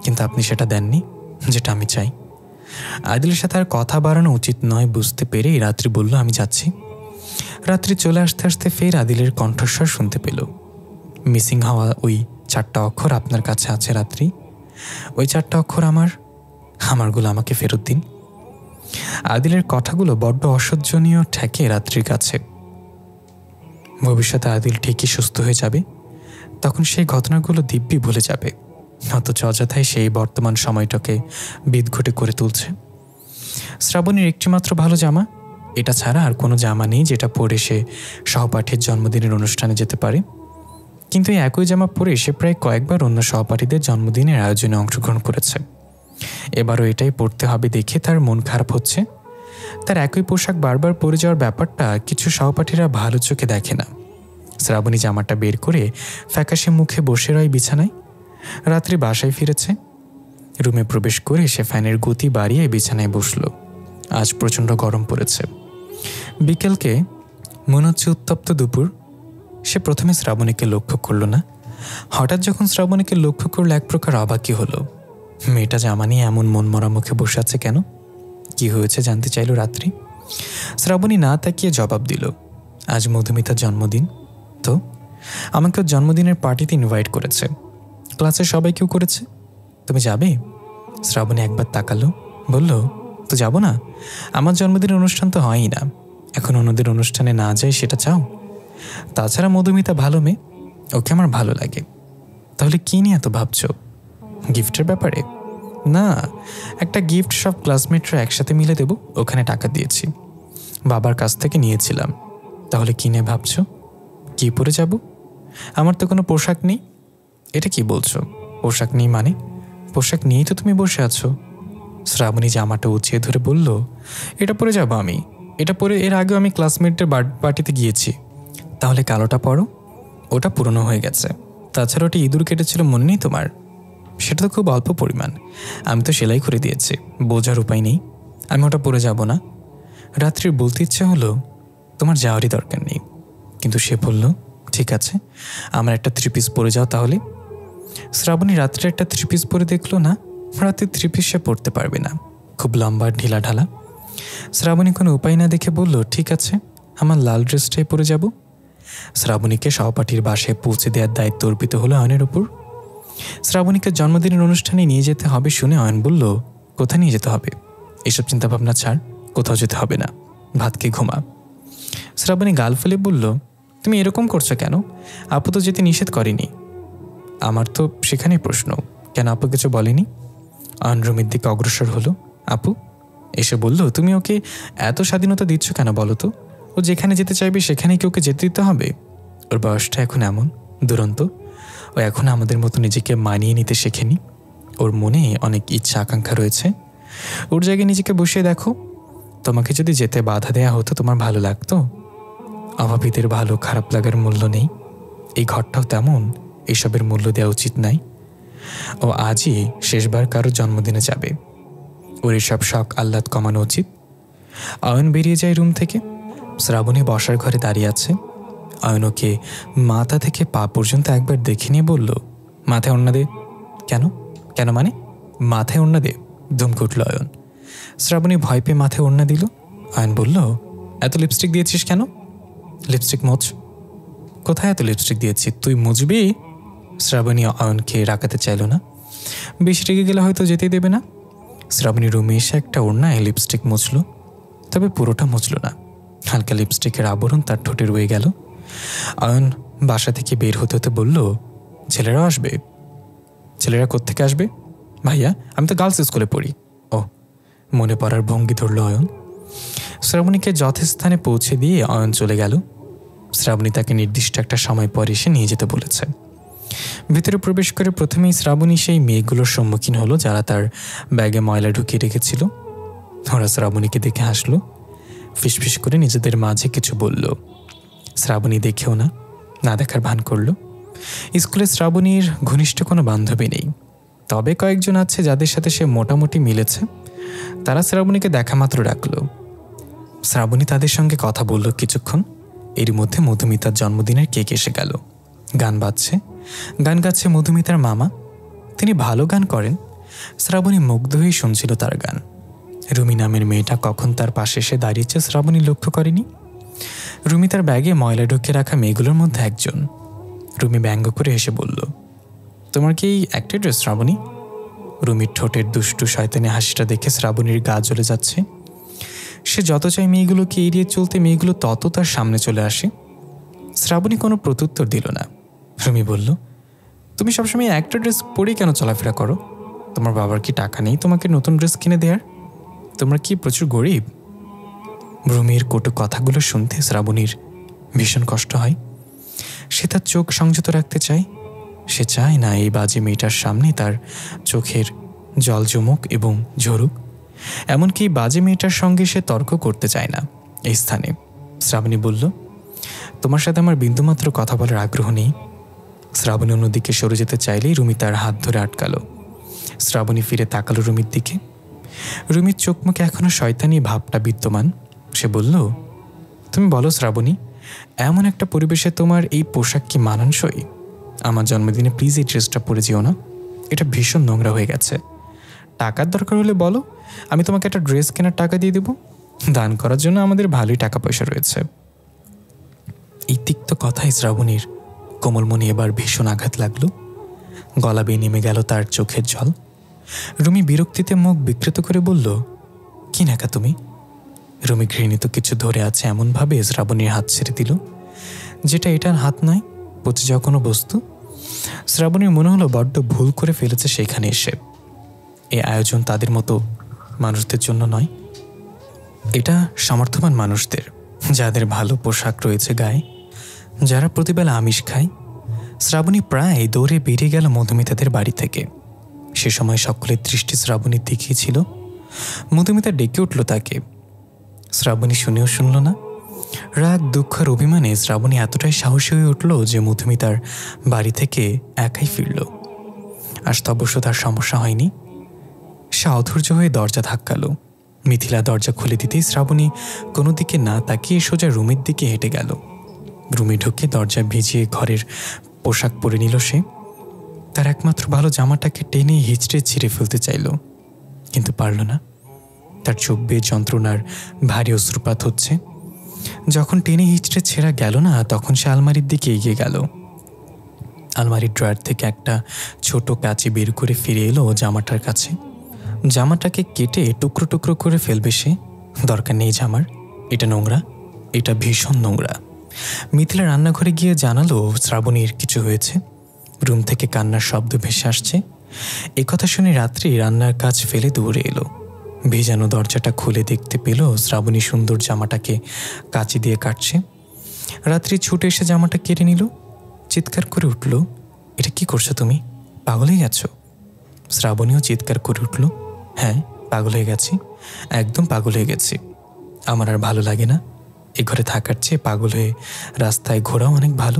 কিন্তু আপনি সেটা দেননি যেটা আমি চাই। আদিলের সাথে আর কথা বাড়ানো উচিত নয় বুঝতে পেরেই রাত্রি বলল, আমি যাচ্ছি। রাত্রি চলে আসতে আসতে ফের আদিলের কণ্ঠস্বর শুনতে পেল। মিসিং হওয়া ওই 4টা অক্ষর আপনার কাছে আছে রাত্রি। ওই 4টা অক্ষর আমারগুলো আমাকে ফেরত দিন। আদিলের কথাগুলো বড্ড অসহ্যনীয় ঠেকে রাত্রির কাছে। ভবিষ্যতে আদিল ঠিকই সুস্থ হয়ে যাবে, তখন সেই ঘটনাগুলো দিব্যি ভুলে যাবে। অথচ অযথাই সেই বর্তমান সময়টাকে বিদঘটে করে তুলছে। শ্রাবণীর একটিমাত্র ভালো জামা, এটা ছাড়া আর কোনো জামা নেই যেটা পরে সে সহপাঠীর জন্মদিনের অনুষ্ঠানে যেতে পারে। কিন্তু এই একই জামা পরে সে প্রায় কয়েকবার অন্য সহপাঠীদের জন্মদিনের আয়োজনে অংশগ্রহণ করেছে। এবারও এটাই পরতে হবে দেখে তার মন খারাপ হচ্ছে। তার একই পোশাক বারবার পরে যাওয়ার ব্যাপারটা কিছু সহপাঠীরা ভালো চোখে দেখে না। শ্রাবণী জামাটা বের করে ফ্যাকাশে মুখে বসে রয় বিছানায়। রাত্রি বাসায় ফিরেছে। রুমে প্রবেশ করে সে ফ্যানের গতি বাড়িয়ে বিছানায় বসল। আজ প্রচণ্ড গরম পড়েছে। বিকেলকে মনে হচ্ছে উত্তপ্ত দুপুর। সে প্রথমে শ্রাবণীকে লক্ষ্য করল না। হঠাৎ যখন শ্রাবণীকে লক্ষ্য করল এক প্রকার অবাকই হলো। মেয়েটা জামা নিয়ে এমন মনমরা মুখে বসে আছে কেন? কি হয়েছে জানতে চাইল রাত্রি। শ্রাবণী না তাকিয়ে জবাব দিল, আজ মধুমিতার জন্মদিন। তো আমাকে ওর জন্মদিনের পার্টিতে ইনভাইট করেছে। ক্লাসের সবাই কেউ করেছে। তুমি যাবে? শ্রাবণী একবার তাকালো, বলল, তো যাব না? আমার জন্মদিনের অনুষ্ঠান তো হয়ই না। এখন অন্যদের অনুষ্ঠানে না যাই সেটা চাও? তাছাড়া মধুমিতা ভালো মেয়ে, ওকে আমার ভালো লাগে। তাহলে কি নিয়ে এত ভাবছো? গিফটের ব্যাপারে? না, একটা গিফট সব ক্লাসমেটরা একসাথে মিলে দেব, ওখানে টাকা দিয়েছি, বাবার কাছ থেকে নিয়েছিলাম। তাহলে কি নিয়ে ভাবছো? কি পরে যাব? আমার তো কোনো পোশাক নেই। এটা কি বলছো? পোশাক নেই মানে? পোশাক নিয়েই তো তুমি বসে আছো। শ্রাবণী জামাটা উঁচিয়ে ধরে বলল, এটা পরে যাব আমি। এটা পরে এর আগেও আমি ক্লাসমেটদের পার্টিতে গিয়েছি। তাহলে কালোটা পরো। ওটা পুরনো হয়ে গেছে। তাছাড়া ওটা ইঁদুর কেটেছিল, মনে নেই তোমার? সেটা তো খুব অল্প পরিমাণ। আমি তো সেলাই করে দিয়েছি, বোঝার উপায় নেই। আমি ওটা পরে যাব না। রাত্রির বলতে ইচ্ছে হলো তোমার যাওয়ারই দরকার নেই, কিন্তু সে বলল ঠিক আছে, আমার একটা 3 পিস পরে যাও তাহলে। শ্রাবণী রাত্রে একটা 3 পিস পরে দেখলো না, রাতে 3 পিস সে পরতে পারবে না, খুব লম্বা ঢিলা ঢালা। শ্রাবণী কোনো উপায় না দেখে বলল ঠিক আছে, আমার লাল ড্রেসটাই পরে যাব। শ্রাবণীকে সহপাঠীর বাসায় পৌঁছে দেওয়ার দায়িত্ব অর্পিত হলো অয়নের উপর। শ্রাবণীকে জন্মদিনের অনুষ্ঠানে নিয়ে যেতে হবে শুনে অয়ন বলল কোথায় নিয়ে যেতে হবে? এসব চিন্তাভাবনা ছাড়, কোথাও যেতে হবে না, ভাত খেয়ে ঘুমা। শ্রাবণী গাল ফেলে বলল তুমি এরকম করছো কেন? আপু তো যেতে নিষেধ করেনি। আমার তো সেখানেই প্রশ্ন, কেন আপু কিছু বলেনি? অয়ন রুমের দিকে অগ্রসর হলো। আপু এসে বলল তুমি ওকে এত স্বাধীনতা দিচ্ছ কেন বলো তো? ও যেখানে যেতে চাইবে সেখানেই কি ওকে যেতে দিতে হবে? ওর বয়সটা এখন এমন দুরন্ত, ও এখন আমাদের মতো নিজেকে মানিয়ে নিতে শেখেনি। ওর মনে অনেক ইচ্ছা আকাঙ্ক্ষা রয়েছে, ওর জায়গায় নিজেকে বসিয়ে দেখো। তোমাকে যদি যেতে বাধা দেয়া হতো তোমার ভালো লাগতো? অভাবীদের ভালো খারাপ লাগার মূল্য নেই, এই ঘরটাও তেমন, এসবের মূল্য দেওয়া উচিত নাই। ও আজই শেষবার কারো জন্মদিনে যাবে, ওর এসব শখ আহ্লাদ কমানো উচিত। অয়ন বেরিয়ে যায় রুম থেকে। শ্রাবণী বসার ঘরে দাঁড়িয়ে আছে। অয়ন ওকে মাথা থেকে পা পর্যন্ত একবার দেখে নিয়ে বলল মাথায় ওড়না দে। কেন? কেন মানে? মাথায় ওড়না দে, ধমকে উঠল অয়ন। শ্রাবণী ভয় পেয়ে মাথায় ওড়না দিল। অয়ন বলল এত লিপস্টিক দিয়েছিস কেন? লিপস্টিক মোচ। কোথায় এত লিপস্টিক দিয়েছি, তুই মুছবি? শ্রাবণী অয়নকে রাখাতে চাইল না, বেশি রেগে গেলে হয়তো যেতেই দেবে না। শ্রাবণী রুমে এসে একটা ওড়নায় লিপস্টিক মুছল, তবে পুরোটা মুছল না, হালকা লিপস্টিকের আবরণ তার ঠোঁটে রয়ে গেল। অয়ন বাসা থেকে বের হতে হতে বলল ছেলেরাও আসবে? ছেলেরা কোত্থেকে আসবে? ভাইয়া আমি তো গার্লস স্কুলে পড়ি। ও, মনে পড়ার ভঙ্গি ধরল অয়ন। শ্রাবণীকে যথাস্থানে পৌঁছে দিয়ে অয়ন চলে গেল। শ্রাবণী তাকে নির্দিষ্ট একটা সময় পর এসে নিয়ে যেতে বলেছে। ভিতরে প্রবেশ করে প্রথমেই শ্রাবণী সেই মেয়েগুলোর সম্মুখীন হলো যারা তার ব্যাগে ময়লা ঢুকিয়ে রেখেছিল। ওরা শ্রাবণীকে দেখে হাসলো, ফিসফিস করে নিজেদের মাঝে কিছু বলল। শ্রাবণী দেখেও না দেখার ভান করল। স্কুলে শ্রাবণীর ঘনিষ্ঠ কোনো বান্ধবী নেই, তবে কয়েকজন আছে যাদের সাথে সে মোটামুটি মিলেছে। তারা শ্রাবণীকে দেখা মাত্র ডাকল। শ্রাবণী তাদের সঙ্গে কথা বলল কিছুক্ষণ। এর মধ্যে মধুমিতার জন্মদিনের কেক এসে গেল। গান বাজছে, গান গাচ্ছে মধুমিতার মামা। তিনি ভালো গান করেন। শ্রাবণী মুগ্ধ হয়ে শুনছিল তার গান। রুমি নামের মেয়েটা কখন তার পাশে এসে দাঁড়িয়েছে শ্রাবণী লক্ষ্য করেনি। রুমি তার ব্যাগে ময়লা ঢুকিয়ে রাখা মেয়েগুলোর মধ্যে একজন। রুমি ব্যঙ্গ করে হেসে বলল তোমার কি একটা ড্রেস শ্রাবণী? রুমির ঠোঁটের দুষ্টু শয়তানি হাসিটা দেখে শ্রাবণীর গা জ্বলে যাচ্ছে। সে যত চায় মেয়েগুলোকে এড়িয়ে চলতে, মেয়েগুলো তত তার সামনে চলে আসে। শ্রাবণী কোনো প্রত্যুত্তর দিল না। রুমি বলল তুমি সবসময় একটা ড্রেস পরেই কেন চলাফেরা করো? তোমার বাবার কি টাকা নেই তোমাকে নতুন ড্রেস কিনে দেওয়ার? তোমরা কি প্রচুর গরিব? রুমির কটু কথাগুলো শুনতে শ্রাবণীর ভীষণ কষ্ট হয়। সে তার চোখ সংযত রাখতে চায়। সে চায় না এই বাজে মেয়েটার সামনে তার চোখের জল জমুক এবং ঝরুক। এমনকি বাজে মেয়েটার সঙ্গে সে তর্ক করতে চায় না এই স্থানে। শ্রাবণী বলল তোমার সাথে আমার বিন্দুমাত্র কথা বলার আগ্রহ নেই। শ্রাবণী অন্যদিকে সরে যেতে চাইলেই রুমি তার হাত ধরে আটকালো। শ্রাবণী ফিরে তাকালো রুমির দিকে। রুমির চোখ মুখে এখনো শয়তানি ভাবটা বিদ্যমান। সে বলল তুমি বলো শ্রাবণী, এমন একটা পরিবেশে তোমার এই পোশাক কি মানানসই? আমার জন্মদিনে প্লিজ এই ড্রেসটা পরে যেও না, এটা ভীষণ নোংরা হয়ে গেছে। টাকার দরকার হলে বলো, আমি তোমাকে একটা ড্রেস কেনার টাকা দিয়ে দেব। দান করার জন্য আমাদের ভালোই টাকা পয়সা রয়েছে। এই তিক্ত কথায় শ্রাবণীর কোমল মনে এবার ভীষণ আঘাত লাগলো। গলা বেয়ে নেমে গেল তার চোখের জল। রুমি বিরক্তিতে মুখ বিকৃত করে বলল কি নাকা তুমি? রুমি ঘৃণিত কিছু ধরে আছে এমনভাবে শ্রাবণীর হাত ছেড়ে দিল, যেটা এটার হাত নয়, পচে যাওয়া কোনো বস্তু। শ্রাবণীর মনে হলো বড্ড ভুল করে ফেলেছে সেখানে এসে। এই আয়োজন তাদের মতো মানুষদের জন্য নয়, এটা সামর্থ্যবান মানুষদের, যাদের ভালো পোশাক রয়েছে গায়ে, যারা প্রতিবেলা আমিষ খায়। শ্রাবণী প্রায় দৌড়ে বেরিয়ে গেল মধুমিতাদের বাড়ি থেকে। সে সময় সকলের দৃষ্টি শ্রাবণীর দিকেই ছিল। মধুমিতা ডেকে উঠল তাকে। শ্রাবণী শুনেও শুনল না। রাগ, দুঃখ আর অভিমানে শ্রাবণী এতটাই সাহসী হয়ে উঠল যে মধুমিতার বাড়ি থেকে একাই ফিরল। আসতে অবশ্য তার সমস্যা হয়নি। সে অধৈর্য হয়ে দরজা ধাক্কালো। মিথিলা দরজা খুলে দিতেই শ্রাবণী কোনো দিকে না তাকিয়ে সোজা রুমের দিকে হেঁটে গেল। রুমে ঢুকে দরজা ভিজিয়ে ঘরের পোশাক পরে নিল সে। তার একমাত্র ভালো জামাটাকে টেনে হিচড়ে ছিঁড়ে ফেলতে চাইল, কিন্তু পারল না। তার চোখ বেয়ে যন্ত্রণার ভারী অশ্রুপাত হচ্ছে। যখন টেনে হিচড়ে ছেঁড়া গেল না, তখন সে আলমারির দিকে এগিয়ে গেল। আলমারির ড্রয়ার থেকে একটা ছোট কাঁচি বের করে ফিরে এলো জামাটার কাছে। জামাটাকে কেটে টুকরো টুকরো করে ফেলবে সে। দরকার নেই জামার, এটা নোংরা, এটা ভীষণ নোংরা। মিথিলা রান্নাঘরে গিয়ে জানালো শ্রাবণীর কিছু হয়েছে। রুম থেকে কান্নার শব্দ ভেসে আসছে। একথা শুনে রাত্রি রান্নার কাজ ফেলে দৌড়ে এলো। ভেজানো দরজাটা খুলে দেখতে পেল শ্রাবণী সুন্দর জামাটাকে কাঁচি দিয়ে কাটছে। রাত্রি ছুটে এসে জামাটা কেটে নিল। চিৎকার করে উঠল, এটা কি করছো তুমি? পাগল হয়ে গেছো? শ্রাবণীও চিৎকার করে উঠল, হ্যাঁ পাগল হয়ে গেছি, একদম পাগল হয়ে গেছি। আমার আর ভালো লাগে না। এ ঘরে থাকার চেয়ে পাগল হয়ে রাস্তায় ঘোরাও অনেক ভালো।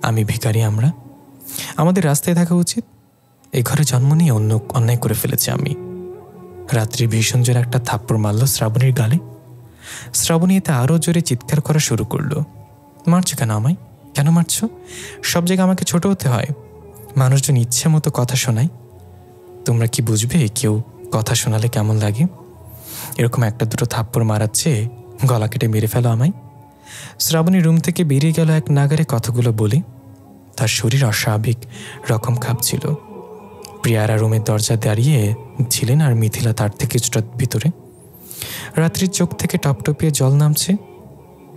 আমি ভিখারি, আমাদের রাস্তায় থাকা উচিত। এ ঘরে জন্ম নিয়ে অন্যায় করে ফেলেছি আমি। রাত্রি ভীষণ জোরে একটা থাপ্পড় মারল শ্রাবণীর গালে। শ্রাবণী এতে আরও জোরে চিৎকার করা শুরু করলো, মারছো কেন আমায়? কেন মারছো? সব জায়গায় আমাকে ছোট হতে হয়? মানুষজন ইচ্ছে মতো কথা শোনায়। তোমরা কি বুঝবে কেউ কথা শোনালে কেমন লাগে? এরকম একটা দুটো থাপ্পড় মারাচ্ছে, গলা কেটে মেরে ফেলো আমায়। শ্রাবণী রুম থেকে বেরিয়ে গেল এক নাগারে কথাগুলো বলে। তার শরীর অস্বাভাবিক রকম কাঁপছিল। প্রিয়ারা রুমের দরজা দাঁড়িয়ে ছিলেন আর মিথিলা তার থেকে কিছুটা ভিতরে। রাত্রির চোখ থেকে টপটপিয়ে জল নামছে।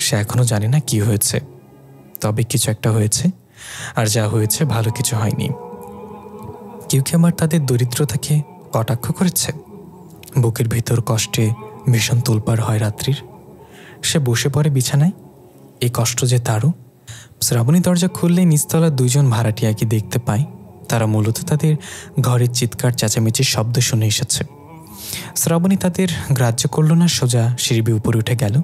সে এখনো জানে না কি হয়েছে, তবে কিছু একটা হয়েছে, আর যা হয়েছে ভালো কিছু হয়নি। কেউ কি আবার তাদের দরিদ্রতাকে কটাক্ষ করেছে? বুকের ভিতর কষ্টে ভীষণ তোলপাড় হয় রাত্রির। সে বসে পড়ে বিছানায়। এই কষ্ট যে তারও। শ্রাবণী দরজা খুললেই নিচতলার দুইজন ভাড়াটিয়াকে দেখতে পায়। তারা মূলত তাদের ঘরের চিৎকার চেঁচামেচির শব্দ শুনে এসেছে। শ্রাবণী তাদের গ্রাহ্য করল না, সোজা সিঁড়ি বেয়ে উপরে উঠে গেল।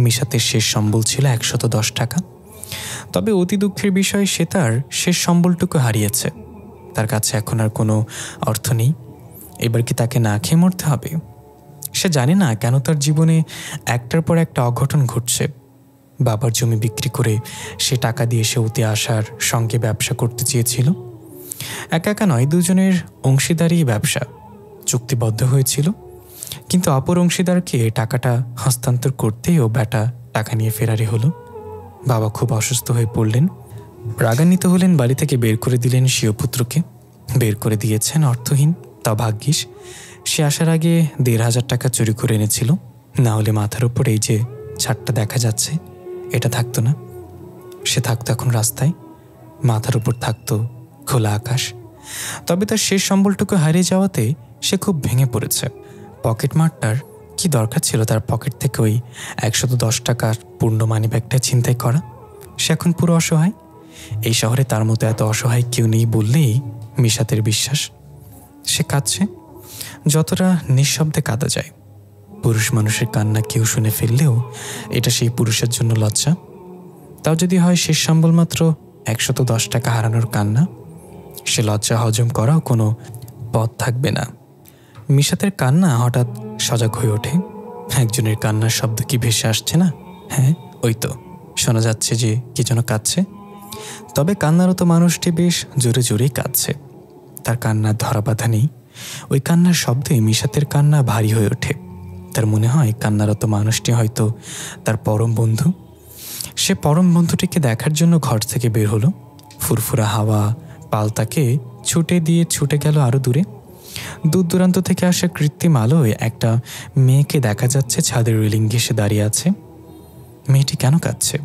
মিশাতের শেষ সম্বল ছিল 110 টাকা। তবে অতি দুঃখের বিষয়, সে তার শেষ সম্বলটুকু হারিয়েছে। তার কাছে এখন আর কোনো অর্থ নেই। এবার কি তাকে না খেয়ে মরতে হবে? সে জানে না কেন তার জীবনে একটার পর একটা অঘটন ঘটছে। বাবার জমি বিক্রি করে সে টাকা দিয়ে সে অতি আশার সঙ্গে ব্যবসা করতে চেয়েছিল। একা একা নয়, দুজনের অংশীদারি ব্যবসা চুক্তিবদ্ধ হয়েছিল। কিন্তু অপর অংশীদারকে টাকাটা হস্তান্তর করতেই ও বেটা টাকা নিয়ে ফেরারি হলো। বাবা খুব অসুস্থ হয়ে পড়লেন। রাগান্বিত হলেন, বাড়ি থেকে বের করে দিলেন স্বীয় পুত্রকে। বের করে দিয়েছেন অর্থহীন, তা ভাগ্যিস। সে আসার আগে 1,500 টাকা চুরি করে এনেছিল, না হলে মাথার উপর এই যে ছাদটা দেখা যাচ্ছে এটা থাকতো না। সে থাকতো এখন রাস্তায়, মাথার উপর থাকতো খোলা আকাশ। তবে তার শেষ সম্বলটুকু হারিয়ে যাওয়াতে সে খুব ভেঙে পড়েছে। পকেট মারটার কি দরকার ছিল তার পকেট থেকে ওই 110 টাকার পূর্ণ মানিব্যাগটা ছিনতাই করা? সে এখন পুরো অসহায়। এই শহরে তার মতো এত অসহায় কেউ নেই বললেই মিশাতের বিশ্বাস। সে কাঁদছে, যতটা নিঃশব্দে কাঁদা যায়। পুরুষ মানুষের কান্না কেউ শুনে ফেললেও এটা সেই পুরুষের জন্য লজ্জা। তাও যদি হয় শেষ সম্বল মাত্র 110 টাকা হারানোর কান্না, সে লজ্জা হজম করাও কোনো পথ থাকবে না। মিশাতের কান্না হঠাৎ সজাগ হয়ে ওঠে। একজনের কান্নার শব্দ কি ভেসে আসছে না? হ্যাঁ, ওই তো শোনা যাচ্ছে যে কি যেন কাঁদছে। তবে কান্নারত মানুষটি বেশ জোরে জোরেই কাঁদছে। তার কান্নার ধরা বাঁধা নেই। ওই কান্নার শব্দে মিশাতের কান্না ভারী হয়ে ওঠে। তার মনে হয় কান্নারত মানুষটি হয়তো তার পরম বন্ধু। সে পরম বন্ধুটিকে দেখার জন্য ঘর থেকে বের হলো। ফুরফুরা হাওয়া পালতাকে ছুটে দিয়ে ছুটে গেল আরো দূরে। দূর দূরান্ত থেকে আসা কৃত্রিম আলোয় একটা মেয়েকে দেখা যাচ্ছে ছাদের রেলিং ঘেঁষে দাঁড়িয়ে আছে। মেয়েটি কেন কাঁদছে?